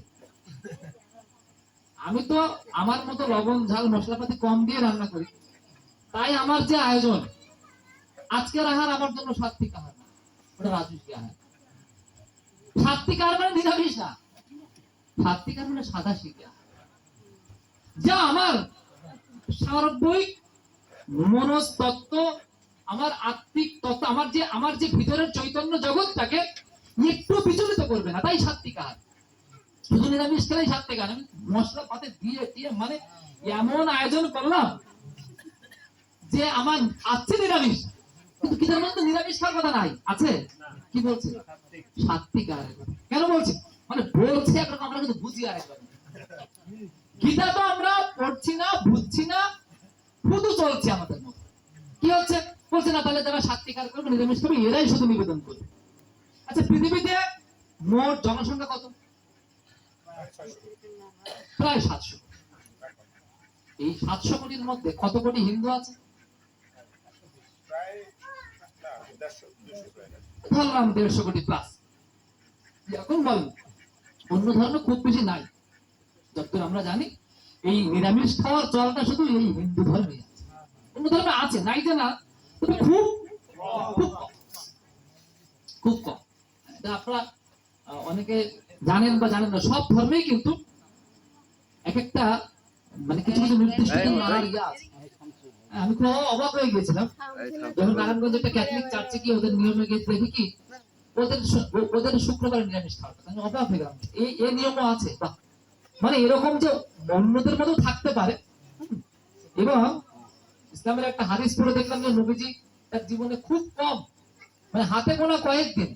আমি তো আমার মতো লবণ ঝাল মশলাপাতি কম দিয়ে রান্না করি, তাই আমার যে আয়োজন, আজকের আহার আমার জন্য সাত্বিক আহার না, ওটা রাজস্বী আহার। সাত্বিক আহার মানে নিরামিষ না, সাত্বিক আহার মানে সাদা শিখে আহার, যা আমার সার্বৈক মনস্তত্ত্ব, আমার আত্মিক তত্ত্ব, আমার যে ভিতরের চৈতন্য জগৎটাকে একটু বিচলিত করবে না, তাই সাত্বিক আহার। শুধু নিরামিষ খেলেই সাত্বিক আহার। আমি মশলা পাতে দিয়ে দিয়ে মানে এমন আয়োজন করলাম যে আমার আছে নিরামিষ, কিন্তু গীতার মধ্যে নিরামিষ খাওয়ার কথা নাই, আছে কি বলছে? সাত্বিক আহার। কেন বলছে? মানে বলছে একরকম, আমরা কিন্তু বুঝি আরেকরকম। গীতা তো আমরা পড়ছি না, বুঝছি না, শুধু চলছে আমাদের মধ্যে। কি হচ্ছে? বলছে না তাহলে যারা সাত্বিক আহার করবে, নিরামিষ করবে, এরাই শুধু নিবেদন করবে। আচ্ছা, পৃথিবীতে মোট জনসংখ্যা কত? প্রায় 700। এই 700 কোটির মধ্যে কত কোটি হিন্দু আছে? ধরলাম 150 কোটি প্লাস। এখন বল, অন্য ধর্ম খুব বেশি নাই। যতদূর আমরা জানি, এই নিরামিষ খাওয়ার চলটা শুধু এই হিন্দু ধর্মে আছে। অন্য ধর্মে আছে, নাই যে না, তবে খুব খুব কম, খুব কম। এটা আপনারা অনেকে জানেন বা জানেন না, সব ধর্মেই কিন্তু এক একটা মানে কিছু কিছু নির্দিষ্ট আহার ইয়ে আছে। আমি খুব অবাক হয়ে গেছিলাম যখন নারায়ণগঞ্জ একটা ক্যাথলিক চার্চে কি ওদের নিয়মে গিয়ে দেখি কি ওদের শুক্রবার নিরামিষ খাওয়া। আমি অবাক হয়ে গেলাম, এই নিয়মও আছে। বাহ, মানে এরকম যে অন্যদের মতো থাকতে পারে। এবং ইসলামের একটা হাদিস পড়ে দেখলাম যে নবীজি তার জীবনে খুব কম, মানে হাতে গোনা কয়েকদিন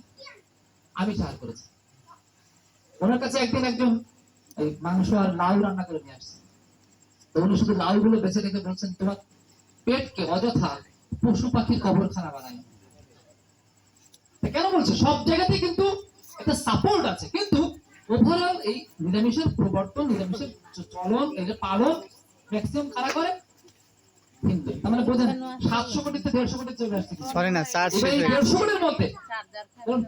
আমিষ আহার করেছে। ওনার কাছে একদিন একজন মাংস আর লাউ রান্না করে নিয়ে আসছে। তো উনি শুধু লাউ গুলো বেছে রেখে বলছেন, তোমার পেটকে অযথা পশু পাখির কবরখানা বানায়। কেন বলছে? সব জায়গাতে কিন্তু একটা সাপোর্ট আছে, কিন্তু ওভারঅল এই নিরামিষের প্রবর্তন, নিরামিষের চলন, এর পালন ম্যাক্সিমাম কারা করে? হিন্দু। তার মানে বোঝেন 700 কোটিতে 150 কোটি চলে আসছে। সরি না, চার্জ এবার এই 150 কোটির মধ্যে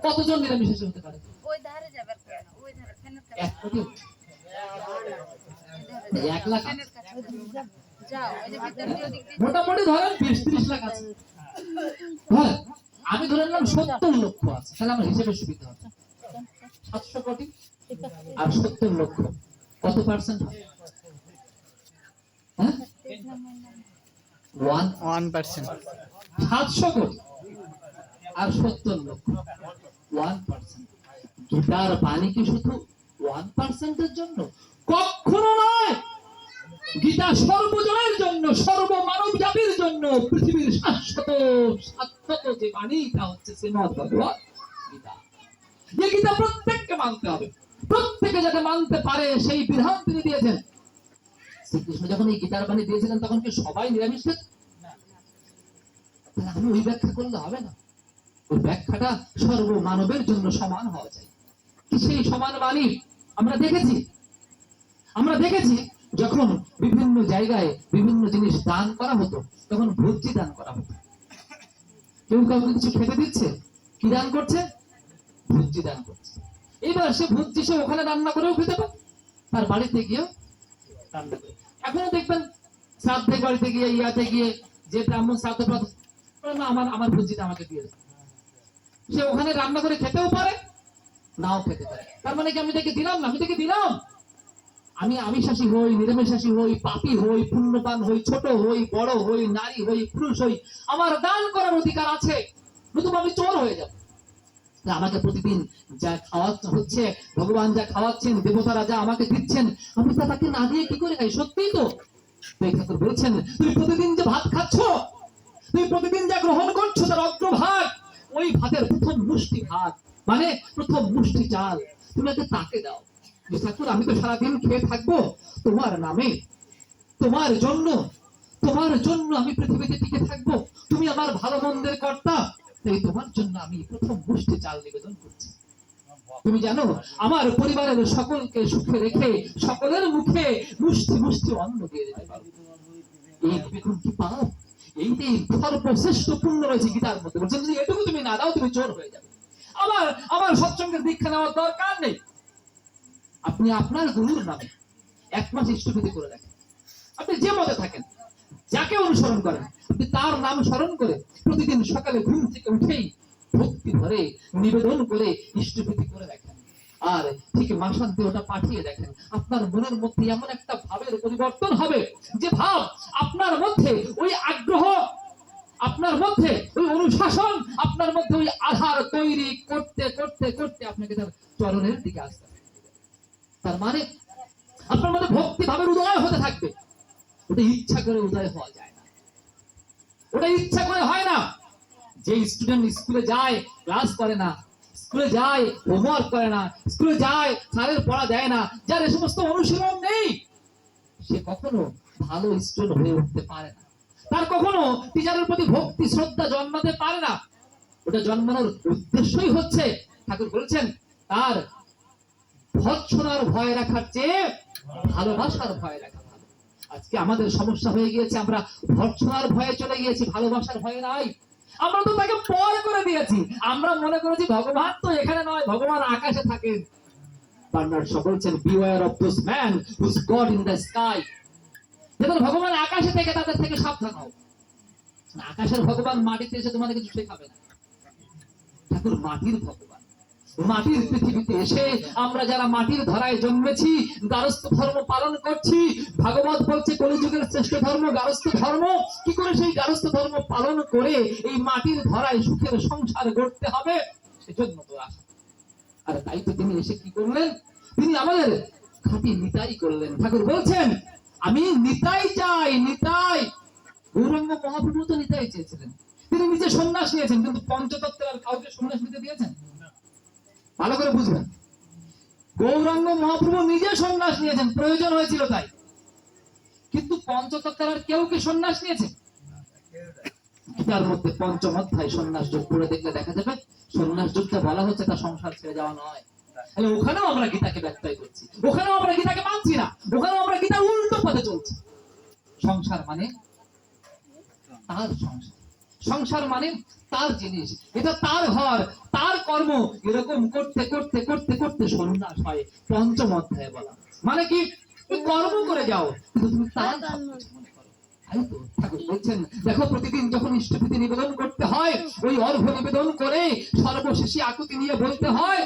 কতজন নিরামিষ হতে পারে? ওই ধারে যাবে, ওই ধারে ফ্যানের কাছে 1 কোটি, 1 লাখ, ফ্যানের কাছে যাও, ওই যে ভিতরে ওদিক দিয়ে মোটামুটি ধরেন 20-30 লাখ আছে। ধরেন আমি ধরে নিলাম 70 লক্ষ আছে, তাহলে আমার হিসেবে সুবিধা হবে। 700 কোটি আর 70 লক্ষ কত পার্সেন্ট হবে? হ্যাঁ, 1%। 700 কোটি আর 70 লক্ষ 1%। গীতার বাণী কি শুধু 1% এর জন্য? কখনো নয়। গীতা সর্বজনের জন্য, সর্বমানব জাতির জন্য, পৃথিবীর শাশ্বত যে বাণী, তা হচ্ছে শ্রীমদ্ ভগবত গীতা। এই গীতা প্রত্যেককে মানতে হবে, প্রত্যেকে যাতে মানতে পারে সেই বিধান তিনি দিয়েছেন। শ্রীকৃষ্ণ যখন এই গীতার বাণী দিয়েছিলেন তখন কি সবাই নিরামিষ খেত? তাহলে আমি ওই ব্যাখ্যা করলে হবে না। ওই ব্যাখ্যাটা সর্বমানবের জন্য সমান হওয়া চাই। কি সেই সমান বাণী আমরা দেখেছি যখন বিভিন্ন জায়গায় বিভিন্ন জিনিস দান করা হতো, তখন ভোজ্যি দান করা হতো। কেউ কাউকে কিছু খেতে দিচ্ছে, কি দান করছে? ভোজ্যি দান করছে। এবার সে ভোজ্যি সে ওখানে রান্না করেও খেতে পারে, তার বাড়িতে গিয়েও রান্না করে। এখনো দেখবেন শ্রাদ্ধের বাড়িতে গিয়ে ইয়াতে গিয়ে যে ব্রাহ্মণ শ্রাদ্ধ না আমার ভোজ্যিটা আমাকে দিয়ে দেয়, সে ওখানে রান্না করে খেতেও পারে, নাও খেতে পারে। তার মানে কি আমি তাকে দিলাম না? আমি তাকে দিলাম। আমি আমিষাসী হই, নিরামিষাসী হই, পাপী হই, পুণ্যবান হই, ছোট হই, বড় হই, নারী হই, পুরুষ হই, আমার দান করার অধিকার আছে, নতুবা আমি চোর হয়ে যাব। আমাকে প্রতিদিন যা খাওয়াতে হচ্ছে, ভগবান যা খাওয়াচ্ছেন, দেবতারা যা আমাকে দিচ্ছেন, আমি তা তাকে না দিয়ে কি করে খাই? সত্যিই তো ঠাকুর বলছেন, তুমি প্রতিদিন যে ভাত খাচ্ছ, তুমি প্রতিদিন যা গ্রহণ করছো, তার অগ্রভাগ ওই ভাতের প্রথম মুষ্টি ভাত, মানে প্রথম মুষ্টি চাল, তুমি তাকে দাও। ঠাকুর আমি তো সারাদিন খেয়ে থাকবো তোমার নামে, তোমার জন্য আমি পৃথিবীতে টিকে থাকবো, তুমি আমার ভালো মন্দের কর্তা, তাই তোমার জন্য আমি প্রথম মুষ্টি চাল নিবেদন করছি। তুমি জানো আমার পরিবারের সকলকে সুখে রেখে সকলের মুখে মুষ্টি মুষ্টি অন্ন দিয়ে দিতে পারো। এই নিবেদন কি পাপ? এইটাই সর্বশ্রেষ্ঠ পুণ্য রয়েছে গীতার মধ্যে। বলছেন যদি এটুকু তুমি না দাও, তুমি চোর হয়ে যাবে। আমার সৎসঙ্গের দীক্ষা নেওয়ার দরকার নেই। আপনি আপনার গুরুর নামে 1 মাস ইষ্টভীতি করে রাখেন। আপনি যে মতে থাকেন, যাকে অনুসরণ করেন, আপনি তার নাম স্মরণ করে প্রতিদিন সকালে ঘুম থেকে উঠেই ভক্তি ভরে নিবেদন করে ইষ্টভীতি করে রাখেন। আর ঠিক মাসান্তে ওটা পাঠিয়ে দেখেন, আপনার মনের মধ্যে এমন একটা ভাবের পরিবর্তন হবে, যে ভাব আপনার মধ্যে ওই আগ্রহ, আপনার মধ্যে ওই অনুশাসন, আপনার মধ্যে ওই আধার তৈরি করতে করতে করতে আপনাকে তার চরণের দিকে আসতে হবে। তার মানে আপনার মধ্যে ভক্তি ভাবের উদয় হতে থাকবে। ওটা ইচ্ছা করে উদয় হওয়া যায় না, ওটা ইচ্ছা করে হয় না। যে স্টুডেন্ট স্কুলে যায়, ক্লাস করে না, স্কুলে যায় হোমওয়ার্ক করে না, স্কুলে যায় স্যারের পড়া দেয় না, যার এই সমস্ত অনুশীলন নেই, সে কখনো ভালো স্টুডেন্ট হয়ে উঠতে পারে না। তার কখনো টিচারের প্রতি ভক্তি শ্রদ্ধা জন্মাতে পারে না। ওটা জন্মানোর উদ্দেশ্যই হচ্ছে, ঠাকুর বলছেন, তার ভৎসনার ভয় রাখার চেয়ে ভালোবাসার ভয় রাখা ভালো। আজকে আমাদের সমস্যা হয়ে গিয়েছে, আমরা ভৎসনার ভয়ে চলে গিয়েছি, ভালোবাসার ভয়ে নাই। আমরা তো তাকে পর করে দিয়েছি। আমরা মনে করেছি ভগবান তো এখানে নয়, ভগবান আকাশে থাকেন। বার্নার্ড শ বলছেন, beware of those men whose God in the sky। যাদের ভগবান আকাশে থেকে, তাদের থেকে সাবধান হও। আকাশের ভগবান মাটিতে এসে তোমাদের কিছু শেখাবে না। ঠাকুর মাটির ভগবান, মাটির পৃথিবীতে এসে আমরা যারা মাটির ধরায় জন্মেছি, গারস্থ ধর্ম পালন করছি। ভাগবত বলছে কলিযুগের শ্রেষ্ঠ ধর্ম গারস্থ ধর্ম। কি করে সেই গারস্থ ধর্ম পালন করে এই মাটির ধরায় সুখের সংসার গড়তে হবে, সেজন্য তো আসা। আর তাই তো তিনি এসে কি করলেন? তিনি আমাদের খাঁটি নিতাই করলেন। ঠাকুর বলছেন, আমি নিতাই চাই, নিতাই। গৌরাঙ্গ মহাপ্রভু তো নিতাই চেয়েছিলেন, তিনি নিজে সন্ন্যাস নিয়েছেন, কিন্তু পঞ্চতত্ত্বের আর কাউকে সন্ন্যাস নিতে দিয়েছেন? ভালো করে বুঝবেন, গৌরাঙ্গ মহাপ্রভু নিজে সন্ন্যাস নিয়েছেন, প্রয়োজন হয়েছিল তাই, কিন্তু পঞ্চতত্ত্বের আর কেউ কি সন্ন্যাস নিয়েছে? গীতার মধ্যে 5ম অধ্যায় সন্ন্যাস যোগ পড়ে দেখলে দেখা যাবে, সন্ন্যাস যোগটা বলা হচ্ছে তা সংসার ছেড়ে যাওয়া নয়। তাহলে ওখানেও আমরা গীতাকে ব্যত্যয় করছি, ওখানেও আমরা গীতাকে মানছি না, ওখানেও আমরা গীতার উল্টো পথে চলছি। সংসার মানে তার সংসার, সংসার মানে তার জিনিস, এটা তার ঘর, তার কর্ম, এরকম করতে করতে করতে করতে সন্ন্যাস হয় 5ম অধ্যায়ে বলা। মানে কি? তুমি কর্ম করে যাও, কিন্তু তুমি তার মনে করো। তাই তো ঠাকুর বলছেন, দেখো প্রতিদিন যখন ইষ্টভীতি নিবেদন করতে হয়, ওই অর্ঘ্য নিবেদন করে সর্বশেষে আকুতি নিয়ে বলতে হয়,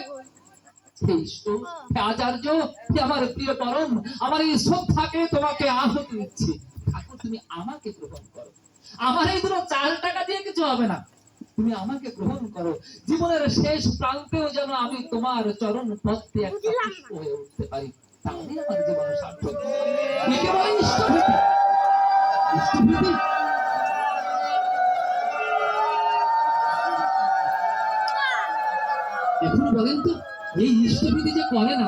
হে ইষ্ট, হে আচার্য, হে আমার প্রিয় পরম, আমার এই শ্রদ্ধাকে তোমাকে আহুতি দিচ্ছি। ঠাকুর তুমি আমাকে গ্রহণ করো, আমার এই দুটো 4 টাকা দিয়ে কিছু হবে না, তুমি আমাকে গ্রহণ করো। জীবনের শেষ প্রান্তেও যেন আমি তোমার চরণ পদ্মে একটা পুষ্প হয়ে উঠতে পারি, তাহলেই আমার জীবন সার্থক। একে বলে ইষ্টভীতি। ইষ্টভীতি এখন বলেন তো, এই ইষ্টভীতি যে করে না,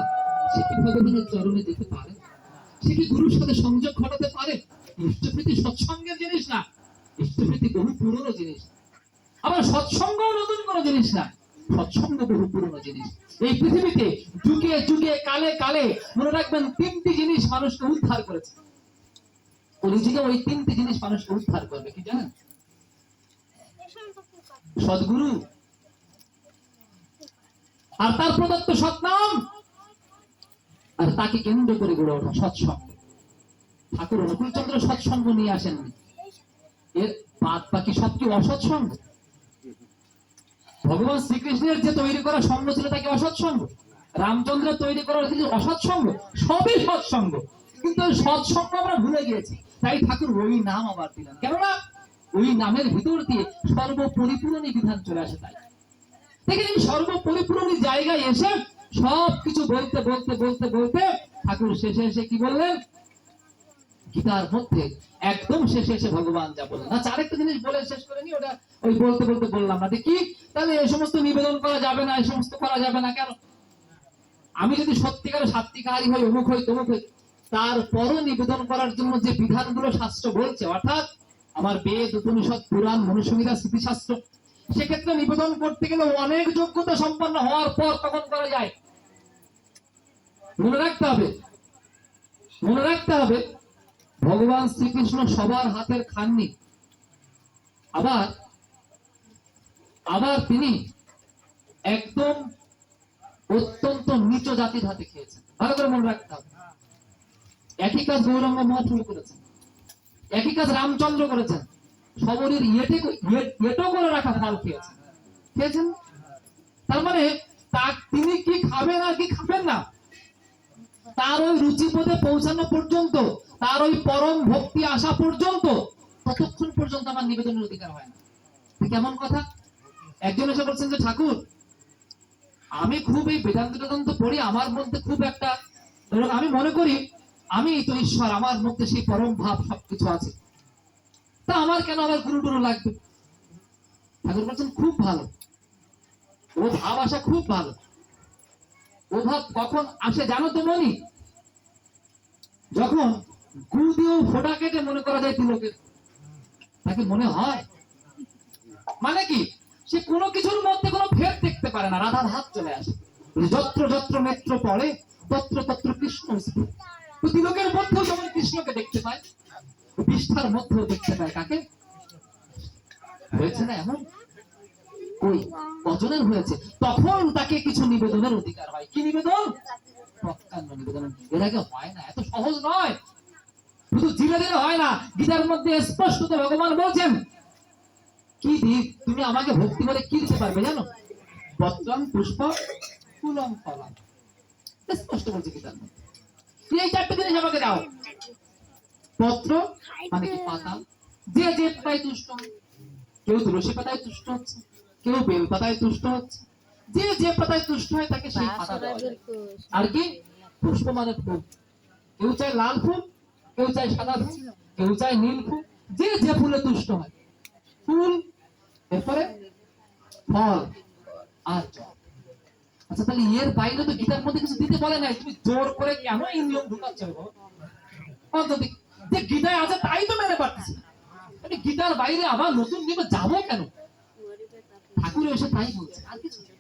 সে কি ভগবানের চরণে যেতে পারে? সে কি গুরুর সাথে সংযোগ ঘটাতে পারে? ইষ্টভীতি সৎসঙ্গের জিনিস না, ইষ্টপ্রীতি বহু পুরনো জিনিস। আবার সৎসঙ্গ নতুন কোনো জিনিস না, সৎসঙ্গ বহু পুরনো জিনিস। এই পৃথিবীতে যুগে যুগে কালে কালে মনে রাখবেন তিনটি জিনিস মানুষকে উদ্ধার করেছে। কলিযুগে ওই তিনটি জিনিস মানুষকে উদ্ধার করবে, কি জানেন? সদ্গুরু, আর তার প্রদত্ত সৎনাম, আর তাকে কেন্দ্র করে গড়ে ওঠা সৎসঙ্গ। ঠাকুর অনুকূলচন্দ্র সৎসঙ্গ নিয়ে আসেননি, এর বাদ বাকি সব কি অসৎসঙ্গ? ভগবান শ্রীকৃষ্ণের যে তৈরি করা সঙ্গ ছিল তাকে অসৎসঙ্গ, রামচন্দ্রের তৈরি করা ছিল অসৎসঙ্গ, সবই সৎসঙ্গ। কিন্তু ওই সৎসঙ্গ আমরা ভুলে গিয়েছি, তাই ঠাকুর ওই নাম আবার দিলেন। কেননা ওই নামের ভিতর দিয়ে সর্বপরিপূরণী বিধান চলে আসে। তাই দেখেন এই সর্বপরিপূরণী জায়গায় এসে সবকিছু বলতে বলতে বলতে বলতে ঠাকুর শেষে এসে কি বললেন? গীতার মধ্যে একদম শেষে এসে ভগবান যা বললেন। আচ্ছা, আরেকটা জিনিস বলে শেষ করে নি, ওটা ওই বলতে বলতে বললাম না। দেখি তাহলে এই সমস্ত নিবেদন করা যাবে না, এই সমস্ত করা যাবে না কেন? আমি যদি সত্যিকারের সাত্বিকারী হই, অমুক হই তমুক হই, তারপরও নিবেদন করার জন্য যে বিধানগুলো শাস্ত্র বলছে, অর্থাৎ আমার বেদ, উপনিষদ, পুরাণ, মনুসংহিতা, স্মৃতিশাস্ত্র, সেক্ষেত্রে নিবেদন করতে গেলে অনেক যোগ্যতা সম্পন্ন হওয়ার পর তখন করা যায়। মনে রাখতে হবে, মনে রাখতে হবে ভগবান শ্রীকৃষ্ণ সবার হাতের খাননি। আবার আবার তিনি একদম অত্যন্ত নিচ জাতির হাতে খেয়েছেন। ভালো করে মনে রাখতে হবে। একই কাজ গৌরাঙ্গ মহাপ্রভু করেছেন, একই কাজ রামচন্দ্র করেছেন। সবরের ইয়েটো করে রাখা ফল খেয়েছেন, খেয়েছেন। তার মানে তিনি কি খাবেন আর কি খাবেন না, তার ওই রুচিপদে পৌঁছানো পর্যন্ত, তার ওই পরম ভক্তি আসা পর্যন্ত, ততক্ষণ পর্যন্ত আমার নিবেদনের অধিকার হয় না। কেমন কথা? একজন এসে বলছেন যে ঠাকুর, আমি খুব এই বেদান্ত বেদান্ত পড়ি, আমার মধ্যে খুব একটা, আমি মনে করি আমি তো ঈশ্বর, আমার মধ্যে সেই পরম ভাব সবকিছু আছে, তা আমার কেন আবার গুরু টুরু লাগবে? ঠাকুর বলছেন খুব ভালো, ও ভাব আসা খুব ভালো। ও ভাব কখন আসে জানো তো মনি? যখন গু দিয়েও ফোঁটা কেটে মনে করা যায় তিলকের, তাকে মনে হয়। মানে কি, সে কোনো কিছুর মধ্যে কোনো ভেদ দেখতে পারে না, রাধার হাত চলে আসে। যত্র যত্র নেত্র পড়ে তত্র তত্র কৃষ্ণ। তো তিলকের মধ্যেও যেমন কৃষ্ণকে দেখতে পায়, বিষ্ঠার মধ্যেও দেখতে পায় কাকে? হয়েছে না এমন? ওই কজনের হয়েছে, তখন তাকে কিছু নিবেদনের অধিকার হয়। কি নিবেদন? প্রকাণ্ড নিবেদন। এর আগে হয় না, এত সহজ নয়, শুধু ধীরে ধীরে হয় না। গীতার মধ্যে স্পষ্টত ভগবান বলছেন, কি দিক তুমি আমাকে ভক্তি করে কি দিতে পারবে জানো? পত্রং পুষ্প ফুলং ফলং, স্পষ্ট বলছে গীতার মধ্যে। এই চারটে জিনিস আমাকে দাও। পত্র মানে কি পাতা, যে যে পাতায় তুষ্ট, কেউ তুলসী পাতায় তুষ্ট হচ্ছে, কেউ বেল পাতায় তুষ্ট হচ্ছে, যে যে পাতায় তুষ্ট হয় তাকে সেই পাতা দেওয়া যায়। আর কি পুষ্প মানে ফুল, কেউ চায় লাল ফুল, কেউ চায় সাদা ফুল, কেউ চায় নীল ফুল, যে যে ফুলে তুষ্ট হয়। ফুল, এরপরে ফল আর জল। আচ্ছা, তাহলে এর বাইরে তো গীতার মধ্যে কিছু দিতে বলে নাই, তুমি জোর করে কেন এই নিয়ম ঢুকাচ্ছ? অন্তত যে গীতায় আছে তাই তো মেনে পারতেছি না, আমি গীতার বাইরে আবার নতুন নিয়মে যাবো কেন? ঠাকুর এসে তাই বলছে, আর কিছু না।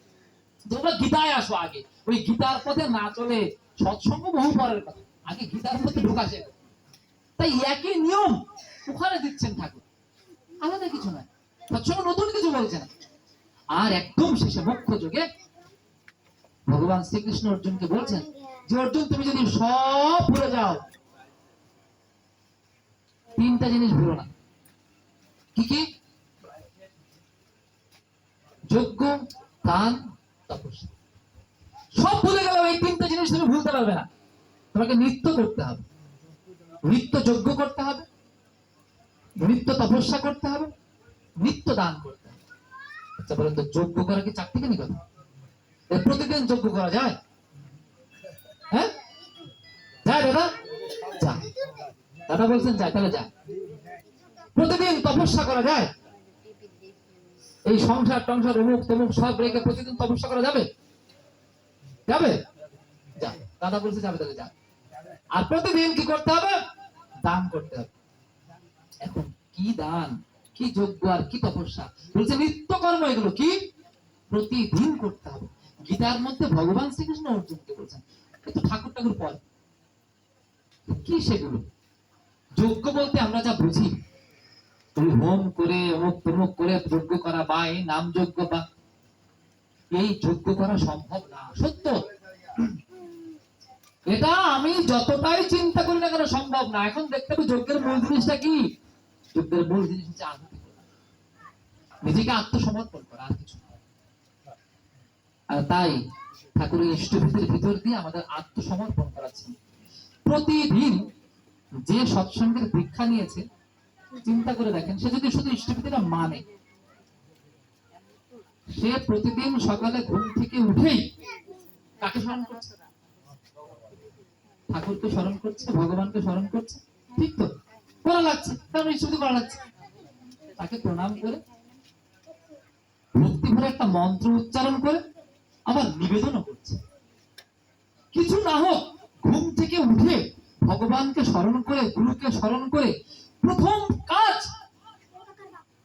তোমরা গীতায় আসো আগে, ওই গীতার পথে না চলে সৎসঙ্গ বহু পরের কথা, আগে গীতার মধ্যে ঢোকাছে। তাই একই নিয়ম ওখানে দিচ্ছেন ঠাকুর, আলাদা কিছু নয়। সৎসঙ্গ নতুন কিছু বলছে না। আর একদম শেষে মুখ্য যুগে ভগবান শ্রীকৃষ্ণ অর্জুনকে বলছেন যে অর্জুন, তুমি যদি সব ভুলে যাও, তিনটা জিনিস ভুলো না। কি কি? যজ্ঞ, দান, তপস্যা। সব ভুলে গেলে এই তিনটা জিনিস তুমি ভুলতে পারবে না। তোমাকে নিত্য করতে হবে, নিত্য যজ্ঞ করতে হবে, নিত্য তপস্যা করতে হবে, নিত্য দান করতে হবে। আচ্ছা বলেন তো, যজ্ঞ করা কি চারটি কেন কথা? প্রতিদিন যজ্ঞ করা যায়? হ্যাঁ যায় দাদা? যায়। দাদা বলছেন যায়, তাহলে যায়। প্রতিদিন তপস্যা করা যায়? এই সংসার টংসার অমুক তমুক সব রেখে প্রতিদিন তপস্যা করা যাবে? যাবে? যা, দাদা বলছে যাবে, তাহলে যা। আর প্রতিদিন কি করতে হবে? দান করতে হবে। এখন কি দান, কি কি যজ্ঞ আর কি তপস্যা, বলছে নিত্যকর্ম এগুলো কি প্রতিদিন করতে হবে। গীতার মধ্যে ভগবান শ্রীকৃষ্ণ অর্জুনকে বলছেন, কিন্তু ঠাকুর ঠাকুর পর কি সেগুলো যজ্ঞ বলতে আমরা যা বুঝি, তুমি হোম করে অমুক তমুক করে যজ্ঞ করা বা এই নাম যজ্ঞ বা এই যজ্ঞ করা সম্ভব না, সত্য। এটা আমি যতটাই চিন্তা করি না কেন সম্ভব না। এখন দেখতে হবে যজ্ঞের মূল জিনিসটা কি। যজ্ঞের মূল জিনিস হচ্ছে আহুতি করা, নিজেকে আত্মসমর্পণ করা, আর কিছু না। আর তাই ঠাকুরের ইষ্টভূতির ভিতর দিয়ে আমাদের আত্মসমর্পণ করাচ্ছেন। প্রতিদিন যে সৎসঙ্গের দীক্ষা নিয়েছে, চিন্তা করে দেখেন, সে যদি শুধু ইষ্টভূতিটা মানে, সে প্রতিদিন সকালে ঘুম থেকে উঠেই কাকে স্মরণ করছে? ঠাকুরকে স্মরণ করছে, ভগবানকে স্মরণ করছে, ঠিক তো? করা লাগছে, কারণ ইষ্টভূতি করা লাগছে। তাকে প্রণাম করে ভক্তি ভরে একটা মন্ত্র উচ্চারণ করে আবার নিবেদনও করছে। কিছু না হোক, ঘুম থেকে উঠে ভগবানকে স্মরণ করে, গুরুকে স্মরণ করে প্রথম কাজ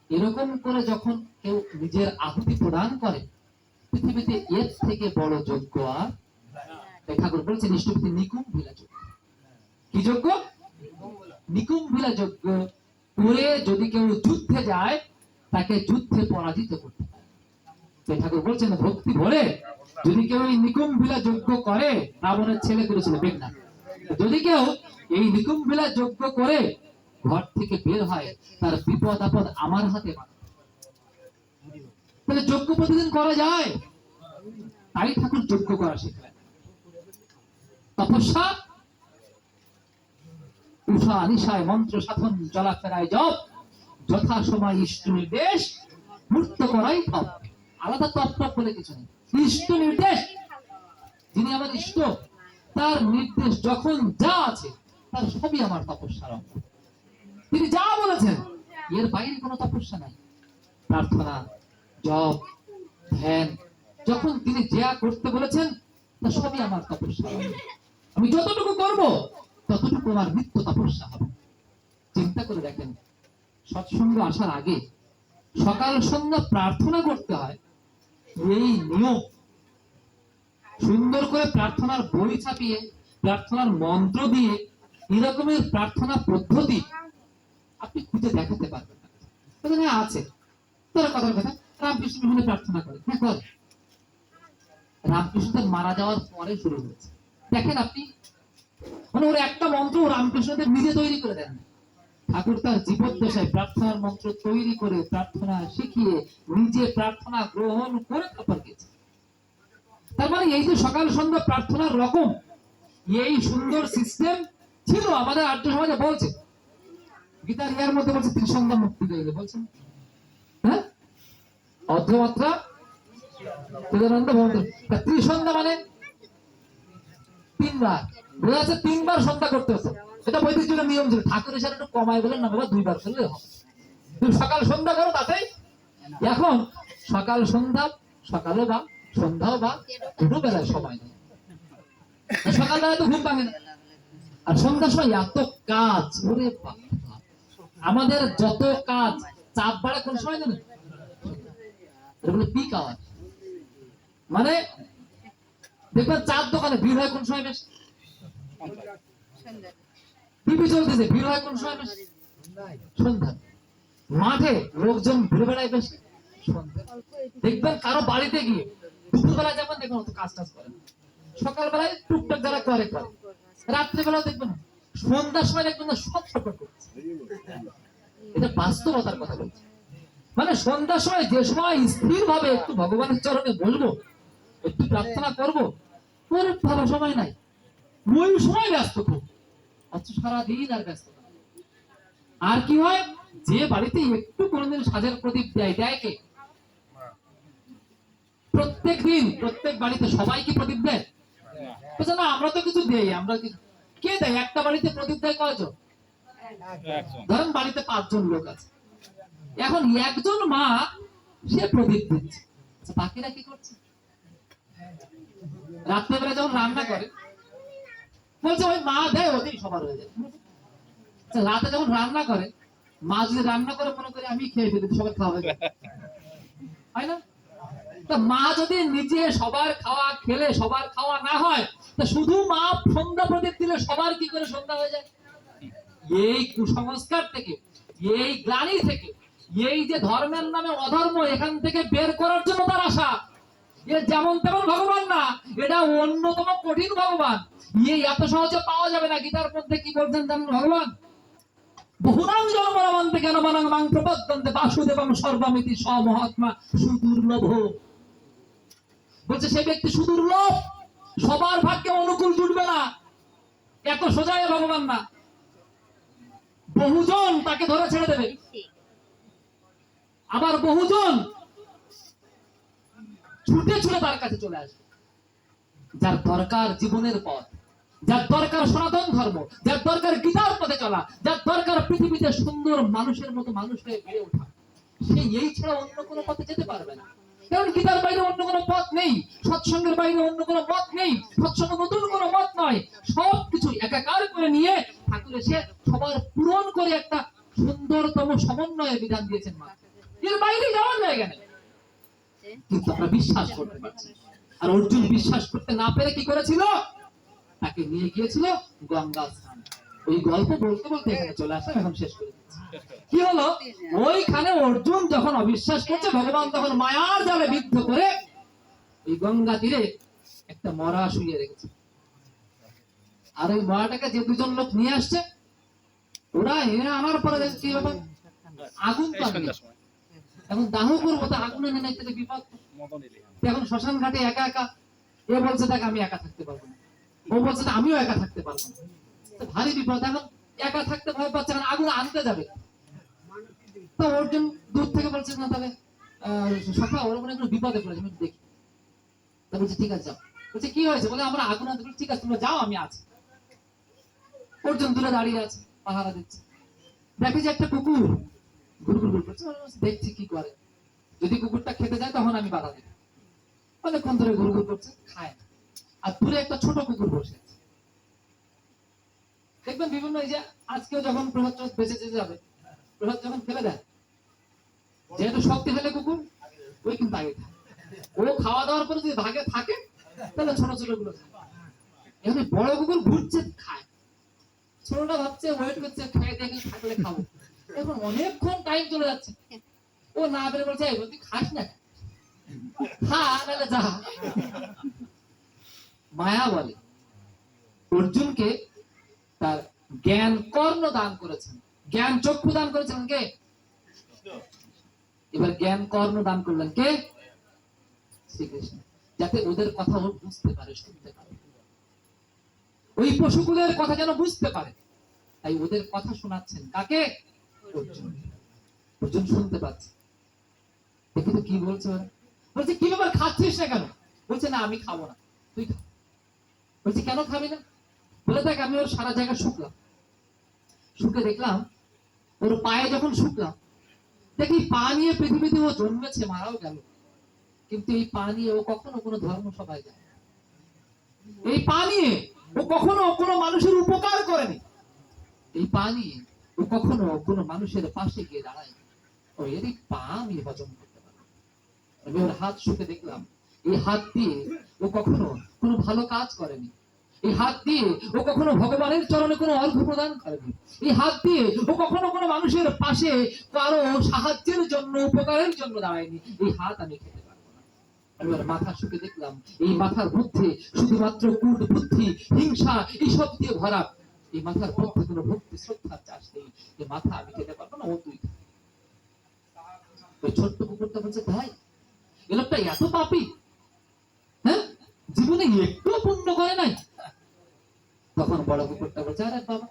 এরকম করে যখন কেউ নিজের আহুতি প্রদান করে, পৃথিবীতে এর থেকে বড় যজ্ঞ আর ঠাকুর বলছেন ইষ্টভূতি নিকুম্ভিলা যজ্ঞ। কি যজ্ঞ? নিকুম্ভিলা যজ্ঞ করে যদি কেউ যুদ্ধে যায়, তাকে যুদ্ধে পরাজিত করতে পারে। ঠাকুর বলছেন ভক্তি ভরে যদি কেউ এই নিকুম্ভিলা যজ্ঞ করে, রাবণের ছেলে করেছিল মেঘনাদ, যদি কেউ এই নিকুম্ভিলা যজ্ঞ করে ঘর থেকে বের হয়, তার বিপদ আপদ আমার হাতে পাবে। তাহলে যজ্ঞ প্রতিদিন করা যায়, তাই ঠাকুর যজ্ঞ করা শেখায়। তপস্যা, উষা নিশায় মন্ত্র সাধন, চলাফেরায় জপ, যথা সময় ইষ্ট নির্দেশ, মূর্ত করাই তপ। আলাদা তপ টপ বলে কিছু নেই, ইষ্ট নির্দেশ। যিনি আমার ইষ্ট, তার নির্দেশ যখন যা আছে তার সবই আমার তপস্যার অঙ্গ। তিনি যা বলেছেন এর বাইরে কোনো তপস্যা নাই। প্রার্থনা, জপ, ধ্যান, যখন তিনি যা করতে বলেছেন তা সবই আমার তপস্যা। আমি যতটুকু করব ততটুকু আমার নিত্য তপস্যা হবে। চিন্তা করে দেখেন, সৎসঙ্গ আসার আগে সকাল সন্ধ্যা প্রার্থনা করতে হয়, এই নিয়ম সুন্দর করে প্রার্থনার বই ছাপিয়ে, প্রার্থনার মন্ত্র দিয়ে এরকমের প্রার্থনা পদ্ধতি আপনি খুঁজে দেখাতে পারবেন না। হ্যাঁ আছে, তোর কথার কথা, রামকৃষ্ণ মিশনে প্রার্থনা করে, হ্যাঁ করে। রামকৃষ্ণদেব মারা যাওয়ার পরে শুরু হয়েছে। দেখেন আপনি, মানে ওর একটা মন্ত্র রামকৃষ্ণদেব নিজে তৈরি করে দেন। ঠাকুর তার জীবদ্দশায় প্রার্থনার মন্ত্র তৈরি করে, প্রার্থনা শিখিয়ে, নিজে প্রার্থনা গ্রহণ করে তারপর গেছে। তার মানে এই যে সকাল সন্ধ্যা প্রার্থনার রকম, এই সুন্দর সিস্টেম ছিল আমাদের আর্য সমাজে। বলছে গীতার ইয়ার মধ্যে বলছে ত্রিসন্ধ্যা মুক্তি দেবে, বলছেন হ্যাঁ, অর্ধমাত্রা ত্রিসন্ধ্যা মানে তিনবার, বোঝা যাচ্ছে তিনবার সন্ধ্যা করতে হতো। এটা বৈদিক যুগের নিয়ম ছিল। ঠাকুর এসে একটু কমায় বলেন না, বাবা দুইবার করলে হবে, তুমি সকাল সন্ধ্যা করো তাতেই। এখন সকাল সন্ধ্যা, সকালে বা সন্ধ্যাও বা দুটো বেলায় সময় নেই। সকালবেলায় তো ঘুম ভাঙে না, আর সন্ধ্যার সময় এত কাজ, ওরে বাবা, আমাদের যত কাজ, চাপ বাড়ে কোন সময় জানেন? পিক আওয়ার, মানে দেখবেন চার দোকানে ভিড় হয় কোন সময়? বেশ টিভি চলতেছে, ভিড় হয় কোন সময়? বেশ সন্ধ্যা। মাঠে লোকজন ঘুরে বেড়ায় বেশি সন্ধ্যা। দেখবেন কারো বাড়িতে গিয়ে দুপুরবেলা যেমন দেখবেন অত কাজ টাজ করে, সকালবেলায় টুকটাক যারা করে করে, রাত্রিবেলাও দেখবেন, সন্ধ্যার সময় দেখবেন সব সফর করছে। এটা বাস্তবতার কথা বলছে। মানে সন্ধ্যার সময় যে সময় স্থির ভাবে একটু ভগবানের চরণে বসবো, একটু প্রার্থনা করবো, ওর ভালো সময় নাই, ওই সময় ব্যস্ত খুব, অথচ সারাদিন আর ব্যস্ত। আর কি হয়, যে বাড়িতে একটু কোনোদিন সাজের প্রদীপ দেয়, দেয় কে? প্রত্যেক দিন প্রত্যেক বাড়িতে সবাই কি প্রদীপ দেয়? না, আমরা তো কিছু দেই, আমরা কে দেয়? একটা বাড়িতে প্রদীপ দেয় কয়জন? ধরেন বাড়িতে 5 জন লোক আছে, এখন একজন মা সে প্রদীপ দিচ্ছে, বাকিরা কি করছে? রাত্রেবেলা যখন রান্না করে বলছে ওই মা দেয়, ওতেই সবার হয়ে যায়। রাতে যখন রান্না করে মা যদি রান্না করে মনে করে আমি খেয়ে ফেলি, সবার খাওয়া হয়ে যাবে। হয় না? তা মা যদি নিজে সবার খাওয়া খেলে সবার খাওয়া না হয়, তা শুধু মা সন্ধ্যা প্রদীপ দিলে সবার কি করে সন্ধ্যা হয়ে যায়? এই কুসংস্কার থেকে, এই গ্লানি থেকে, এই যে ধর্মের নামে অধর্ম, এখান থেকে বের করার জন্য তার আশা। এ যেমন তেমন ভগবান না, এটা অন্যতম কঠিন ভগবান। এই এত সহজে পাওয়া যাবে না। গীতার মধ্যে কি বলছেন জানেন ভগবান? বহুনাম জন্মরমন্তে কেন মানাং মাং প্রপদ্যন্তে বাসুদেবং সর্বমিতি সমহাত্মা সুদুর্লভ। বলছে সেই ব্যক্তি সুদুর্লভ, সবার ভাগ্যে অনুকূল জুটবে না। এত সোজাই ভগবান না, বহুজন তাকে ধরে ছেড়ে দেবে, আবার বহুজন ছুটে ছুটে তার কাছে চলে আসবে। যার দরকার জীবনের পথ, যার দরকার সনাতন ধর্ম, যার দরকার গীতার পথে চলা, যার দরকার পৃথিবীতে সুন্দর মানুষের মতো মানুষ হয়ে বেড়ে ওঠা, সে এই ছাড়া অন্য কোনো পথে যেতে পারবে না। কারণ গীতার বাইরে অন্য কোনো পথ নেই, সৎসঙ্গের বাইরে অন্য কোনো মত নেই, সৎসঙ্গ নতুন কোনো মত নয়। সবকিছু একাকার করে নিয়ে ঠাকুর এসে সবার পূরণ করে একটা সুন্দরতম সমন্বয়ের বিধান দিয়েছেন মা। এর বাইরে যাওয়ার জায়গা নেই। কিন্তু আমরা বিশ্বাস করতে পারছি। আর অর্জুন বিশ্বাস করতে না পেরে কি করেছিল? তাকে নিয়ে গিয়েছিল গঙ্গা স্নান। ওই গল্প বলতে বলতে এখানে চলে আসলাম, এখন শেষ করে দিচ্ছি। কি হলো? ওইখানে অর্জুন যখন অবিশ্বাস করছে, ভগবান তখন মায়ার জালে বিদ্ধ করে ওই গঙ্গা তীরে একটা মরা শুয়ে রেখেছে। আর ওই মরাটাকে যে দুজন লোক নিয়ে আসছে, ওরা এনে আনার পরে কি ব্যাপার, আগুন তো আনবে। এখন দাহ করবো, তা আগুন এনে নাই তাহলে বিপদ। এখন শ্মশান ঘাটে একা একা, এ বলছে তাকে আমি একা থাকতে পারবো না, ও বলছে আমিও একা থাকতে পারবো না। ভারী বিপদ। এখন একা থাকতে ভয় পাচ্ছে, কারণ আগুন আনতে যাবে। তো অর্জুন দূর থেকে বলছে না তাহলে সখা ওর মনে কোনো বিপদে পড়েছে, আমি দেখি। তা বলছে ঠিক আছে যাও। বলছে কি হয়েছে? বলে আমরা আগুন আনতে। ঠিক আছে তোমরা যাও, আমি আছি। অর্জুন দূরে দাঁড়িয়ে আছে, পাহারা দিচ্ছে। দেখে যে একটা কুকুর ঘুরঘুর করছে, দেখছি কি করে। যদি কুকুরটা খেতে যায় তখন আমি বাধা দিই। অনেকক্ষণ ধরে ঘুরঘুর করছে, খায় না। আর দূরে একটা ছোট কুকুর বসে আছে। দেখবেন বিভিন্ন, এই যে আজকেও যখন প্রভাত বেঁচে যেতে যাবে, প্রভাত যখন ফেলে দেয়, যেহেতু শক্তি ফেলে কুকুর, ওই কিন্তু আগে খায়। ও খাওয়া দাওয়ার পরে যদি ভাগে থাকে, তাহলে ছোট ছোট গুলো খায়। এখন বড় কুকুর ঘুরছে, খায়। ছোটটা ভাবছে, ওয়েট করছে, খেয়ে দেখে থাকলে খাবো। এখন অনেকক্ষণ টাইম চলে যাচ্ছে, ও না বেড়ে বলছে তুই খাস না, খা নাহলে যা। মায়া বলে অর্জুনকে তার জ্ঞান কর্ণ দান করেছেন, জ্ঞান চক্ষু দান করেছেন কে? এবার জ্ঞান কর্ণ দান করলেন কে? শ্রীকৃষ্ণ। যাতে ওদের কথা ও বুঝতে পারে, শুনতে পারে, ওই পশুকুলের কথা যেন বুঝতে পারে। তাই ওদের কথা শোনাচ্ছেন কাকে? অর্জুন। অর্জুন শুনতে পাচ্ছে। দেখি তো কি বলছে ওরা। বলছে কি ব্যাপার, খাচ্ছিস না কেন? বলছে না আমি খাবো না, তুই খা। বলছে কেন খাবি না? বলে দেখ আমি ওর সারা জায়গা শুকলাম, শুকে দেখলাম ওর পায়ে যখন শুকলাম, দেখি পা নিয়ে পৃথিবীতে ও জন্মেছে, মারাও গেল, কিন্তু এই পা নিয়ে ও কখনো কোনো ধর্মসভায় যায়, এই পা নিয়ে ও কখনো কোনো মানুষের উপকার করেনি, এই পা নিয়ে ও কখনো কোনো মানুষের পাশে গিয়ে দাঁড়ায়। ও এরই পা আমি হজম করতে পারি। আমি ওর হাত শুকে দেখলাম, এই হাত দিয়ে ও কখনো কোনো ভালো কাজ করেনি, এই হাত দিয়ে ও কখনো ভগবানের চরণে কোনো অর্ঘ্য প্রদান করেনি, এই হাত দিয়ে ও কখনো কোনো মানুষের পাশে কারো সাহায্যের জন্য, উপকারের জন্য দাঁড়ায়নি। এই হাত আমি খেতে পারবো না। আমি ওর মাথা শুকে দেখলাম, এই মাথার মধ্যে শুধুমাত্র কূট বুদ্ধি, হিংসা এইসব দিয়ে ভরা। এই মাথার মধ্যে কোনো ভক্তি শ্রদ্ধার চাষ নেই। এই মাথা আমি খেতে পারবো না, ও তুই খা। ওই ছোট্ট কুকুরটা বলছে ভাই এ লোকটা এত পাপী, হ্যাঁ জীবনে একটু পুণ্য করে নাই। তখন বড় কুকুরটা বলছে আরে বাবা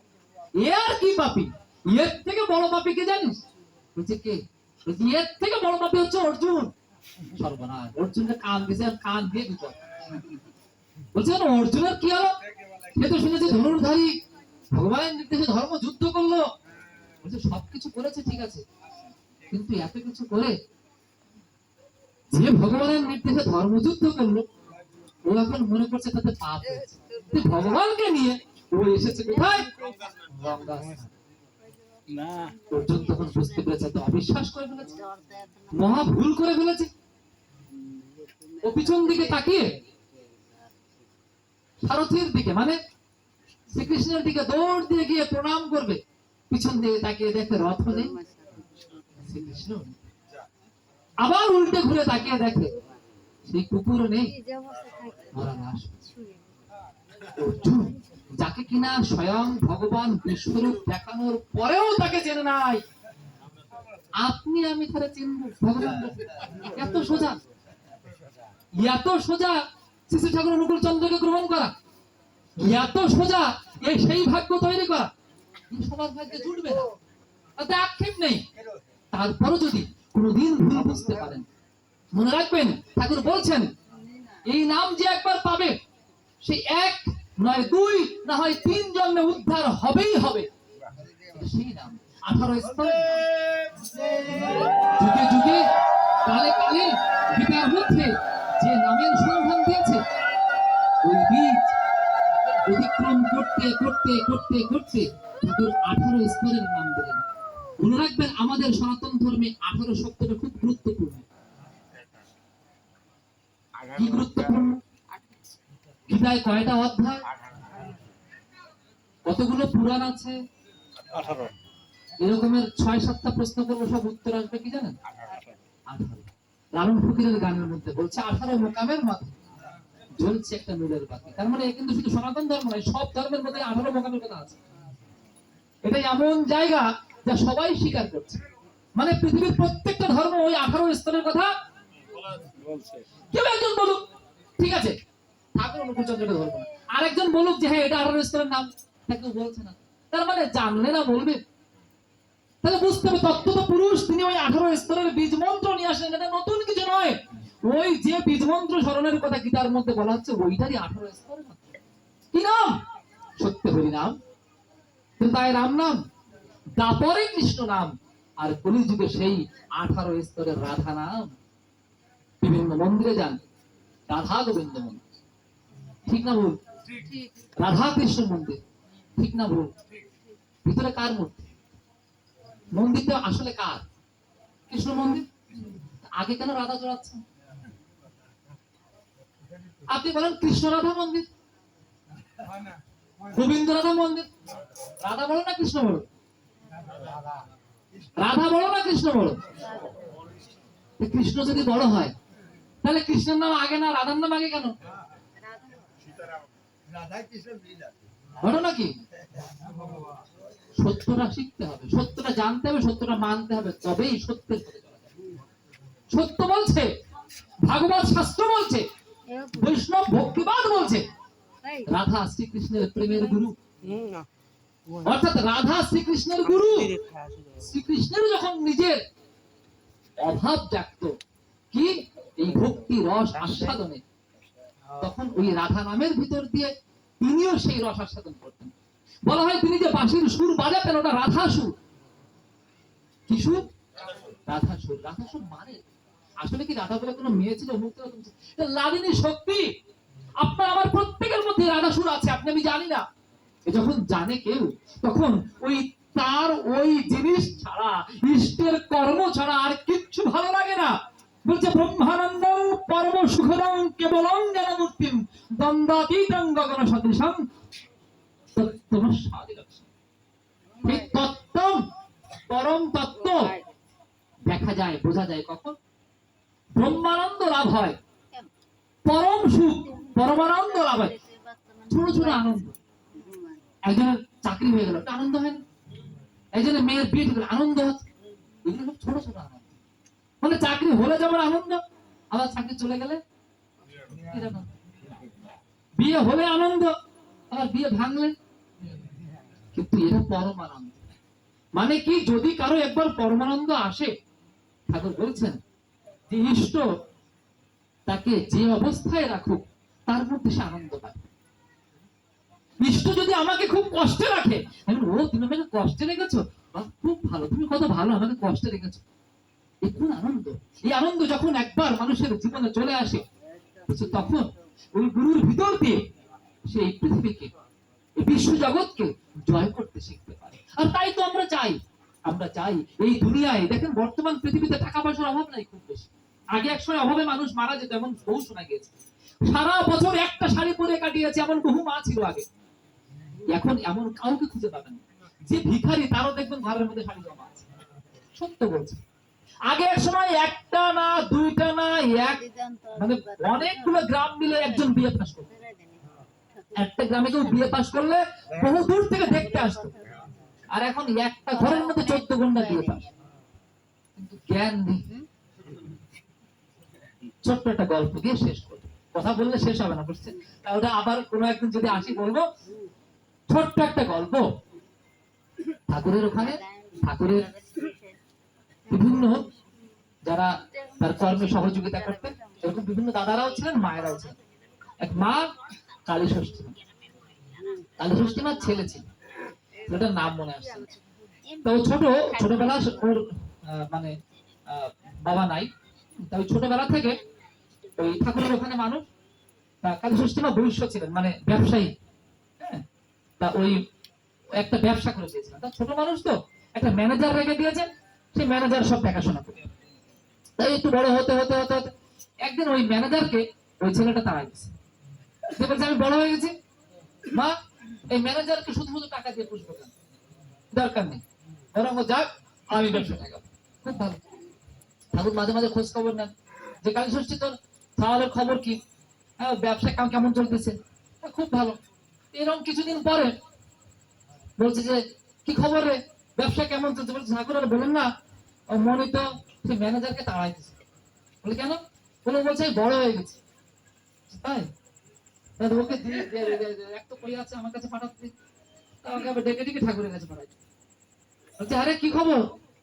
এ আর কি পাপী, এর থেকে বড় পাপী কে জানিস? বলছে কে? বলছে এর থেকে বড় পাপী হচ্ছে অর্জুন। সর্বনাশ, অর্জুনকে কান দিয়েছে, কান দিয়ে বিপদ। বলছে অর্জুনের কি হলো? সে তো শুনেছি ধনুর্ধারী, ভগবানের নির্দেশে ধর্ম যুদ্ধ করলো। বলছে সবকিছু করেছে ঠিক আছে, কিন্তু এত কিছু করে যে ভগবানের নির্দেশে ধর্মযুদ্ধ করলো, ও এখন মনে করছে তাতে পাপ হয়েছে। ভগবানকে নিয়ে ও এসেছে কোথায়? গঙ্গা স্নান। না অর্জুন তখন বুঝতে পেরেছে তো অবিশ্বাস করে ফেলেছে, মহা ভুল করে ফেলেছে। ও পিছন দিকে তাকিয়ে সারথীর দিকে মানে শ্রীকৃষ্ণের দিকে দৌড় দিয়ে গিয়ে প্রণাম করবে, পিছন দিকে তাকিয়ে দেখে রথ নেই, শ্রীকৃষ্ণ নেই। আবার উল্টে ঘুরে তাকিয়ে দেখে সেই কুকুর নেই, মরা লাশ। অর্জুন যাকে কিনা স্বয়ং ভগবান বিশ্বরূপ দেখানোর পরেও তাকে চেনে নাই, আপনি আমি তারা চিনব ভগবান? এত সোজা, এত সোজা শ্রী শ্রী ঠাকুর অনুকূল চন্দ্রকে গ্রহণ করা, এত সোজা এই সেই ভাগ্য তৈরি করা, এই সবার ভাগ্যে জুটবে না, তাতে আক্ষেপ নেই। তারপরও যদি কোনোদিন ভুল বুঝতে পারেন, মনে রাখবেন ঠাকুর বলছেন এই নাম যে একবার পাবে সে এক নয় দুই না হয় 3 জন্মে উদ্ধার হবেই হবে। এটা সেই নাম 18 স্তর, যুগে যুগে কালে কালে গীতার মধ্যে যে নামের সন্ধান দিয়েছে, ওই বীজ অতিক্রম করতে করতে করতে করতে ঠাকুর 18 স্তরের নাম দিলেন। মনে রাখবেন আমাদের সনাতন ধর্মে 18 শব্দটা খুব গুরুত্বপূর্ণ। কি গুরুত্বপূর্ণ? গীতায় কয়টা অধ্যায়, কতগুলো পুরাণ আছে? 18 এরকমের 6-7টা প্রশ্ন করবো, সব উত্তর আসবে কি জানেন? 18। লালন ফকিরের গানের মধ্যে বলছে 18 মোকামের মাঝে জ্বলছে একটা নূরের বাতি। তার মানে এ কিন্তু শুধু সনাতন ধর্ম নয়, সব ধর্মের মধ্যে 18 মোকামের কথা আছে। এটা এমন জায়গা যা সবাই স্বীকার করছে, মানে পৃথিবীর প্রত্যেকটা ধর্ম ওই 18 স্তরের কথা বলছে। কেউ একজন বলুক ঠিক আছে ঠাকুর অনুকূল চন্দ্রকে ধরবো না, আরেকজন বলুক যে হ্যাঁ এটা 18 স্তরের নাম, তা কেউ বলছে না। তার মানে জানলে না বলবে, তাহলে বুঝতে হবে তত্ত্বত পুরুষ তিনি ওই 18 স্তরের বীজ মন্ত্র নিয়ে আসলেন। এটা নতুন কিছু নয়, ওই যে বীজ মন্ত্র স্মরণের কথা গীতার মধ্যে বলা হচ্ছে ওইটারই 18 স্তরের নাম। কি নাম? সত্য হরি নাম, তাই রাম নাম, দাপরে কৃষ্ণ নাম, আর কলিযুগে সেই 18 স্তরের রাধা নাম। বিভিন্ন মন্দিরে যান, রাধা গোবিন্দ মন্দির, ঠিক না ভুল? রাধা কৃষ্ণ মন্দির, ঠিক না ভুল? ভিতরে কার মূর্তি? মন্দিরটা আসলে কার? কৃষ্ণ মন্দির। আগে কেন রাধা জড়াচ্ছেন? আপনি বলেন কৃষ্ণ রাধা মন্দির, গোবিন্দ রাধা মন্দির। রাধা বলো না কৃষ্ণ বলো? রাধা বলো না কৃষ্ণ বলো? কৃষ্ণ যদি বড় হয় তাহলে কৃষ্ণের নাম আগে না রাধার নাম আগে কেন? বলো নাকি? সত্যটা শিখতে হবে, সত্যটা জানতে হবে, সত্যটা মানতে হবে, তবেই সত্যের পথে চলা যাবে। সত্য বলছে, ভাগবত শাস্ত্র বলছে, বৈষ্ণব ভক্তিবাদ বলছে রাধা শ্রীকৃষ্ণের প্রেমের গুরু, অর্থাৎ রাধা শ্রীকৃষ্ণের গুরু। শ্রীকৃষ্ণের যখন নিজের অভাব জাগত কি এই ভক্তি রস আস্বাদনে, তখন ওই রাধা নামের ভিতর দিয়ে তিনিও সেই রস আস্বাদন করতেন। বলা হয় তিনি যে বাঁশির সুর বাজাতেন ওটা রাধা সুর। কি সুর? রাধা সুর। রাধা সুর মানে আসলে কি রাধা বলে কোনো মেয়ে ছিল? লাদিনী শক্তি আপনার আমার প্রত্যেকের মধ্যে রাধা সুর আছে, আপনি আমি জানি না। যখন জানে কেউ তখন ওই তার ওই জিনিস ছাড়া, ইষ্টের কর্ম ছাড়া আর কিচ্ছু ভালো লাগে না। বলছে ব্রহ্মানন্দং পরম সুখদং কেবলং জ্ঞানমূর্তিম দ্বন্দ্বাতীতং গগন সদৃশং এই তত্ত্ব, পরম তত্ত্ব দেখা যায়, বোঝা যায় কখন? ব্রহ্মানন্দ লাভ হয়, পরম সুখ পরমানন্দ লাভ হয়। ছোট ছোট আনন্দ, একজনের চাকরি হয়ে গেল আনন্দ হয় না, একজনের মেয়ের বিয়ে ঠিক আনন্দ হচ্ছে, এগুলো সব ছোট ছোট আনন্দ। মানে চাকরি হলে যেমন আনন্দ, আবার চাকরি চলে গেলে বিয়ে হলে আনন্দ, আবার বিয়ে ভাঙলে, কিন্তু এটা পরমানন্দ। মানে কি যদি কারো একবার পরমানন্দ আসে, ঠাকুর বলছেন যে ইষ্ট তাকে যে অবস্থায় রাখুক তার মধ্যে সে আনন্দ পায়। ইষ্ট যদি আমাকে খুব কষ্টে রাখে, আমি ও তুমি আমাকে কষ্টে রেখেছো, খুব ভালো, তুমি কত ভালো আমাকে কষ্টে রেখেছো, এই কোন আনন্দ। এই আনন্দ যখন একবার মানুষের জীবনে চলে আসে তখন ওই গুরুর ভিতর দিয়ে সে এই পৃথিবীকে, এই বিশ্ব জগৎকে জয় করতে শিখতে পারে। আর তাই তো আমরা চাই আমরা চাই এই দুনিয়ায়, দেখেন বর্তমান পৃথিবীতে টাকা পয়সার অভাব নাই খুব বেশি। আগে এক সময় অভাবে মানুষ মারা যেত, এমন বহু শোনা গিয়েছে। সারা বছর একটা শাড়ি পরে কাটিয়েছে এমন বহু মা ছিল আগে। এখন এমন কাউকে খুঁজে পাবেন না। যে ভিখারি তারও দেখবেন ঘরের মধ্যে শাড়ি জমা আছে। সত্য বলছে। আগে এক সময় একটা না দুইটা না মানে অনেকগুলো গ্রাম মিলে একজন বিয়ে পাস করতো। একটা গ্রামে কেউ বিয়ে পাস করলে বহু দূর থেকে দেখতে আসতো। আর এখন একটা ঘরের মধ্যে 14 ঘন্টা বিয়ে পাস, কিন্তু জ্ঞান নেই। ছোট্ট একটা গল্প দিয়ে শেষ করবো, কথা বললে শেষ হবে না, বুঝছেন? ওটা আবার কোনো একদিন যদি আসি বলবো। ছোট্ট একটা গল্প। ঠাকুরের ওখানে ঠাকুরের বিভিন্ন যারা তার কর্মে সহযোগিতা করতেন, এরকম বিভিন্ন দাদারাও ছিলেন, মায়েরাও ছিলেন। এক মা কালী ষষ্ঠী, কালী ষষ্ঠী মার ছেলে ছিল, ছেলেটার নাম মনে আসছে না। তো ও ছোটবেলা ওর মানে বাবা নাই, তাই ছোটবেলা থেকে ওই ঠাকুরের ওখানে মানুষ। কালী ষষ্ঠী মা বৈশ্য ছিলেন, মানে ব্যবসায়ী। হ্যাঁ, তা ওই একটা ব্যবসা করে দিয়েছিলেন। তা ছোট মানুষ তো একটা ম্যানেজার রেখে দিয়েছে, সেই ম্যানেজার সব দেখাশোনা করে। তাই একটু বড় হতে হতে হতে হতে একদিন ওই ম্যানেজারকে ওই ছেলেটা তাড়াই দিচ্ছে। সে বলছে আমি বড় হয়ে গেছি মা, এই ম্যানেজারকে শুধু শুধু টাকা দিয়ে পুষবো কেন, দরকার নেই, বরং ও যাক, আমি ব্যবসা টাকাবো। খুব ভালো। ঠাকুর মাঝে মাঝে খোঁজ খবর নেন যে কালী ষষ্ঠী তোর তাহলে খবর কি, হ্যাঁ ব্যবসা কেমন চলতেছে, খুব ভালো। এরকম কিছুদিন পরে বলছে যে কি খবর রে, ব্যবসা কেমন চলছে? বলছে ঠাকুর আর বলেন না, ও মনে তো সেই ম্যানেজারকে তাড়াই দিচ্ছে। বলে কেন? বলে বলছে আমি বড় হয়ে গেছি। তাই ওকে এক তো কই আছে আমার কাছে পাঠাতে, ওকে আবার ডেকে ডেকে ঠাকুরের কাছে পাঠাই। বলছে আরে কি খবর,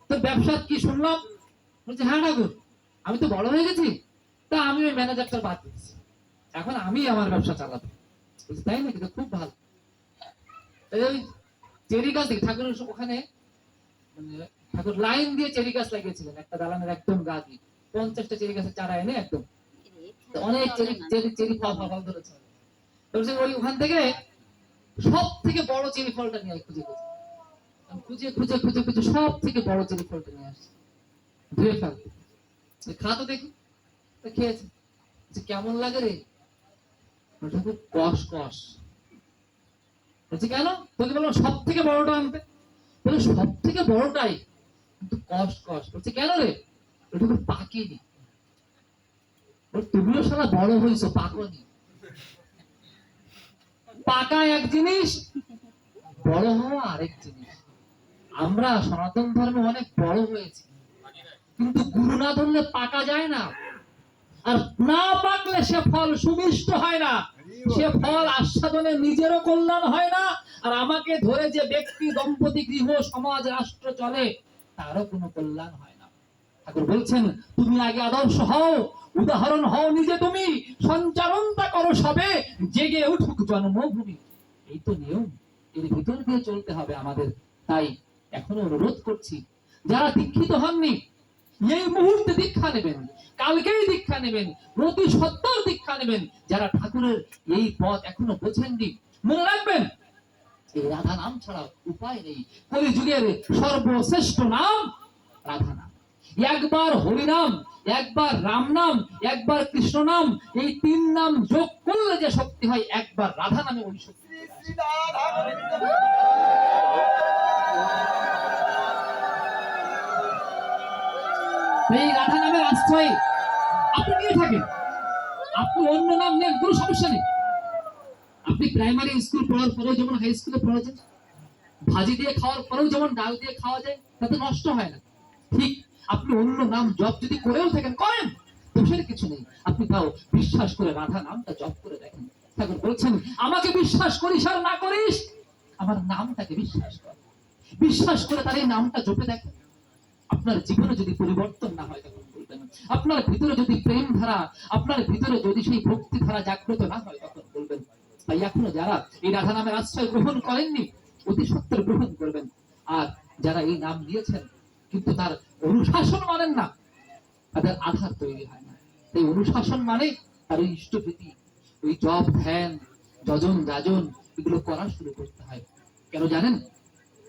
তোর ব্যবসা কি শুনলাম? বলছে হ্যাঁ ঠাকুর, আমি তো বড় হয়ে গেছি, তা আমি ওই ম্যানেজারটা বাদ দিচ্ছি, এখন আমি আমার ব্যবসা চালাবো। বলছে তাই নাকি, তো খুব ভালো। এই চেরি গাছ দেখি ঠাকুরের ওখানে, মানে ঠাকুর লাইন দিয়ে চেরি গাছ লাগিয়েছিলেন একটা দালানের একদম গা দিয়ে, 50টা চেরি গাছের চারা এনে একদম অনেক চেরি চেরি চেরি ফল ধরেছে। বলছে ওই ওখান থেকে সব থেকে বড় চেরি ফলটা নিয়ে খুঁজে খুঁজে খুঁজে খুঁজে খুঁজে সব থেকে বড় চেরি ফলটা নিয়ে আসছে, ধুয়ে ফেলতে। খা তো দেখি। তো খেয়েছে, কেমন লাগে রে? ঠাকুর কষ কষ। বলছে কেন? তোকে বললাম সব থেকে বড়টা আনতে। বলে সব থেকে বড়টাই, কিন্তু কষ কষ। বলছে কেন রে? ঠাকুর পাকেনি। তুমিও সারা বড় হয়েছো, পাকনি। পাকা এক জিনিস, বড় হওয়া আরেক জিনিস। আমরা সনাতন ধর্মে অনেক বড় হয়েছি, কিন্তু গুরু না ধরলে পাকা যায় না। আর না পাকলে সে ফল সুমিষ্ট হয় না, সে ফল আস্বাদনে নিজেরও কল্যাণ হয় না, আর আমাকে ধরে যে ব্যক্তি দম্পতি গৃহ সমাজ রাষ্ট্র চলে তারও কোনো কল্যাণ হয় না। ঠাকুর বলছেন তুমি আগে আদর্শ হও, উদাহরণ হও নিজে, তুমি সঞ্চারণতা করো সবে, জেগে উঠুক জন্মভূমি। এই তো নিয়ম, এর ভিতর দিয়ে চলতে হবে আমাদের। তাই এখনো অনুরোধ করছি, যারা দীক্ষিত হননি এই মুহূর্তে দীক্ষা নেবেন, কালকেই দীক্ষা নেবেন, প্রতি সত্তর দীক্ষা নেবেন। যারা ঠাকুরের এই পথ এখনো বোঝেননি, মনে রাখবেন এই রাধা নাম ছাড়া উপায় নেই। কলিযুগের সর্বশ্রেষ্ঠ নাম রাধা নাম। একবার হরি নাম, একবার রাম নাম, একবার কৃষ্ণ নাম, এই 3 নাম যোগ করলে যে শক্তি হয়, একবার রাধা নামে ওই শক্তি। এই রাধা নামের আশ্রয় আপনি নিয়ে থাকেন, আপনি অন্য নাম নেন, কোনো সমস্যা নেই। আপনি প্রাইমারি স্কুল পড়ার পরেও যেমন হাই স্কুলে পড়া যায়, ভাজি দিয়ে খাওয়ার পরেও যেমন ডাল দিয়ে খাওয়া যায়, তাতে নষ্ট হয় না। ঠিক আপনি অন্য নাম জপ যদি করেও থাকেন, করেন, দোষের কিছু নেই। আপনি তাও বিশ্বাস করে রাধা নামটা জপ করে দেখেন। ঠাকুর বলছেন আমাকে বিশ্বাস করিস আর না করিস, আমার নামটাকে বিশ্বাস কর। বিশ্বাস করে তার এই নামটা জপে দেখেন। আপনার জীবনে যদি পরিবর্তন না হয়, তখন বলবেন। আপনার ভিতরে যদি প্রেম ধারা, আপনার ভিতরে যদি সেই ভক্তি ধারা জাগ্রত না হয়, তখন বলবেন। তাই এখনো যারা এই রাধা নামের আশ্রয় গ্রহণ করেননি, অতি সত্তর গ্রহণ করবেন। আর যারা এই নাম দিয়েছেন কিন্তু তার অনুশাসন মানেন না, তাদের আধার তৈরি হয় না। এই অনুশাসন মানে তার ওই ইষ্টভীতি, ওই জপ ধ্যান যজন যাজন এগুলো করা শুরু করতে হয়। কেন জানেন?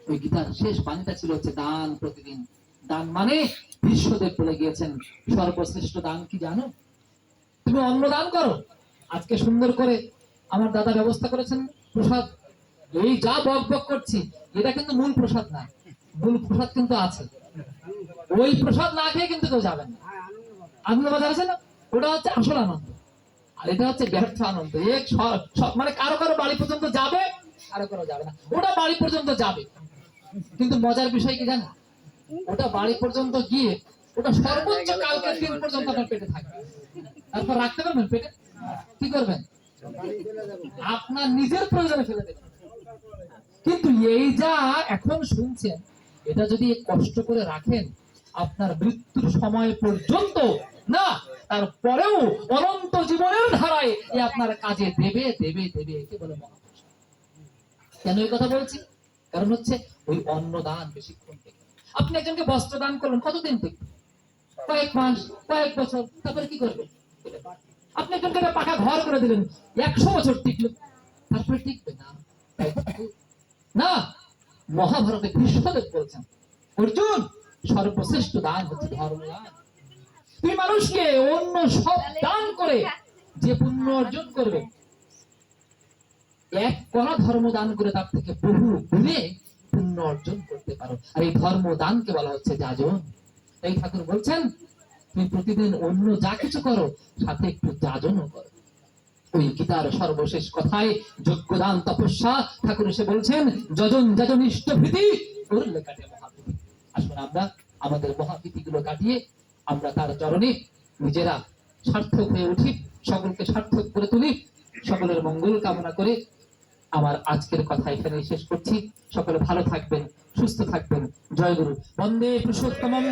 ওই গীতার শেষ বাণীটা ছিল হচ্ছে দান প্রতিদিন। দান মানে বিশ্বদেব বলে গিয়েছেন সর্বশ্রেষ্ঠ দান কি জানো? তুমি অন্ন দান করো। আজকে সুন্দর করে আমার দাদা ব্যবস্থা করেছেন প্রসাদ। এই যা বক বক করছি, এটা কিন্তু মূল প্রসাদ না। মূল প্রসাদ কিন্তু আছে। ওই প্রসাদ না খেয়ে কিন্তু কেউ যাবেন না। আনন্দবাজার আছে না, ওটা হচ্ছে আসল আনন্দ, আর এটা হচ্ছে ব্যর্থ আনন্দ। মানে কারো কারো বাড়ি পর্যন্ত যাবে, কারো কারো যাবে না। ওটা বাড়ি পর্যন্ত যাবে, কিন্তু মজার বিষয় কি জানো? ওটা বাড়ি পর্যন্ত গিয়ে ওটা সর্বোচ্চ কালকের দিন পর্যন্ত আপনার পেটে থাকবে। তারপর রাখতে পারবেন পেটে? কি করবেন? আপনার নিজের প্রয়োজনে ফেলে দেবেন। কিন্তু এই যা এখন শুনছেন, এটা যদি কষ্ট করে রাখেন আপনার মৃত্যুর সময় পর্যন্ত না, তারপরেও অনন্ত জীবনের ধারায় এ আপনার কাজে দেবে দেবে দেবে। একে বলে মহাপ্রসাদ। কেন এই কথা বলছি? কারণ হচ্ছে ওই অন্নদান বেশিক্ষণ থেকে। আপনি একজনকে বস্ত্র দান করলেন, কতদিন থেকে? কয়েক মাস, কয়েক বছর, তারপরে কি করবেন? আপনি একজনকে একটা পাকা ঘর করে দিলেন, 100 বছর টিকলো, তারপরে টিকবে না। তাই তো? না, মহাভারতে ভীষ্মদেব বলছেন, অর্জুন সর্বশ্রেষ্ঠ দান হচ্ছে ধর্মদান। তুমি মানুষকে অন্য সব দান করে যে পুণ্য অর্জন করবে, এক কণা ধর্ম দান করে তার থেকে বহু গুণে পুণ্য অর্জন করতে পারো। আর এই ধর্ম দানকে বলা হচ্ছে যাজন। এই ঠাকুর বলছেন, তুমি প্রতিদিন অন্য যা কিছু করো, সাথে একটু যাজনও করো। ওই গীতার সর্বশেষ কথায় যজ্ঞদান তপস্যা ঠাকুর এসে বলছেন, যজন যজন ইষ্টভীতি করলে কাটে মহাভীতি। আসুন আমরা আমাদের মহাভীতি গুলো কাটিয়ে আমরা তার চরণে নিজেরা সার্থক হয়ে উঠি, সকলকে সার্থক করে তুলি। সকলের মঙ্গল কামনা করে আমার আজকের কথা এখানে শেষ করছি। সকলে ভালো থাকবেন, সুস্থ থাকবেন। জয় গুরু। বন্দে পুরুষোত্তমম,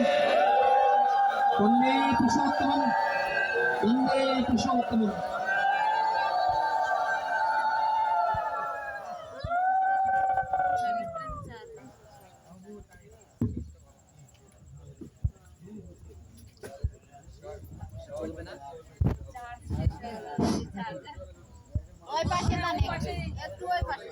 বন্দে পুরুষোত্তমম, বন্দে পুরুষোত্তমম। ওই পাশে না, একটু ওই পাশে।